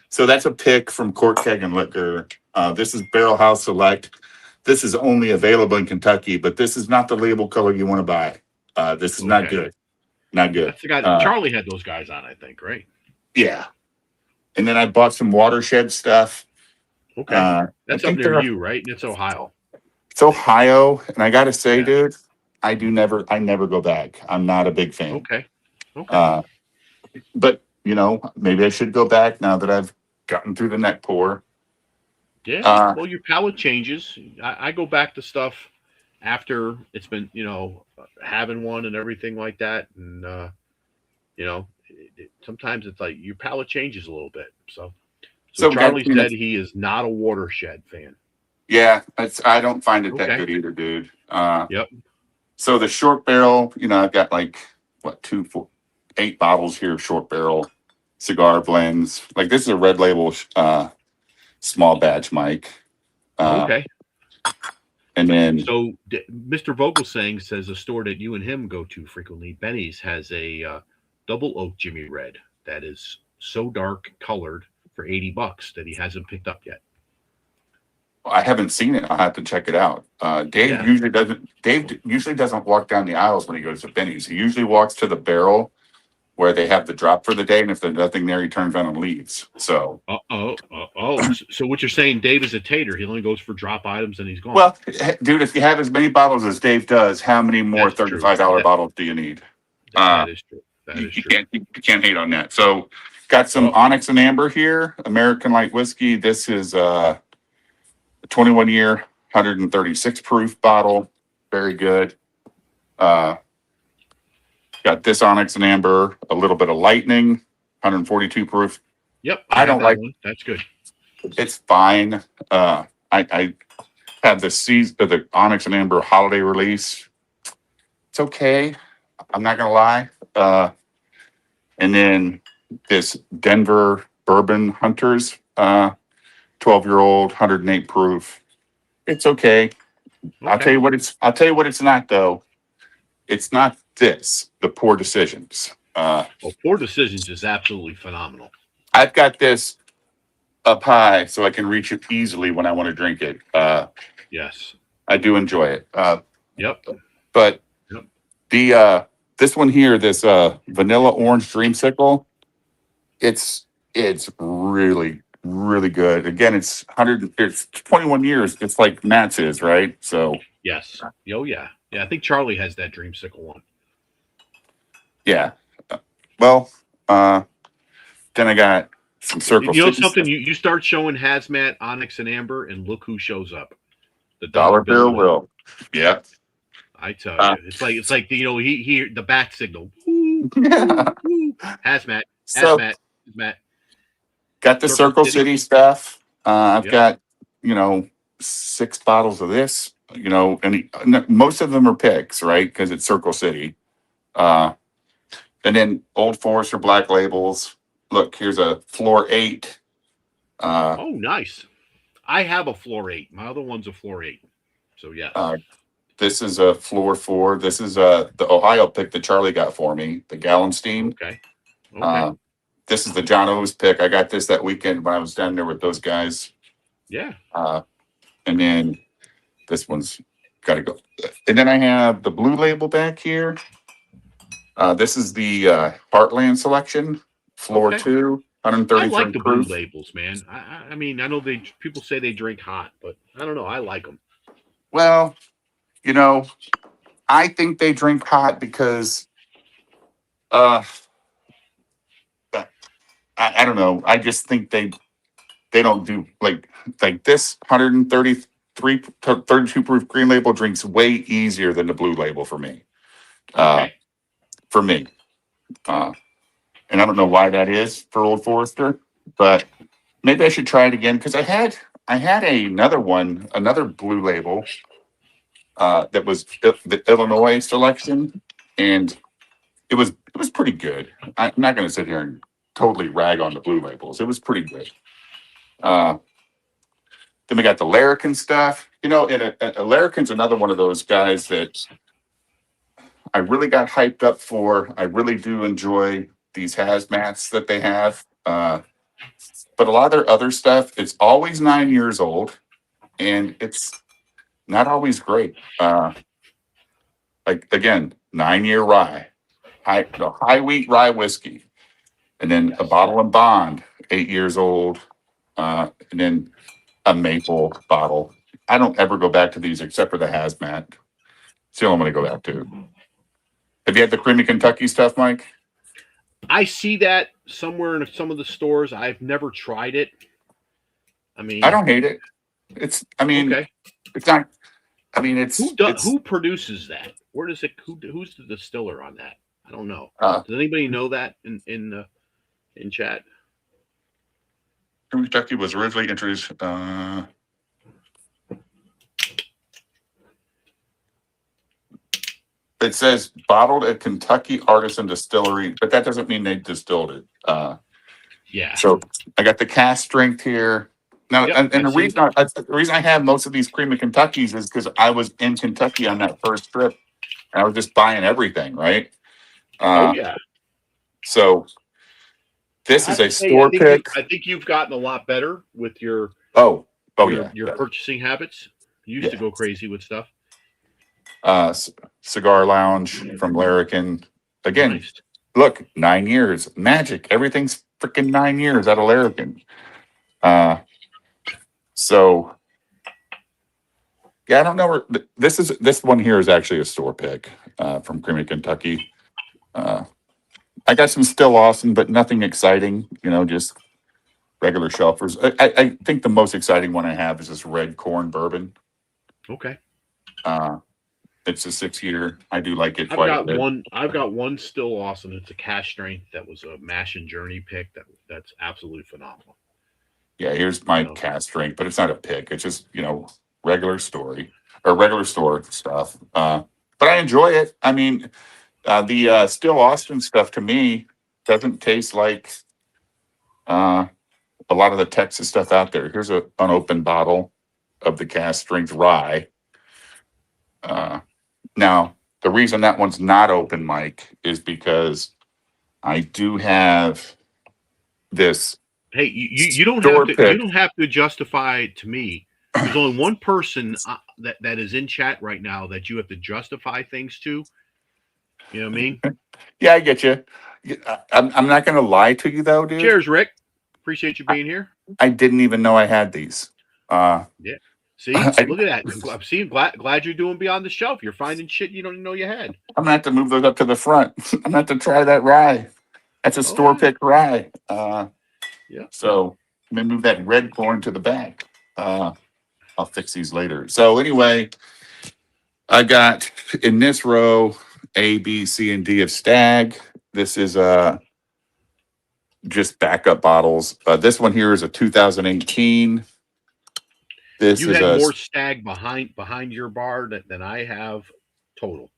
So that's a pick from Cork Keg and Liquor. This is Barrel House Select. This is only available in Kentucky, but this is not the label color you want to buy. This is not good. Not good. That's the guy. Charlie had those guys on, I think, right? Yeah. And then I bought some Watershed stuff. Okay. That's up near you, right? It's Ohio. It's Ohio. And I got to say, dude, I never go back. I'm not a big fan. Okay. But, you know, maybe I should go back now that I've gotten through the neck pour. Yeah. Well, your palate changes. I go back to stuff after it's been, you know, having one and everything like that. And, you know, sometimes it's like your palate changes a little bit. So Charlie said he is not a Watershed fan. Yeah, I don't find it that good either, dude. Yep. So the short barrel, you know, I've got like 8 bottles here of short barrel cigar blends. Like this is a red label small batch, Mike. Okay. And then so Mr. Vogelsang says a store that you and him go to frequently, Benny's, has a double oak Jimmy Red that is so dark colored for $80 that he hasn't picked up yet. I haven't seen it. I'll have to check it out. Dave usually doesn't walk down the aisles when he goes to Benny's. He usually walks to the barrel where they have the drop for the day, and if there's nothing there, he turns around and leaves. So so what you're saying, Dave is a tater. He only goes for drop items and he's gone. Well, dude, if you have as many bottles as Dave does, how many more $35 bottles do you need? That is true. You can't hate on that. So got some Onyx and Amber here, American Light Whiskey. This is a 21-year, 136 proof bottle. Very good. Got this Onyx and Amber, a little bit of Lightning, 142 proof. Yep. I don't like one. That's good. It's fine. I have the Onyx and Amber holiday release. It's okay. I'm not gonna lie. And then this Denver Bourbon Hunters, 12-year-old, 108 proof. It's okay. I'll tell you what it's not though. It's not this, the Poor Decisions. Well, Poor Decisions is absolutely phenomenal. I've got this up high so I can reach it easily when I want to drink it. Yes. I do enjoy it. Yep. But Yep. the this one here, this vanilla orange dreamsicle, it's really, really good. Again, it's 21 years. It's like Matt's is, right? So Yes. Oh yeah. Yeah, I think Charlie has that dreamsicle one. yeah. Well, then I got some Circle You know City something? stuff. You start showing Hazmat, Onyx, and Amber, and look who shows up. The Dollar Bill will. Yeah. I tell you, it's like he the bat signal. Woo, Yeah. woo. Hazmat, So Hazmat. got the Circle City stuff. I've Yep. got 6 bottles of this. And most of them are picks, right? Because it's Circle City. And then Old Forester Black Labels. Look, here's a Floor 8. Oh, nice. I have a Floor 8. My other one's a Floor 8. So yeah. This is a Floor 4. This is the Ohio pick that Charlie got for me, the Gallenstein. Okay. Okay. This is the John O's pick. I got this that weekend when I was down there with those guys. Yeah. And then this one's got to go. And then I have the Blue Label back here. This is the Heartland Selection, Floor 2, 133 I like the proof. Blue Labels, man. I mean, I know people say they drink hot, but I don't know. I like them. Well, I think they drink hot because I don't know. I just think they don't do like this 32 proof green label drinks way easier than the Blue Label for me. Okay. For me. And I don't know why that is for Old Forester, but maybe I should try it again because I had another Blue Label that was the Illinois selection, and it was pretty good. I'm not going to sit here and totally rag on the Blue Labels. It was pretty good. Then we got the Larrikin stuff. And Larrikin's another one of those guys that I really got hyped up for. I really do enjoy these hazmats that they have. But a lot of their other stuff, it's always 9 years old, and it's not always great. Like again, 9-year rye, high wheat rye whiskey, and then a bottle and bond, 8 years old, and then a maple bottle. I don't ever go back to these except for the hazmat. It's the only one I'm going to go back to. Have you had the Creamy Kentucky stuff, Mike? I see that somewhere in some of the stores. I've never tried it. I mean, I don't hate it. It's not. I mean, who produces that? Where does it? Who's the distiller on that? I don't know. Does anybody know that in chat? Kentucky was originally introduced. It says bottled at Kentucky Artisan Distillery, but that doesn't mean they distilled it. Yeah. So I got the cast strength here. Now, Yep, and the reason I have most of these Creamy Kentuckys is because I was in Kentucky on that first trip, and I was just buying everything, right? Oh yeah. So this is a store pick. I think you've gotten a lot better with your your purchasing habits. You used to go crazy with stuff. Cigar Lounge from Larrikin. Again, Nice. Look, 9 years. Magic. Everything's freaking 9 years out of Larrikin. So yeah, I don't know where this one here is actually a store pick from Creamy Kentucky. I got some Still Awesome, but nothing exciting, just regular shelfers. I think the most exciting one I have is this red corn bourbon. Okay. It's a 6-year. I do like it quite a bit. I've got one Still Awesome. It's a cash strength that was a Mash and Journey pick. That's absolutely phenomenal. Yeah, here's my cast strength, but it's not a pick. It's just regular store stuff. But I enjoy it. I mean, the Still Austin stuff to me doesn't taste like a lot of the Texas stuff out there. Here's an unopened bottle. of the cask strength rye. Now, the reason that one's not open, Mike, is because I do have this. Hey, you don't store have to pick. you don't have to justify it to me. There's only one person that is in chat right now that you have to justify things to. You know what I mean? Yeah, I get you. I'm not going to lie to you though, dude. Cheers, Rick. Appreciate you being here. I didn't even know I had these. Yeah. See, look at that. Glad you're doing beyond the shelf. You're finding shit you don't even know you had. I'm gonna have to move those up to the front. I'm gonna have to try that rye. That's a store pick rye. Yeah. So I'm gonna move that red corn to the back. I'll fix these later. So anyway, I got in this row A, B, C, and D of Stag. This is just backup bottles. This one here is a 2018. This you is had more Stag behind your bar than I have total.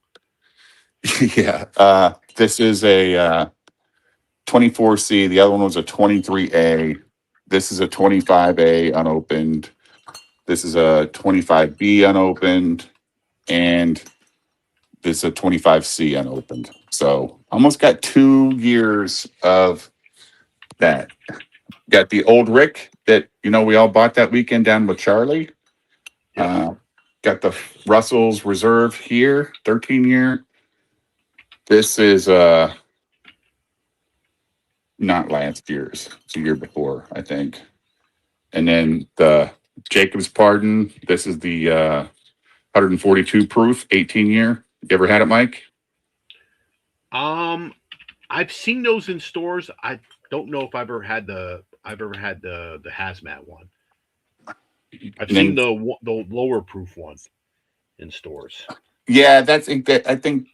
Yeah. This is a 24C. The other one was a 23A. This is a 25A unopened. This is a 25B unopened. And this is a 25C unopened. So almost got 2 years of that. Got the old Rick that, we all bought that weekend down with Charlie. Yep. Got the Russell's Reserve here, 13-year. This is not last year's. It's the year before, I think. And then the Jacob's Pardon. This is the 142 proof, 18-year. You ever had it, Mike? I've seen those in stores. I don't know if I've ever had the hazmat one. I've seen the lower proof one in stores. Yeah, I think.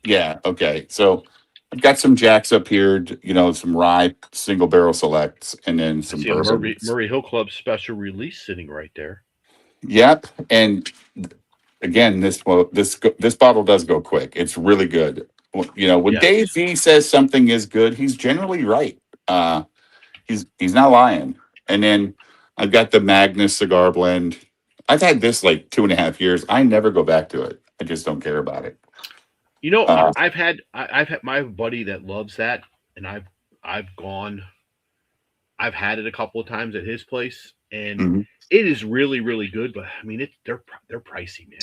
Yeah, okay. So I've got some Jacks up here. Some rye single barrel selects, and then some Murray Hill Club special release sitting right there. Yep, and again, this bottle does go quick. It's really good. When Dave V says something is good, he's generally right. He's not lying. And then I've got the Magnus cigar blend. I've had this like 2.5 years. I never go back to it. I just don't care about it. I've had my buddy that loves that, and I've had it a couple of times at his place, and it is really, really good. But I mean, they're pricey, man.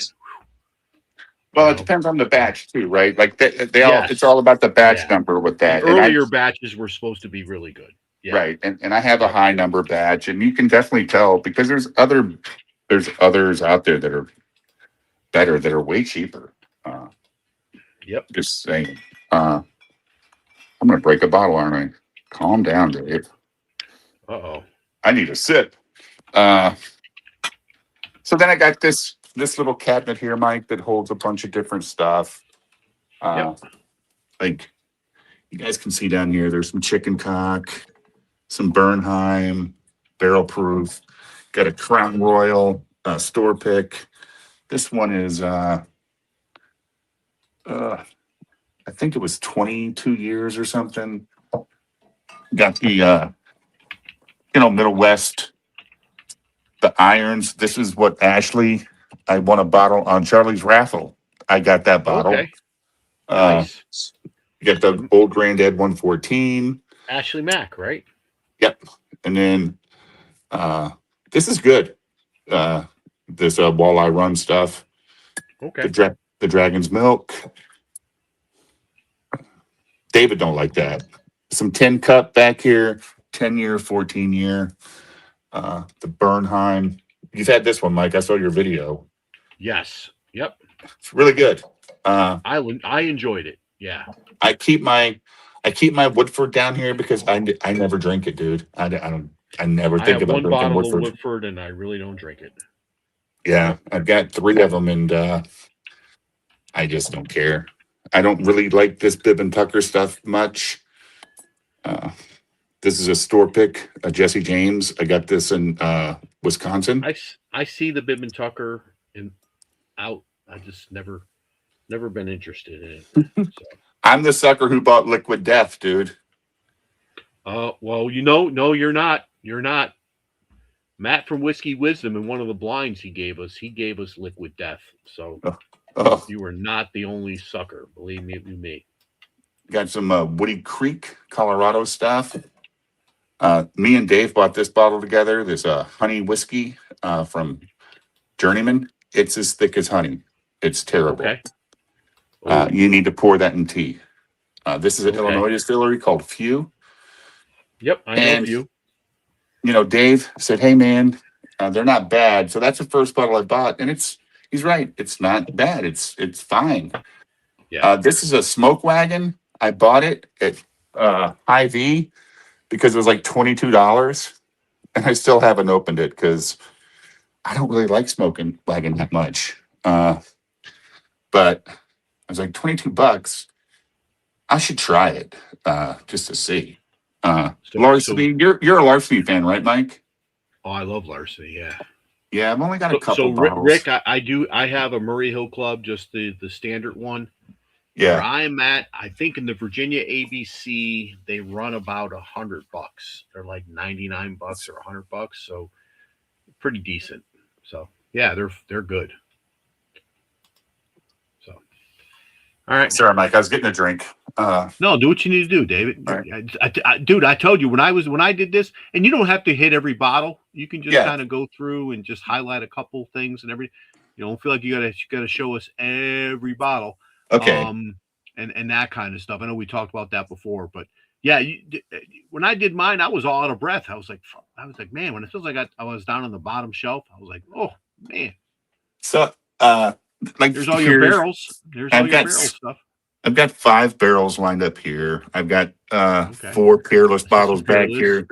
Well, it depends on the batch too, right? Like it's all about the batch number with that. The earlier batches were supposed to be really good. Yeah. Right. And I have a high number batch, and you can definitely tell because there's others out there that are better, that are way cheaper. Yep. Just saying. I'm gonna break a bottle, aren't I? Calm down, Dave. Uh-oh. I need a sip. So then I got this little cabinet here, Mike, that holds a bunch of different stuff. Like you guys can see down here, there's some chicken cock, some Bernheim, barrel proof, got a Crown Royal store pick. This one is I think it was 22 years or something. Got the Middle West, the irons. This is what Ashley, I won a bottle on Charlie's raffle. I got that bottle. Okay. Nice. You got the old Granddad 114. Ashley Mack, right? Yep. And then this is good. This Walleye Run stuff. Okay. The Dragon's Milk. David don't like that. Some 10 cup back here, 10-year, 14-year. The Bernheim. You've had this one, Mike. I saw your video. Yes. Yep. It's really good. I enjoyed it. Yeah. I keep my Woodford down here because I never drink it, dude. I never think about one drinking bottle Woodford. of Woodford, and I really don't drink it. Yeah, I've got 3 of them, and I just don't care. I don't really like this Bibb and Tucker stuff much. This is a store pick, a Jesse James. I got this in Wisconsin. I see the Bibb and Tucker out. I just never been interested in it. So. I'm the sucker who bought Liquid Death, dude. Well, no, you're not. You're not. Matt from Whiskey Wisdom, in one of the blinds he gave us Liquid Death. So Oh, you are not the only sucker. Believe me. got some Woody Creek, Colorado stuff. Me and Dave bought this bottle together. This honey whiskey from Journeyman. It's as thick as honey. It's terrible. Okay. You need to pour that in tea. This is an Okay. Illinois distillery called Few. Yep, I know you. You know, Dave said, "Hey, man, they're not bad." So that's the first bottle I bought, and he's right. It's not bad. It's fine. Yeah. This is a smoke wagon. I bought it at Hy-Vee because it was like $22, and I still haven't opened it because I don't really like smoking wagon that much. But I was like, $22. I should try it just to see. Larceny, you're a Larceny fan, right, Mike? Oh, I love Larceny. Yeah. Yeah, I've only got a couple So bottles. Rick, I have a Murray Hill Club, just the standard one. Where Yeah, I'm at, I think in the Virginia ABC, they run about $100. They're like $99 or $100, so pretty decent. So yeah, they're good. So all right. sorry, Mike. I was getting a drink. No, do what you need to do, David. All right. Dude, I told you when I did this, and you don't have to hit every bottle. You can just Yeah. kind of go through and just highlight a couple things and everything. You don't feel like you gotta show us every bottle. Okay. And that kind of stuff. I know we talked about that before, but yeah, when I did mine, I was all out of breath. I was like, man, when it feels like I was down on the bottom shelf, I was like, oh man. So, like, There's all your barrels. There's all your barrel stuff. I've got 5 barrels lined up here. I've got Okay. 4 Peerless This is bottles some back Peerless. here.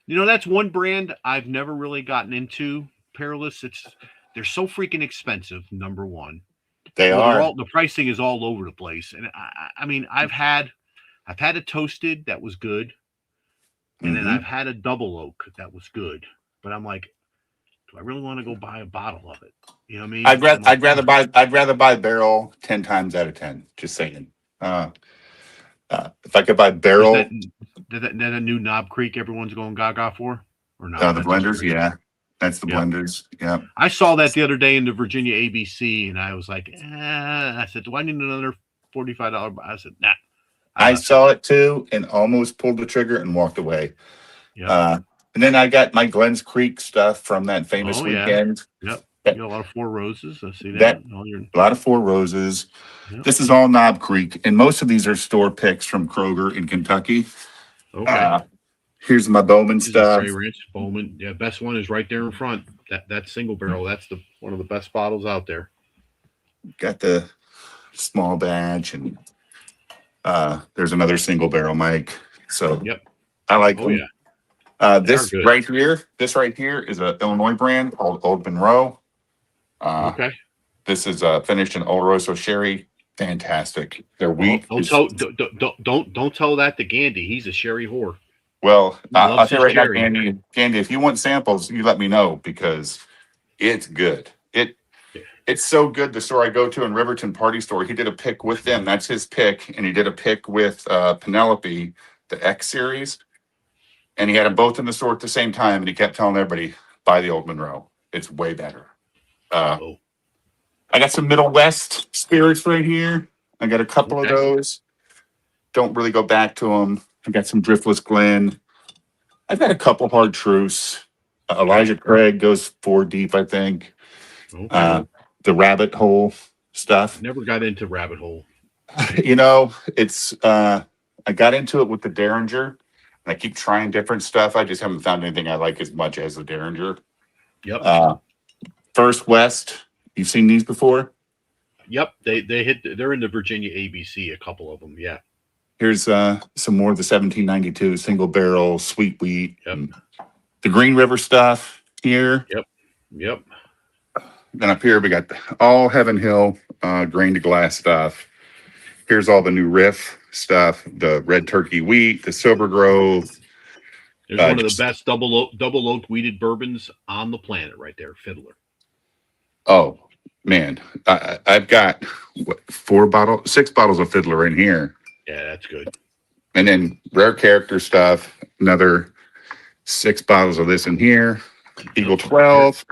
You know, that's one brand I've never really gotten into. Peerless. They're so freaking expensive. Number one. They Well, are. the pricing is all over the place, and I mean, I've had a toasted that was good, and then Mhm. I've had a double oak that was good, but I'm like, do I really want to go buy a bottle of it? You know what I mean? I'd rather buy barrel 10 times out of 10. Just saying. If I could buy barrel, Is that a new Knob Creek everyone's going gaga for, or not? the blenders, yeah, that's the Yeah. blenders. Yeah. I saw that the other day in the Virginia ABC, and I was like, I said, do I need another $45? I said, nah. I saw it too and almost pulled the trigger and walked away. Yeah. And then I got my Glens Creek stuff from that famous Oh, yeah. weekend. Yep. That- You got a lot of Four Roses. I see that. That- All your, A lot of Four Roses. Yep. This is all Knob Creek, and most of these are store picks from Kroger in Kentucky. okay. Here's my Bowman This is stuff. Prairie Ranch Bowman. Yeah, best one is right there in front. That single barrel. That's one of the best bottles out there. Got the small batch, and there's another single barrel, Mike. So Yep. I like Oh them. yeah. This good. right here is an Illinois brand called Old Monroe. Okay. This is finished in Oloroso sherry. Fantastic. Their wheat. Don't tell that to Gandhi. He's a sherry whore. Well, I'll loves tell you his right now, cherry. Candy, if you want samples, you let me know because it's good. It's so good. The store I go to in Riverton Party Store, he did a pick with them. That's his pick. And he did a pick with Penelope, the X series. And he had them both in the store at the same time. And he kept telling everybody, buy the Old Monroe. It's way better. Oh. I got some Middle West spirits right here. I got a couple of Okay. those. Don't really go back to them. I got some Driftless Glen. I've got a couple Hard Truce. Elijah Craig goes 4 deep, I think. Okay. The Rabbit Hole stuff. Never got into Rabbit Hole. You know, it's I got into it with the Derringer, and I keep trying different stuff. I just haven't found anything I like as much as the Derringer. Yep. First West, you've seen these before? Yep. They're in the Virginia ABC, a couple of them. Yeah. Here's some more of the 1792 single barrel sweet wheat. Yep. The Green River stuff here. Yep. Then up here we got all Heaven Hill grain to glass stuff. Here's all the new Riff stuff, the Red Turkey Wheat, the Silver Grove. There's one of the best double oak wheated bourbons on the planet right there, Fiddler. Oh man, I've got 6 bottles of Fiddler in here. Yeah, that's good. And then Rare Character stuff, another 6 bottles of this in here. Eagle 12.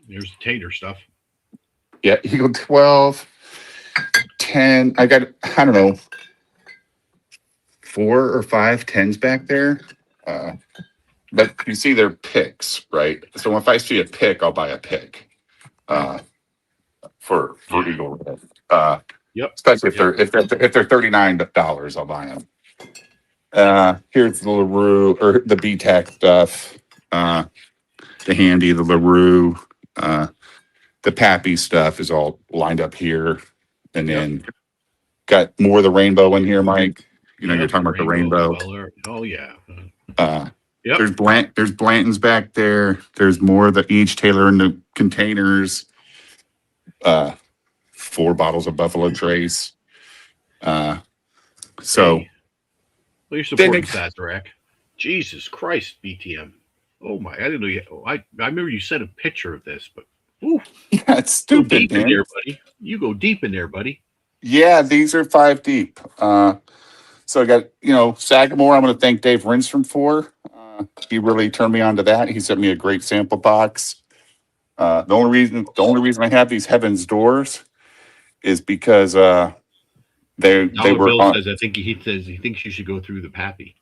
There's the tater stuff. Yeah, Eagle 12, 10. I got, I don't know, 4 or 5 10s back there. But you see they're picks, right? So if I see a pick, I'll buy a pick for Eagle Red. Yep. Especially if they're $39, I'll buy them. Here's the LaRue or the BTAC stuff. The Handy, the LaRue, the Pappy stuff is all lined up here. And then got more of the rainbow in here, Mike. You know, you're talking about the rainbow. Oh yeah. There's Blanton's back there. There's more of the each Taylor in the containers. 4 bottles of Buffalo Trace. So well, you're supporting Sazerac. Jesus Christ, BTM. Oh my! I didn't know you. I remember you sent a picture of this, but yeah, it's stupid, deep man. in there, buddy. You go deep in there, buddy. Yeah, these are 5 deep. So I got, Sagamore, I'm going to thank Dave Rinstrom for. He really turned me on to that. He sent me a great sample box. The only reason I have these Heaven's Doors is because they were Bill on. says he thinks you should go through the Pappy.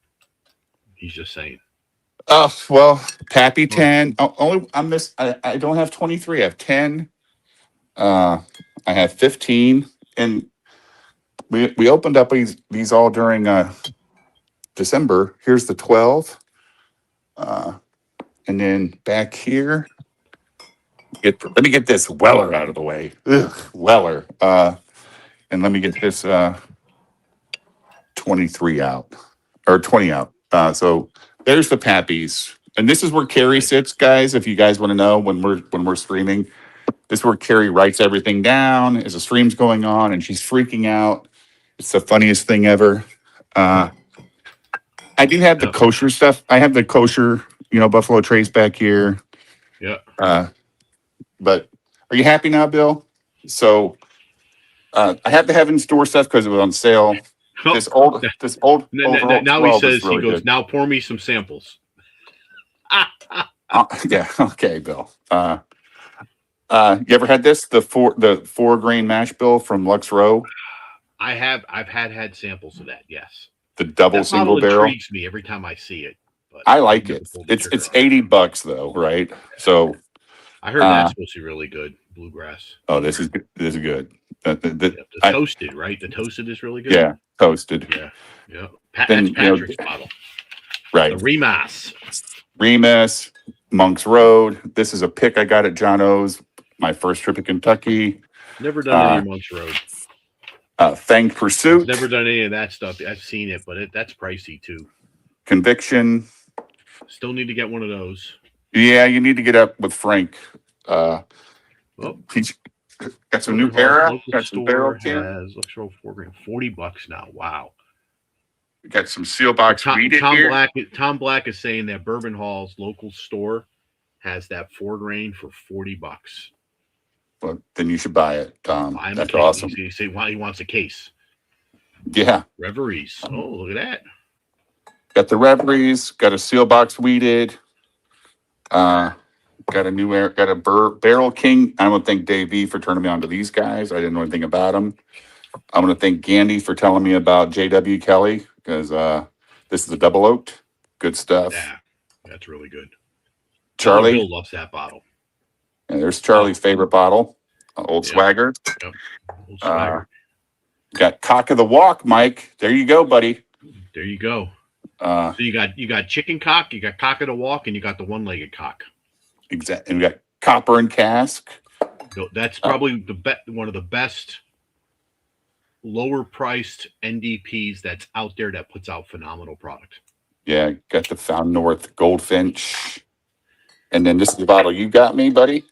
He's just saying. Oh, well, Pappy 10. I don't have 23. I have 10. I have 15. And we opened up these all during December. Here's the 12. And then back here, let me get this Weller out of the way. Ugh, Weller. And let me get this 23 out, or 20 out. So there's the Pappies. And this is where Carrie sits, guys, if you guys want to know when we're streaming. This is where Carrie writes everything down as the stream's going on, and she's freaking out. It's the funniest thing ever. I do have the kosher stuff. I have the kosher, Buffalo Trace back here. Yeah. But are you happy now, Bill? So I have the Heaven's Door stuff because it was on sale. This old. Now he says really he goes. Good. Now pour me some samples. Yeah. Okay, Bill. You ever had this? The 4-grain mash bill from Lux Row? I have. I've had samples of that. Yes. The double single barrel intrigues me every time I see it. But I like it. It's $80 though, right? So I heard that's supposed to be really good. Bluegrass. Oh, this is good. The toasted, right? The toasted is really good. Yeah, toasted. Yeah. That's Patrick's bottle. Right. The Remus, Monk's Road. This is a pick I got at John O's, my first trip to Kentucky. Never done any of Monk's Road. Fang Pursuit. Never done any of that stuff. I've seen it, but that's pricey too. Conviction. Still need to get one of those. Yeah, you need to get up with Frank. He's got some new era. Got some barrel can. Let's throw $40 now. Wow. We got some seal box. Tom Black is saying that Bourbon Hall's local store has that 4-grain for $40. Well, then you should buy it, Tom. That's awesome. You say why he wants a case. Yeah. Reveries. Oh, look at that. Got the Reveries. Got a seal box weeded. Got a Barrel King. I want to thank Dave V for turning me on to these guys. I didn't know anything about them. I'm going to thank Gandy for telling me about J.W. Kelly because this is a double oaked. Good stuff. Yeah, that's really good. Charlie Bill loves that bottle. And there's Charlie's favorite bottle, Old Swagger. Yep. Old Swagger. Got Cock of the Walk, Mike. There you go, buddy. There you go. So you got chicken cock, you got Cock of the Walk, and you got the one-legged cock. Exactly. And we got Copper and Cask. That's probably one of the best lower-priced NDPs that's out there that puts out phenomenal product. Yeah, got the Found North Goldfinch. And then this is the bottle you got me, buddy.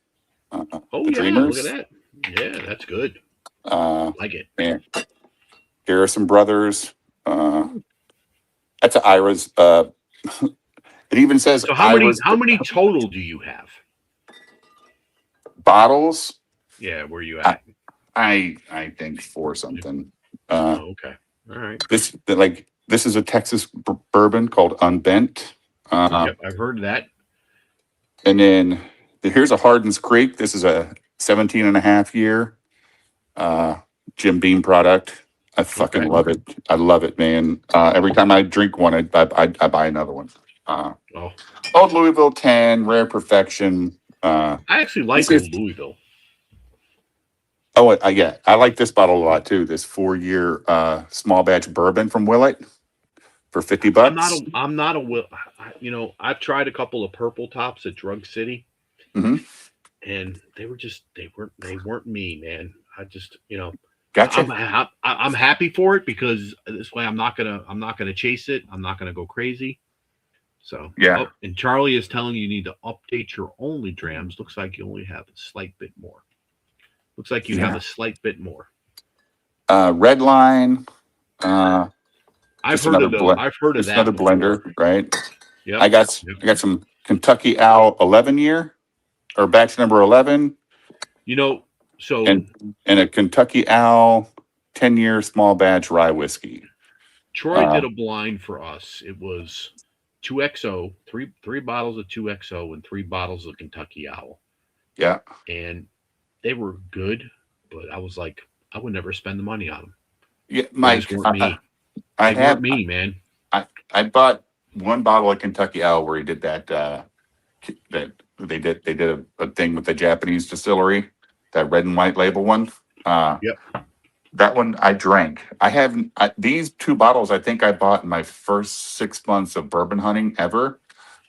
Dreamers. Look at that. Yeah, that's good. Like it. Man. Garrison Brothers. That's an Ira's. It even says. So how many total do you have? Bottles? Yeah, where are you at? I think 4 something. Okay. All right. This is a Texas bourbon called Unbent. Yep, I've heard of that. And then here's a Hardin's Creek. This is a 17 and a half year Jim Beam product. I fucking love it. I love it, man. Every time I drink one, I buy another one. Old Louisville 10, Rare Perfection. I actually like Old Louisville. Oh, yeah. I like this bottle a lot, too. This 4-year small batch bourbon from Willett for $50. I'm not a you know, I've tried a couple of purple tops at Drug City, and they weren't me, man. I just, you know, gotcha. I'm happy for it because this way I'm not gonna chase it. I'm not gonna go crazy. So yeah. And Charlie is telling you need to update your only drams. Looks like you only have a slight bit more. Looks like you have a slight bit more. Red Line. I've heard of that. Another blender, right? Yeah. I got some Kentucky Owl 11 year or batch number 11. You know, so and a Kentucky Owl 10-year small batch rye whiskey. Troy did a blind for us. It was 2XO, three bottles of 2XO and 3 bottles of Kentucky Owl. Yeah. And they were good, but I was like, I would never spend the money on them. Yeah, Mike, me, man. I bought one bottle of Kentucky Owl where he did that they did a thing with the Japanese distillery, that red and white label one. Yep. That one I drank. These 2 bottles I think I bought in my first 6 months of bourbon hunting ever.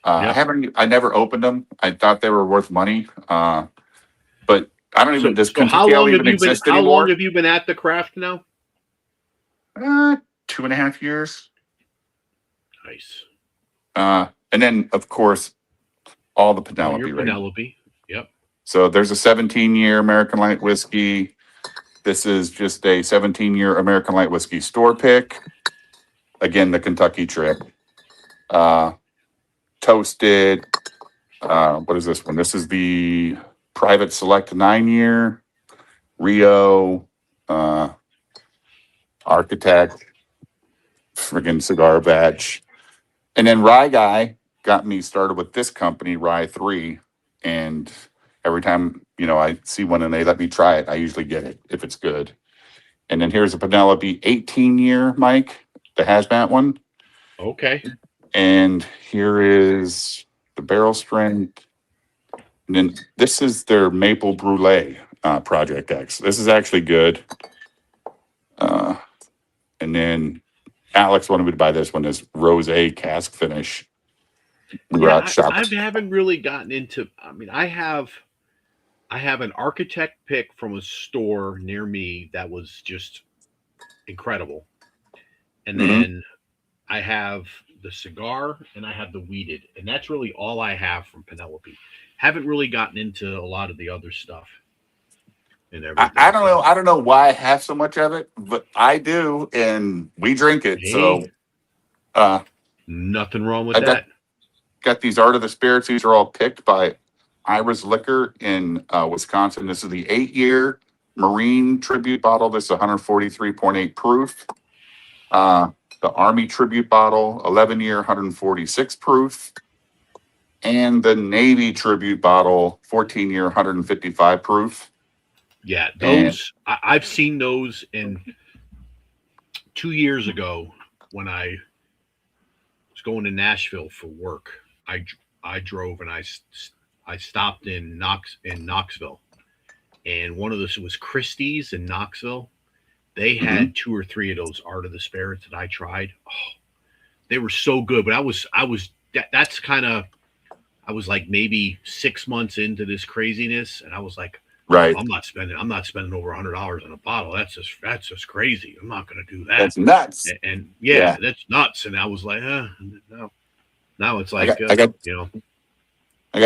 I never opened them. I thought they were worth money. But I don't even, does Kentucky Owl even exist anymore? How long have you been at the craft now? 2.5 years. Nice. And then of course all the Penelope. Penelope. Yep. So there's a 17-year American Light Whiskey. This is just a 17-year American Light Whiskey store pick. Again, the Kentucky trip. Toasted. What is this one? This is the Private Select 9-year. Rio. Architect. Friggin' cigar batch. And then Rye Guy got me started with this company, Rye 3. And every time, I see one and they let me try it, I usually get it if it's good. And then here's a Penelope 18-year, Mike, the hazmat one. Okay. And here is the barrel strength. And then this is their Maple Brulee Project X. This is actually good. And then Alex wanted me to buy this one, this rosé cask finish. I haven't really gotten into. I mean, I have an architect pick from a store near me that was just incredible, and then I have the cigar and I have the weeded, and that's really all I have from Penelope. Haven't really gotten into a lot of the other stuff. And everything. I don't know. I don't know why I have so much of it, but I do, and we drink it. Hey, so, nothing wrong with that. Got these Art of the Spirits. These are all picked by Ira's Liquor in Wisconsin. This is the 8-year Marine Tribute bottle. This is 143.8 proof. The Army Tribute bottle, 11-year, 146 proof. And the Navy Tribute bottle, 14-year, 155 proof. Yeah, those I've seen those in 2 years ago when I was going to Nashville for work. I drove and I stopped in Knoxville, and one of those was Christie's in Knoxville. They had 2 or 3 of those Art of the Spirits that I tried. Oh, they were so good, but I was like maybe 6 months into this craziness, and I was like, right, I'm not spending over $100 on a bottle. That's just crazy. I'm not going to do that. That's nuts. And yeah, that's nuts. And I was like, no. Now it's like, I got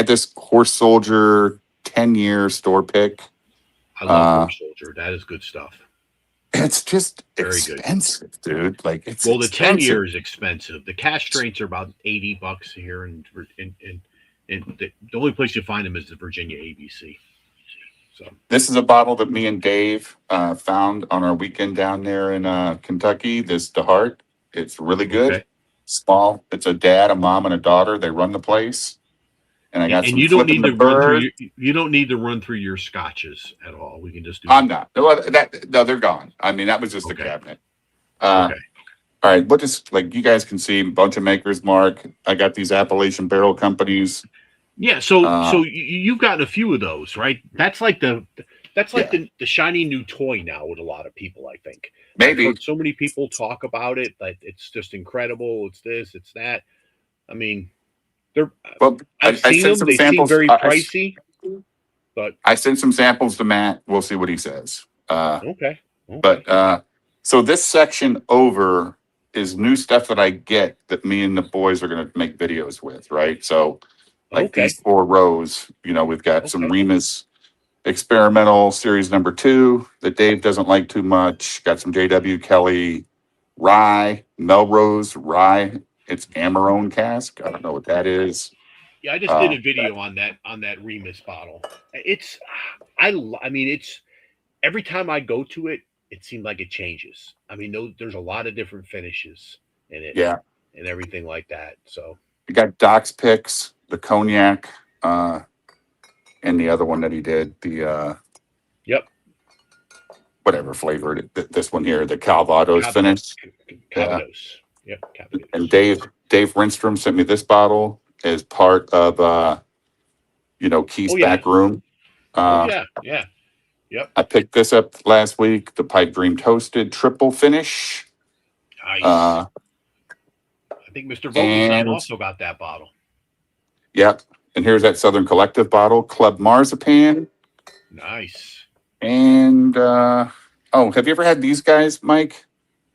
this Horse Soldier 10-year store pick. I love Horse Soldier. That is good stuff. It's just very expensive, good. Dude. Like it's the 10-year is expensive. The cash strengths are about $80 here, and the only place you find them is the Virginia ABC. So this is a bottle that me and Dave found on our weekend down there in Kentucky. This DeHart. It's really good. Okay. Small. It's a dad, a mom, and a daughter. They run the place. and I got And some you don't need Flippin' to the run through Bird. you don't need to run through your scotches at all. We can just do I'm not. No, they're gone. I mean, that was just Okay. a cabinet. Okay. All right, we'll just like you guys can see, a bunch of makers mark. I got these Appalachian barrel companies. Yeah, so you've gotten a few of those, right? That's like the shiny new toy now with a lot of people, I think. Maybe. I've heard so many people talk about it, like it's just incredible. It's this, it's that. I mean, I've seen them. They seem very pricey, but I sent some samples to Matt. We'll see what he says. okay. But so this section over is new stuff that I get that me and the boys are going to make videos with, right? So like these 4 rows, we've got some Remus experimental series number 2 that Dave doesn't like too much. Got some JW Kelly rye, Melrose rye. It's Amarone cask. I don't know what that is. Yeah, I just did a video on that Remus bottle. I mean, it's every time I go to it, it seems like it changes. I mean, there's a lot of different finishes in it, and everything like that. So we got Doc's picks, the cognac, and the other one that he did, the whatever flavored this one here, the Calvados finish. Calvados. Yep. Calvados. And Dave Renstrom sent me this bottle as part of Keith's back room. Yeah. Yep. I picked this up last week, the Pipe Dream Toasted triple finish. Nice. I think Mr. Vogelstein also got that bottle. Yep. And here's that Southern Collective bottle, Club Marzipan. Nice. And have you ever had these guys, Mike?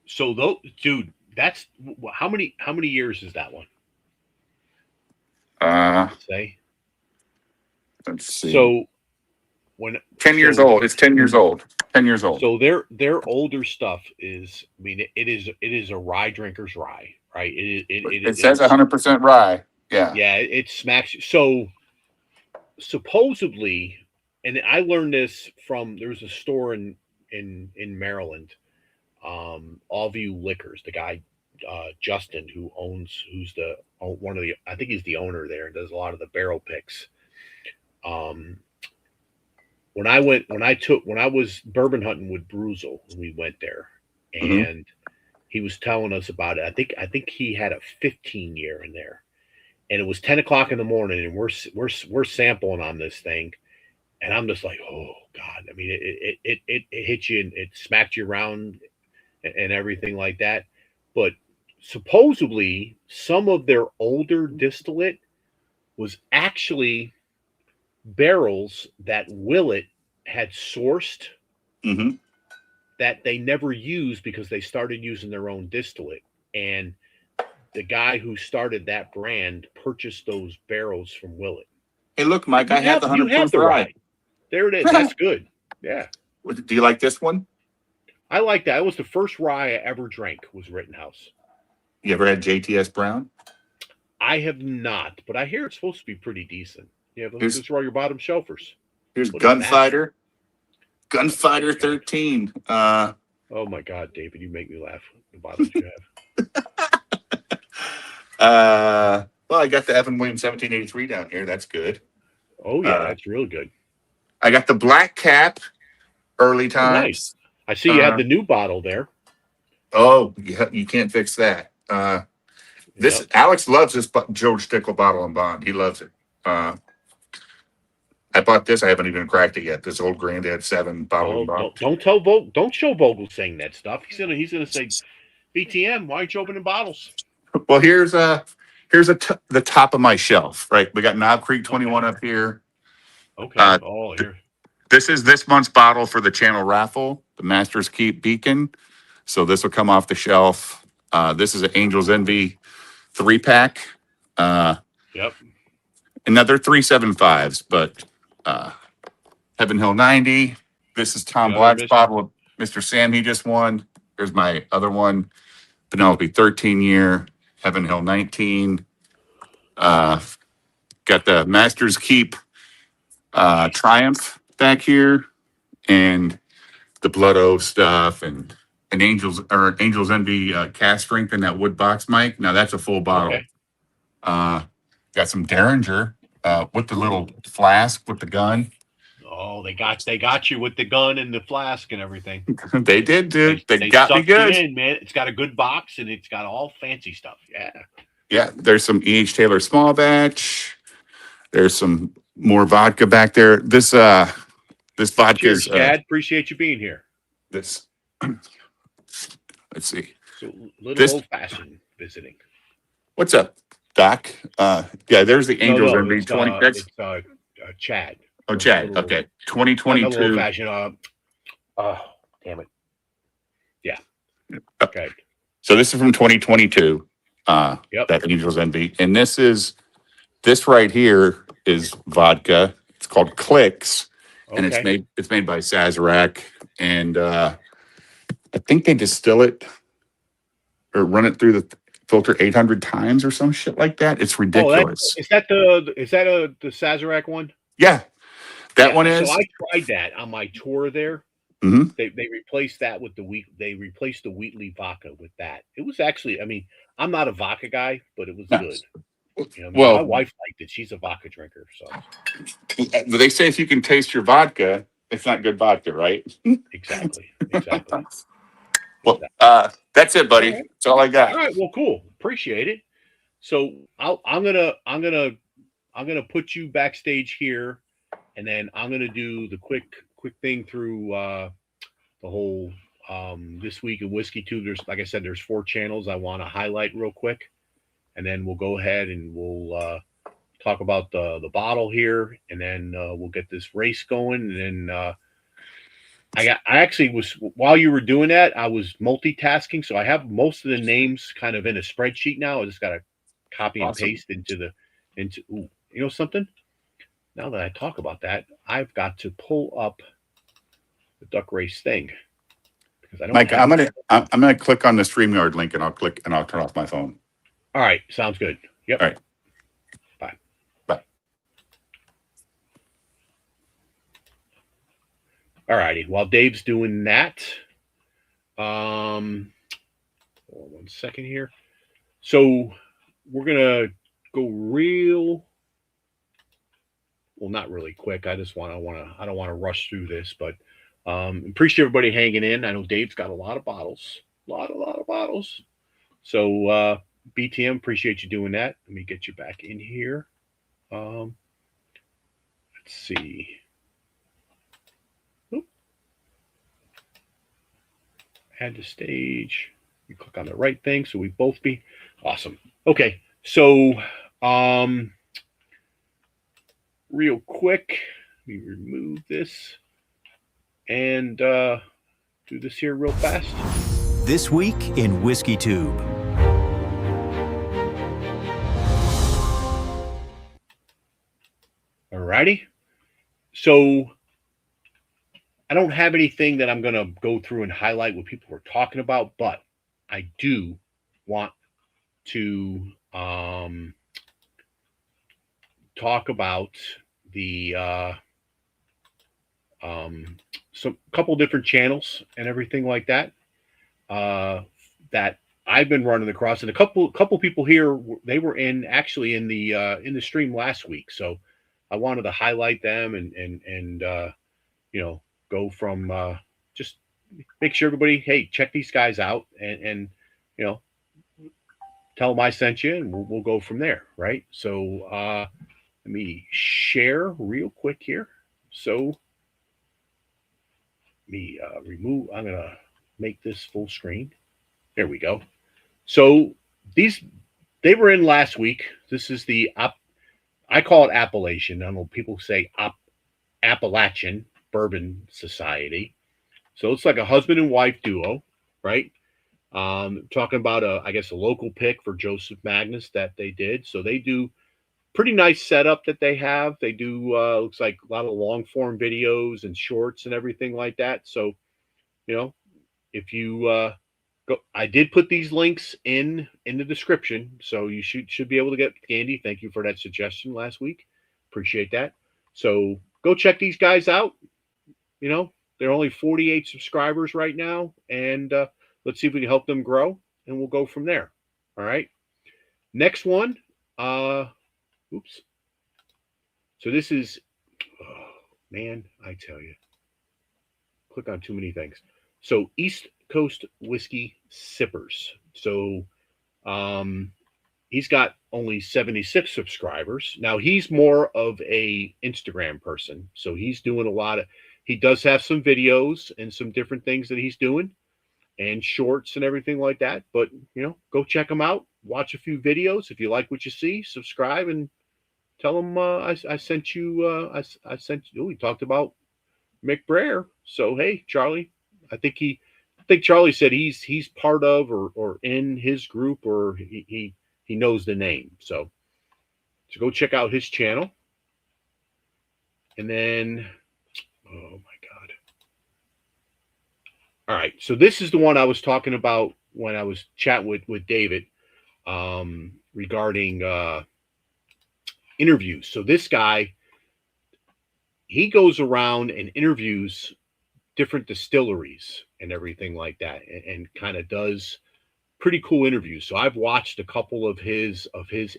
So dude, that's how many years is that one? Let's see. So 10 years old. It's 10 years old. 10 years old. So their older stuff is, I mean, it is a rye drinker's rye, right? It says 100% rye. Yeah. Yeah, it smacks. So supposedly, and I learned this from, there's a store in Maryland, Allview Liquors, the guy Justin who's one of the, I think he's the owner there and does a lot of the barrel picks. When I was bourbon hunting with Bruzel, we went there, and he was telling us about it. I think he had a 15-year in there, and it was 10 o'clock in the morning, and we're sampling on this thing, and I'm just like, oh God! I mean, it hit you and it smacked you around and everything like that. But supposedly, some of their older distillate was actually barrels that Willett had sourced that they never used because they started using their own distillate. And the guy who started that brand purchased those barrels from Willett. Hey, look, Mike, I have the 100 proof rye. There it is. That's good. Yeah. Do you like this one? I like that. It was the first rye I ever drank was Rittenhouse. You ever had JTS Brown? I have not, but I hear it's supposed to be pretty decent. Yeah, those are all your bottom shelfers. Here's Gunfighter. Gunfighter 13. Oh my God, David, you make me laugh. The bottles you have. Well, I got the Evan Williams 1783 down here. That's good. Oh yeah, that's real good. I got the Black Cap Early Times. Nice. I see you had the new bottle there. Oh, you can't fix that. Alex loves this George Stickle bottle and bond. He loves it. I bought this. I haven't even cracked it yet. This old Granddad 7 bottle and bond. Don't show Vogel saying that stuff. He's gonna say, BTM, why aren't you opening bottles? Well, here's the top of my shelf. Right, we got Knob Creek 21 up here. Okay. Here. This is this month's bottle for the channel raffle, the Masters Keep Beacon. So this will come off the shelf. This is an Angel's Envy 3-pack. Yep. Another 375s, but Heaven Hill 90. This is Tom Black's bottle of Mr. Sam he just won. Here's my other one. Penelope 13-year. Heaven Hill 19. Got the Masters Keep Triumph back here. And the Blood Oath stuff and Angel's Envy cast strength in that wood box, Mike. Now that's a full bottle. Okay. Got some Derringer with the little flask with the gun. Oh, they got you with the gun and the flask and everything. They did, dude. They got me sucked you good. in, man. It's got a good box and it's got all fancy stuff. Yeah. Yeah, there's some E.H. Taylor small batch. There's some more vodka back there. This vodka Cheers, is Chad. Appreciate you being here. this. Let's see. So little This- old fashioned visiting. What's up, Doc? Yeah, there's the Angels No, RV 20. That's Chad. oh, Chad. Little- Okay, Not the 2022. old fashioned. Damn it. Yeah. Okay. So this is from 2022. Yep. That Angels Envy, and this right here is vodka. It's called Clicks, and Okay. it's made by Sazerac, and I think they distill it or run it through the filter 800 times or some shit like that. It's ridiculous. Is that the Sazerac one? Yeah, that Yeah, one is. So I tried that on my tour there. Mhm. They replaced that with they replaced the Wheatley vodka with that. It was actually, I mean, I'm not a vodka guy, but it was Nice. good. You know, Well- my wife liked it. She's a vodka drinker, so They say if you can taste your vodka, it's not good vodka, right? exactly. Well, that's it, buddy. All right. That's all I got. All right, well, cool. Appreciate it. So I'm gonna put you backstage here, and then I'm gonna do the quick thing through the whole this week in WhiskeyTube. There's, like I said, there's 4 channels I want to highlight real quick, and then we'll go ahead and we'll talk about the bottle here, and then we'll get this race going, and then I actually was, while you were doing that, I was multitasking, so I have most of the names kind of in a spreadsheet now. I just got to copy and Awesome. paste into ooh, you know something? Now that I talk about that, I've got to pull up the duck race thing because I don't. Mike, have I'm gonna click on the StreamYard link and I'll turn off my phone. All right, sounds good. Yep. All right. Bye. Bye. All righty. While Dave's doing that, hold on 1 second here. So we're gonna go not really quick. I don't want to rush through this, but appreciate everybody hanging in. I know Dave's got a lot of bottles, a lot of bottles. So BTM, appreciate you doing that. Let me get you back in here. Let's see. Oop. Add to stage. You click on the right thing, so we both be awesome. Okay, so real quick, let me remove this and do this here real fast. This week in WhiskeyTube. All righty. So I don't have anything that I'm going to go through and highlight what people were talking about, but I do want to talk about the some couple different channels and everything like that that I've been running across, and a couple people here, they were actually in the stream last week, so I wanted to highlight them and you know, go from just make sure everybody, hey, check these guys out, and you know, tell them I sent you, and we'll go from there, right? So let me share real quick here. So let me remove. I'm gonna make this full screen. There we go. So they were in last week. This is the I call it Appalachian. I don't know, people say Appalachian Bourbon Society. So it's like a husband and wife duo, right? Talking about I guess a local pick for Joseph Magnus that they did. So they do pretty nice setup that they have. They do looks like a lot of long form videos and shorts and everything like that. So, you know, if you go, I did put these links in the description, so you should be able to get Candy. Thank you for that suggestion last week. Appreciate that. So go check these guys out. You know, they're only 48 subscribers right now, and let's see if we can help them grow, and we'll go from there. All right. Next one. Oops. So this is, oh, man, I tell you, click on too many things. So East Coast Whiskey Sippers. So he's got only 76 subscribers. Now he's more of a Instagram person. So he's doing a lot of, he does have some videos and some different things that he's doing and shorts and everything like that. But, you know, go check him out. Watch a few videos. If you like what you see, subscribe and tell him I sent you. I sent you. We talked about Mick Brer. So, hey, Charlie, I think Charlie said he's part of or in his group, or he knows the name. So go check out his channel. And then, oh my God. All right. So this is the one I was talking about when I was chatting with David regarding interviews. So this guy, he goes around and interviews different distilleries and everything like that, and kind of does pretty cool interviews. So I've watched a couple of his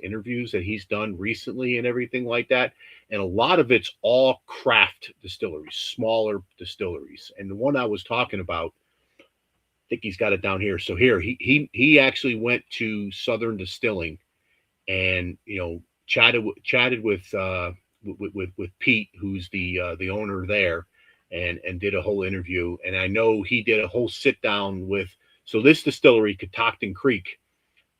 interviews that he's done recently and everything like that. And a lot of it's all craft distilleries, smaller distilleries. And the one I was talking about, I think he's got it down here. So here he actually went to Southern Distilling and, you know, chatted with Pete, who's the owner there, and did a whole interview. And I know he did a whole sit down with, so this distillery, Catoctin Creek,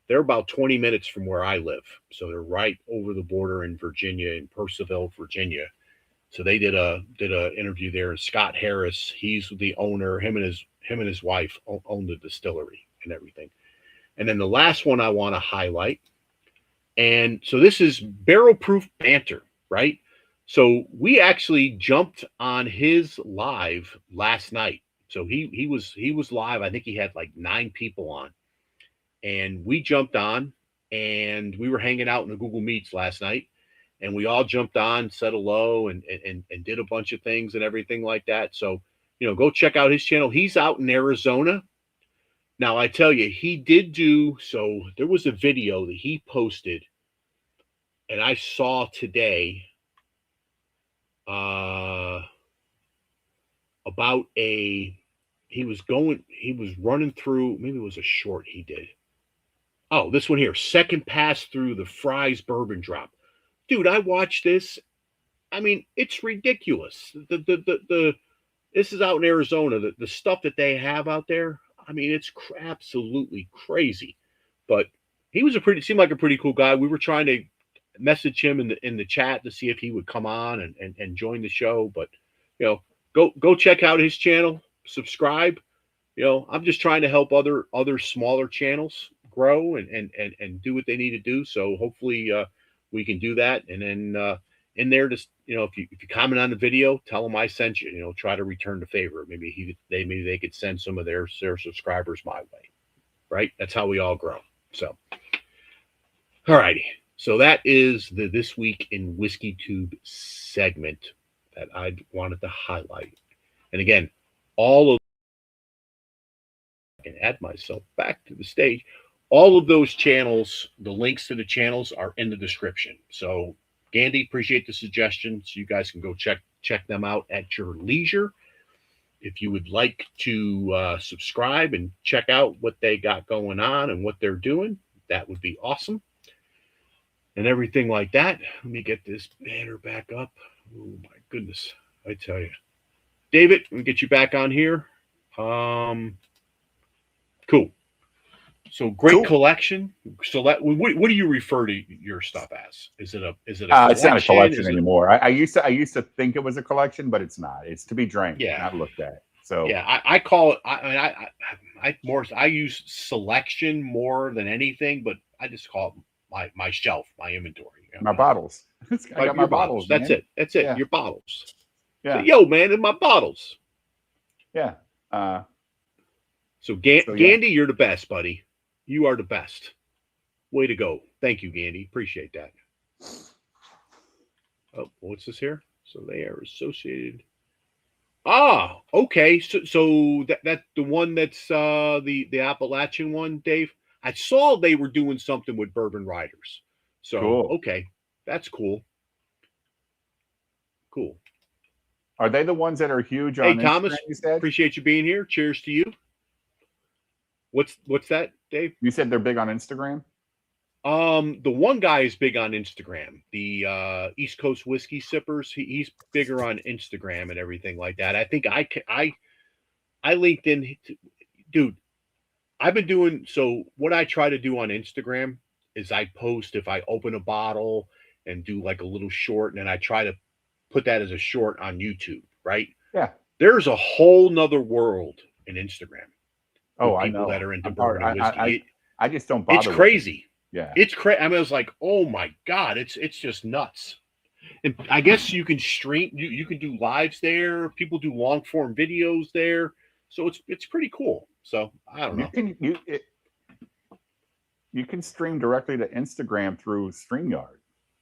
they're about 20 minutes from where I live. So they're right over the border in Virginia, in Purcellville, Virginia. So they did a interview there. And Scott Harris, he's the owner. Him and his wife own the distillery and everything. And then the last one I want to highlight, and so this is Barrel Proof Banter, right? So we actually jumped on his live last night. So he was live. I think he had like 9 people on, and we jumped on, and we were hanging out in the Google Meets last night, and we all jumped on, said hello, and did a bunch of things and everything like that. So, you know, go check out his channel. He's out in Arizona. Now, I tell you, he did do, so there was a video that he posted, and I saw today about he was running through, maybe it was a short he did. Oh, this one here, second pass through the Fry's bourbon drop. Dude, I watched this. I mean, it's ridiculous. This is out in Arizona. The stuff that they have out there, I mean, it's absolutely crazy. But he was seemed like a pretty cool guy. We were trying to message him in the chat to see if he would come on and join the show. But, you know, go check out his channel, subscribe. You know, I'm just trying to help other smaller channels grow and do what they need to do. So hopefully we can do that. And then in there, just, you know, if you comment on the video, tell them I sent you. You know, try to return the favor. Maybe they could send some of their subscribers my way. Right? That's how we all grow. So, all righty. So that is the This Week in WhiskeyTube segment that I wanted to highlight. And again, I can add myself back to the stage. All of those channels, the links to the channels are in the description. So, Gandhi, appreciate the suggestions. You guys can go check them out at your leisure. If you would like to subscribe and check out what they got going on and what they're doing, that would be awesome. And everything like that. Let me get this banner back up. Oh my goodness, I tell you. David, let me get you back on here. Cool. So great collection. So what do you refer to your stuff as? Is it a collection? It's not a collection anymore. I used to think it was a collection, but it's not. It's to be drank, not looked at. So yeah, I call it. I use selection more than anything, but I just call it my shelf, my inventory. You know? My bottles. I got my bottles. That's man. it. That's it. Yeah. Your bottles. Yeah. So, yo, man, in my bottles. Yeah. So Gandhi, you're the best, buddy. You are the best. Way to go. Thank you, Gandhi. Appreciate that. Oh, what's this here? So they are associated. Ah, okay. So that the one that's the Appalachian one, Dave. I saw they were doing something with Bourbon Riders. So cool. Okay, that's cool. Cool. Are they the ones that are huge Hey, on Thomas, Instagram, you said? appreciate you being here. Cheers to you. What's that, Dave? You said they're big on Instagram? The one guy is big on Instagram. The East Coast Whiskey Sippers. He's bigger on Instagram and everything like that. I think I linked in, dude. I've been doing so. What I try to do on Instagram is I post if I open a bottle and do like a little short, and then I try to put that as a short on YouTube. Right? Yeah. There's a whole nother world in Instagram. Oh, I people know. that are into bourbon and whiskey. I just don't bother. It's crazy. Yeah, it's crazy. I mean, I was like, oh my god, it's just nuts. And I guess you can stream. You can do lives there. People do long form videos there, so it's pretty cool. So I don't know. You can stream directly to Instagram through StreamYard.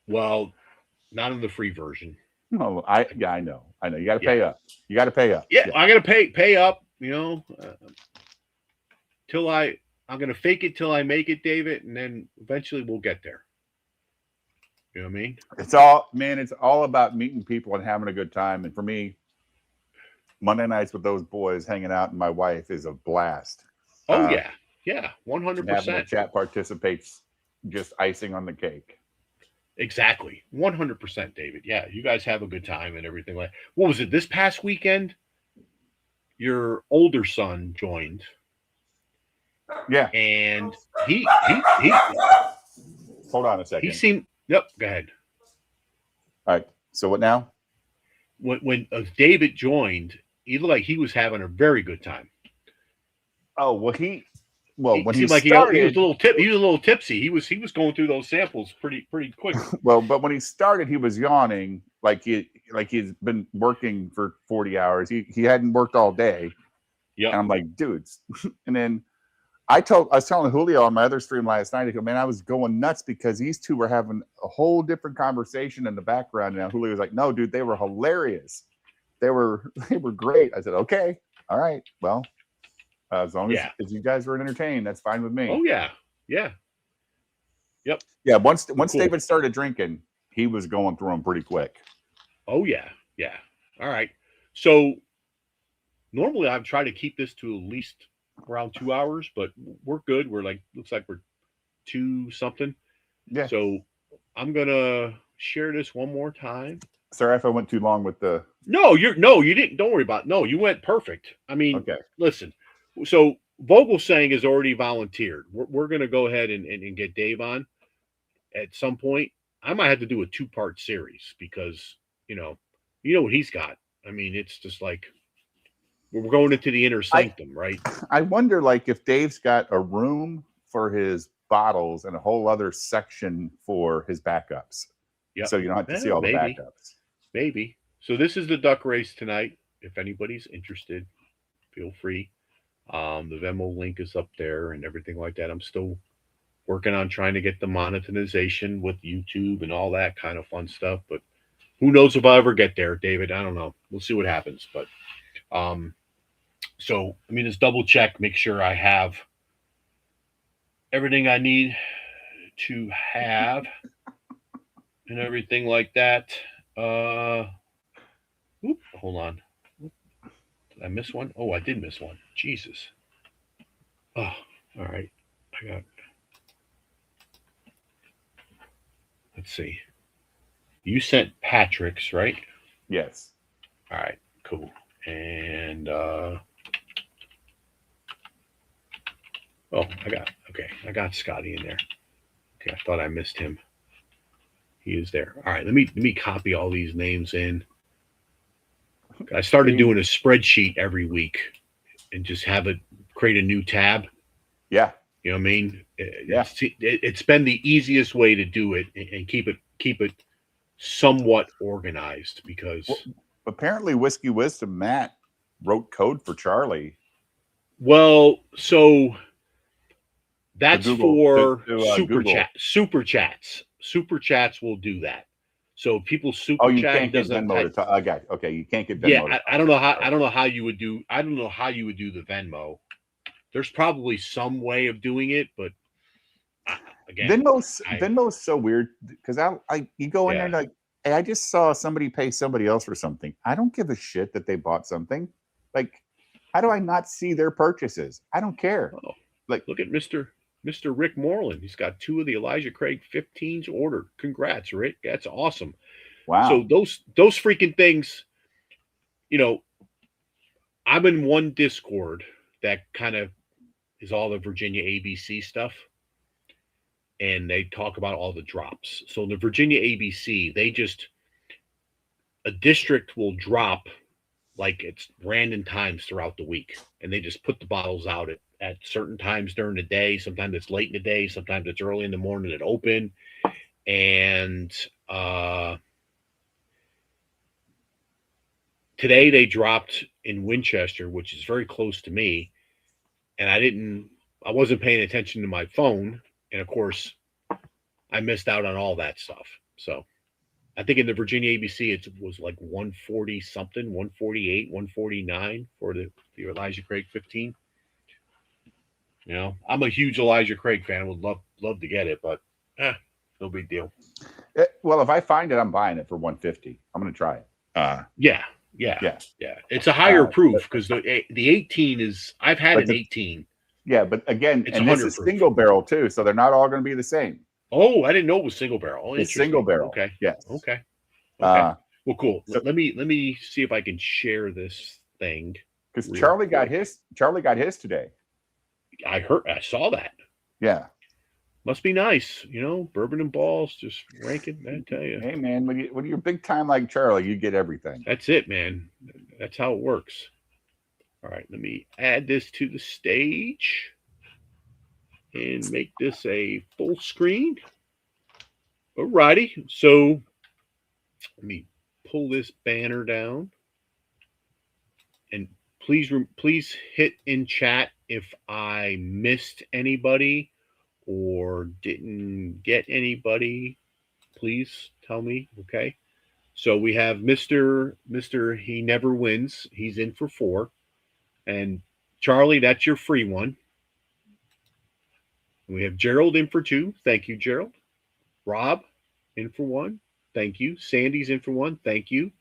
Well, not in the free version. No, I know. You got to pay up. You got to pay up. Yeah, I got to pay up. You know, I'm going to fake it till I make it, David, and then eventually we'll get there. You know what I mean? It's all about meeting people and having a good time. And for me, Monday nights with those boys hanging out and my wife is a blast. Oh, yeah, 100%. Having the chat participates, just icing on the cake. Exactly. 100%, David. Yeah, you guys have a good time and everything. Like, what was it, this past weekend? Your older son joined. Yeah. And he hold on a second. He seemed go ahead. All right. So what now? When David joined, he looked like he was having a very good time. Oh, well, when he seemed started, he was a little tipsy. He was going through those samples pretty quick. Well, but when he started, he was yawning like he's been working for 40 hours. He hadn't worked all day. Yeah. And I'm like, dudes. And then I was telling Julio on my other stream last night, I go, man, I was going nuts because these two were having a whole different conversation in the background. And Julio was like, no, dude, they were hilarious. They were great. I said, okay, all right. Well, as long as you guys were entertained, that's fine with me. Oh yeah. Yeah. Yep. Yeah. Once David started drinking, he was going through them pretty quick. Oh yeah. Yeah. All right. So normally I've tried to keep this to at least around 2 hours, but we're good. We're looks like we're 2 something. Yeah. So I'm gonna share this one more time. Sorry if I went too long with the. No, you didn't. Don't worry about it. No, you went perfect. I mean, okay. Listen. So Vogelsang has already volunteered. We're gonna go ahead and get Dave on at some point. I might have to do a 2-part series because you know what he's got. I mean, it's just like. We're going into the inner sanctum, right? I wonder, if Dave's got a room for his bottles and a whole other section for his backups. Yeah. So you don't have to see all the backups. Maybe. So this is the duck race tonight. If anybody's interested, feel free. The Venmo link is up there and everything like that. I'm still working on trying to get the monetization with YouTube and all that kind of fun stuff. But who knows if I'll ever get there, David? I don't know. We'll see what happens. But so let me just double check, make sure I have everything I need to have and everything like that. Hold on. Did I miss one? Oh, I did miss one. Jesus. Oh, all right. Let's see. You sent Patrick's, right? Yes. All right, cool. And I got Scotty in there. Okay, I thought I missed him. He is there. All right, let me copy all these names in. I started doing a spreadsheet every week and just have it create a new tab. Yeah. You know what I mean? Yeah. It's been the easiest way to do it and keep it somewhat organized because apparently Whiskey Wisdom Matt wrote code for Charlie. Well, so that's Google, for Google. Super chats. Super chats will do that. So people super you chat can't get Venmo to I got it. Okay, you can't get Venmo. Yeah, I don't know how you would do the Venmo. There's probably some way of doing it, but again, Venmo's so weird because you go in there hey, I just saw somebody pay somebody else for something. I don't give a shit that they bought something. Like, how do I not see their purchases? I don't care. Oh, like, look at Mr. Rick Moreland. He's got 2 of the Elijah Craig 15s ordered. Congrats, Rick. That's awesome. wow. So those freaking things, you know, I'm in one Discord that kind of is all the Virginia ABC stuff. And they talk about all the drops. So the Virginia ABC, a district will drop like it's random times throughout the week. And they just put the bottles out at certain times during the day. Sometimes it's late in the day. Sometimes it's early in the morning at open. And today they dropped in Winchester, which is very close to me. And I wasn't paying attention to my phone. And of course, I missed out on all that stuff. So I think in the Virginia ABC, it was like 140 something, 148, 149 for the Elijah Craig 15. You know, I'm a huge Elijah Craig fan. Would love to get it, but no big deal. Well, if I find it, I'm buying it for 150. I'm going to try it. Yeah. It's a higher proof because the 18 is. I've had an 18. Yeah, but again, it's and this is single barrel too, so they're not all going to be the same. Oh, I didn't know it was single barrel. Oh, it's single barrel. Okay. Yes. Okay. Well, cool. So, let me see if I can share this thing. Because Charlie got his today. I saw that. Yeah. Must be nice, you know, bourbon and balls, just ranking. I tell you. Hey man, when you're big time like Charlie, you get everything. That's it, man. That's how it works. All right, let me add this to the stage and make this a full screen. All righty. So let me pull this banner down. And please hit in chat if I missed anybody or didn't get anybody. Please tell me. Okay. So we have Mr. He Never Wins. He's in for 4. And Charlie, that's your free one. We have Gerald in for 2. Thank you, Gerald. Rob in for 1. Thank you. Sandy's in for 1. Thank you.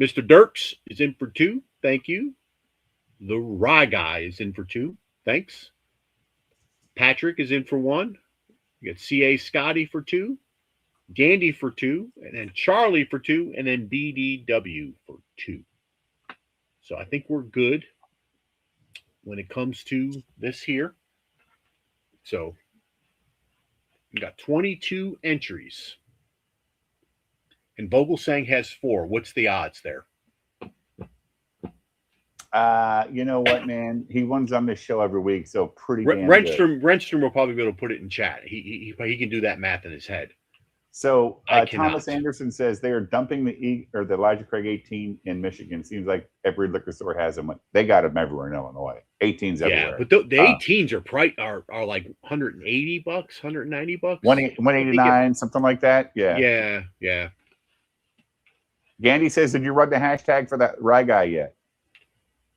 Mr. Dirks is in for 2. Thank you. The Rye Guy is in for 2. Thanks. Patrick is in for 1. We got CA Scotty for 2. Gandy for 2. And then Charlie for 2. And then BDW for 2. So I think we're good when it comes to this here. So we got 22 entries. And Vogelsang has 4. What's the odds there? You know what, man? He wins on this show every week, so pretty damn Renstrom will probably be able to put it in chat. He can do that math in his head. So Thomas Anderson says they are dumping the Elijah Craig 18 in Michigan. Seems like every liquor store has them. They got them everywhere in Illinois. 18s everywhere. Yeah, but the 18s are like $180, $190, $189, something like that. Yeah. Yeah. Gandy says, did you run the hashtag for that Rye Guy yet?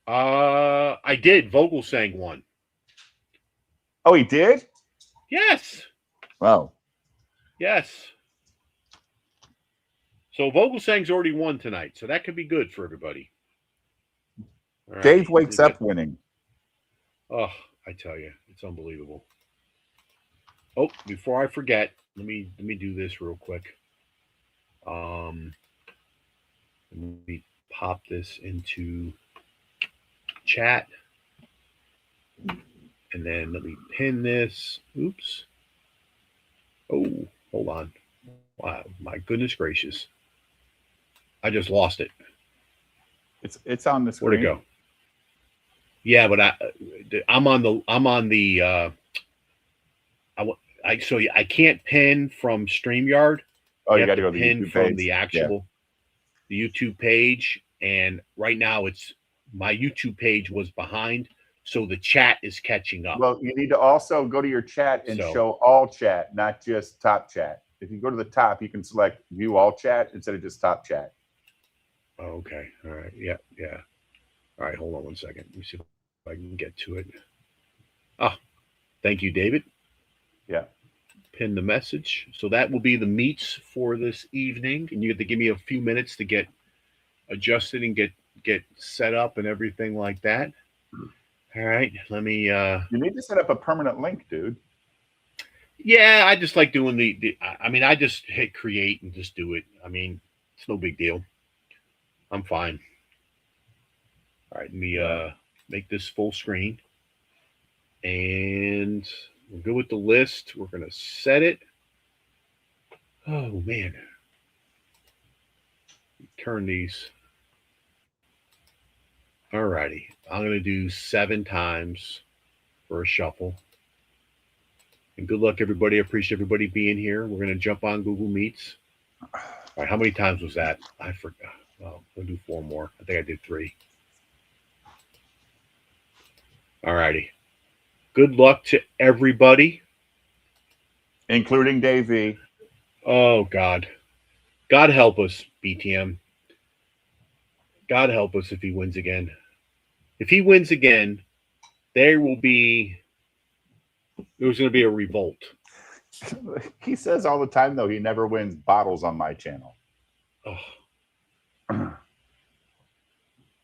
I did. Vogelsang won. Oh, he did? Yes. Wow. Yes. So Vogelsang's already won tonight, so that could be good for everybody. Right. Dave wakes up winning. Oh, I tell you, it's unbelievable. Oh, before I forget, let me do this real quick. Let me pop this into chat. And then let me pin this. Oops. Oh, hold on. Wow, my goodness gracious. I just lost it. It's on the screen. Where'd it go? Yeah, but I'm on the so I can't pin from StreamYard. Oh, you got to go to the pin YouTube from page. the actual the YouTube page, and right now it's my YouTube page was behind, so the chat is catching up. Well, you need to also go to your chat and show all chat, not just top chat. If you go to the top, you can select view all chat instead of just top chat. Okay. All right. Yeah. All right. Hold on one second. Let me see if I can get to it. Oh, thank you, David. Yeah. pin the message. So that will be the meats for this evening. And you have to give me a few minutes to get adjusted and get set up and everything like that. All right. Let me You need to set up a permanent link, dude. yeah, I just like doing I just hit create and just do it. I mean, it's no big deal. I'm fine. All right, let me make this full screen. And we're good with the list. We're going to set it. Oh, man. Turn these. All righty. I'm going to do 7 times for a shuffle. And good luck, everybody. I appreciate everybody being here. We're going to jump on Google Meets. All right, how many times was that? I forgot. Well, we'll do 4 more. I think I did 3. All righty. Good luck to everybody. Including Dave V. Oh, God. God help us, BTM. God help us if he wins again. If he wins again, there's going to be a revolt. He says all the time, though, he never wins bottles on my channel. Oh.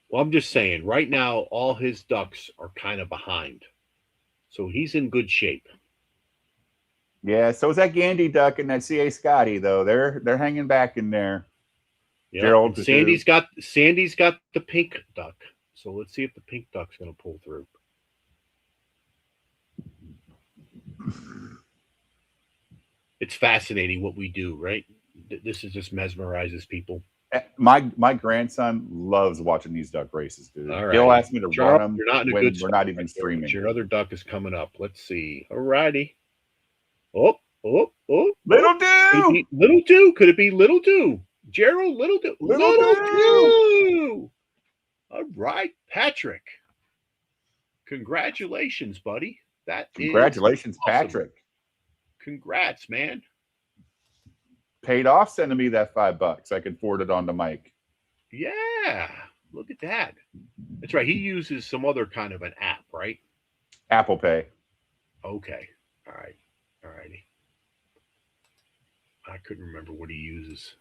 Well, I'm just saying, right now, all his ducks are kind of behind. So he's in good shape. Yeah, so is that Gandy Duck and that CA Scotty, though. They're hanging back in there. Yeah, Gerald, Sandy's got the pink duck. So let's see if the pink duck's going to pull through. It's fascinating what we do, right? This is just mesmerizes people. My grandson loves watching these duck races, dude. All right. He'll ask me to run them you're not in a when good we're not even streaming. Your other duck is coming up. Let's see. All righty. Oh. Little Do! Little Do. Could it be Little Do? Gerald, Little Do. Little Do! All right, Patrick. Congratulations, buddy. Congratulations, awesome. Patrick. Congrats, man. Paid off sending me that $5. I can forward it on to Mike. Yeah, look at that. That's right. He uses some other kind of an app, right? Apple Pay. Okay. All right. All righty. I couldn't remember what he uses.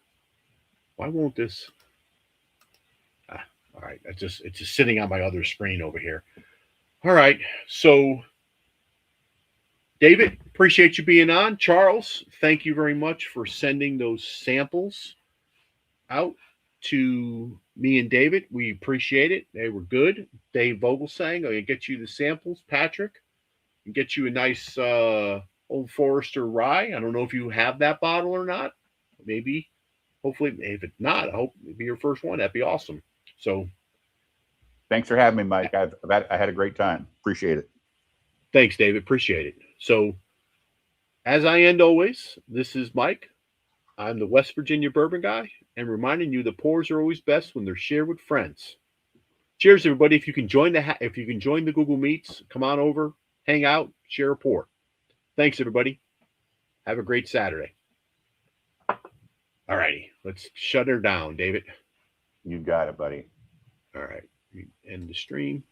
Why won't this? All right. It's just sitting on my other screen over here. All right. So, David, appreciate you being on. Charles, thank you very much for sending those samples out to me and David. We appreciate it. They were good. Dave Vogelsang, I'm going to get you the samples. Patrick, and get you a nice Old Forester rye. I don't know if you have that bottle or not. Maybe, hopefully, if it's not, I hope it'll be your first one. That'd be awesome. So, thanks for having me, Mike. I had a great time. Appreciate it. Thanks, David. Appreciate it. So, as I end always, this is Mike. I'm the West Virginia bourbon guy, and reminding you the pours are always best when they're shared with friends. Cheers, everybody! If you can join the Google Meets, come on over, hang out, share a pour. Thanks, everybody. Have a great Saturday. All righty, let's shut her down, David. You got it, buddy. All right, end the stream.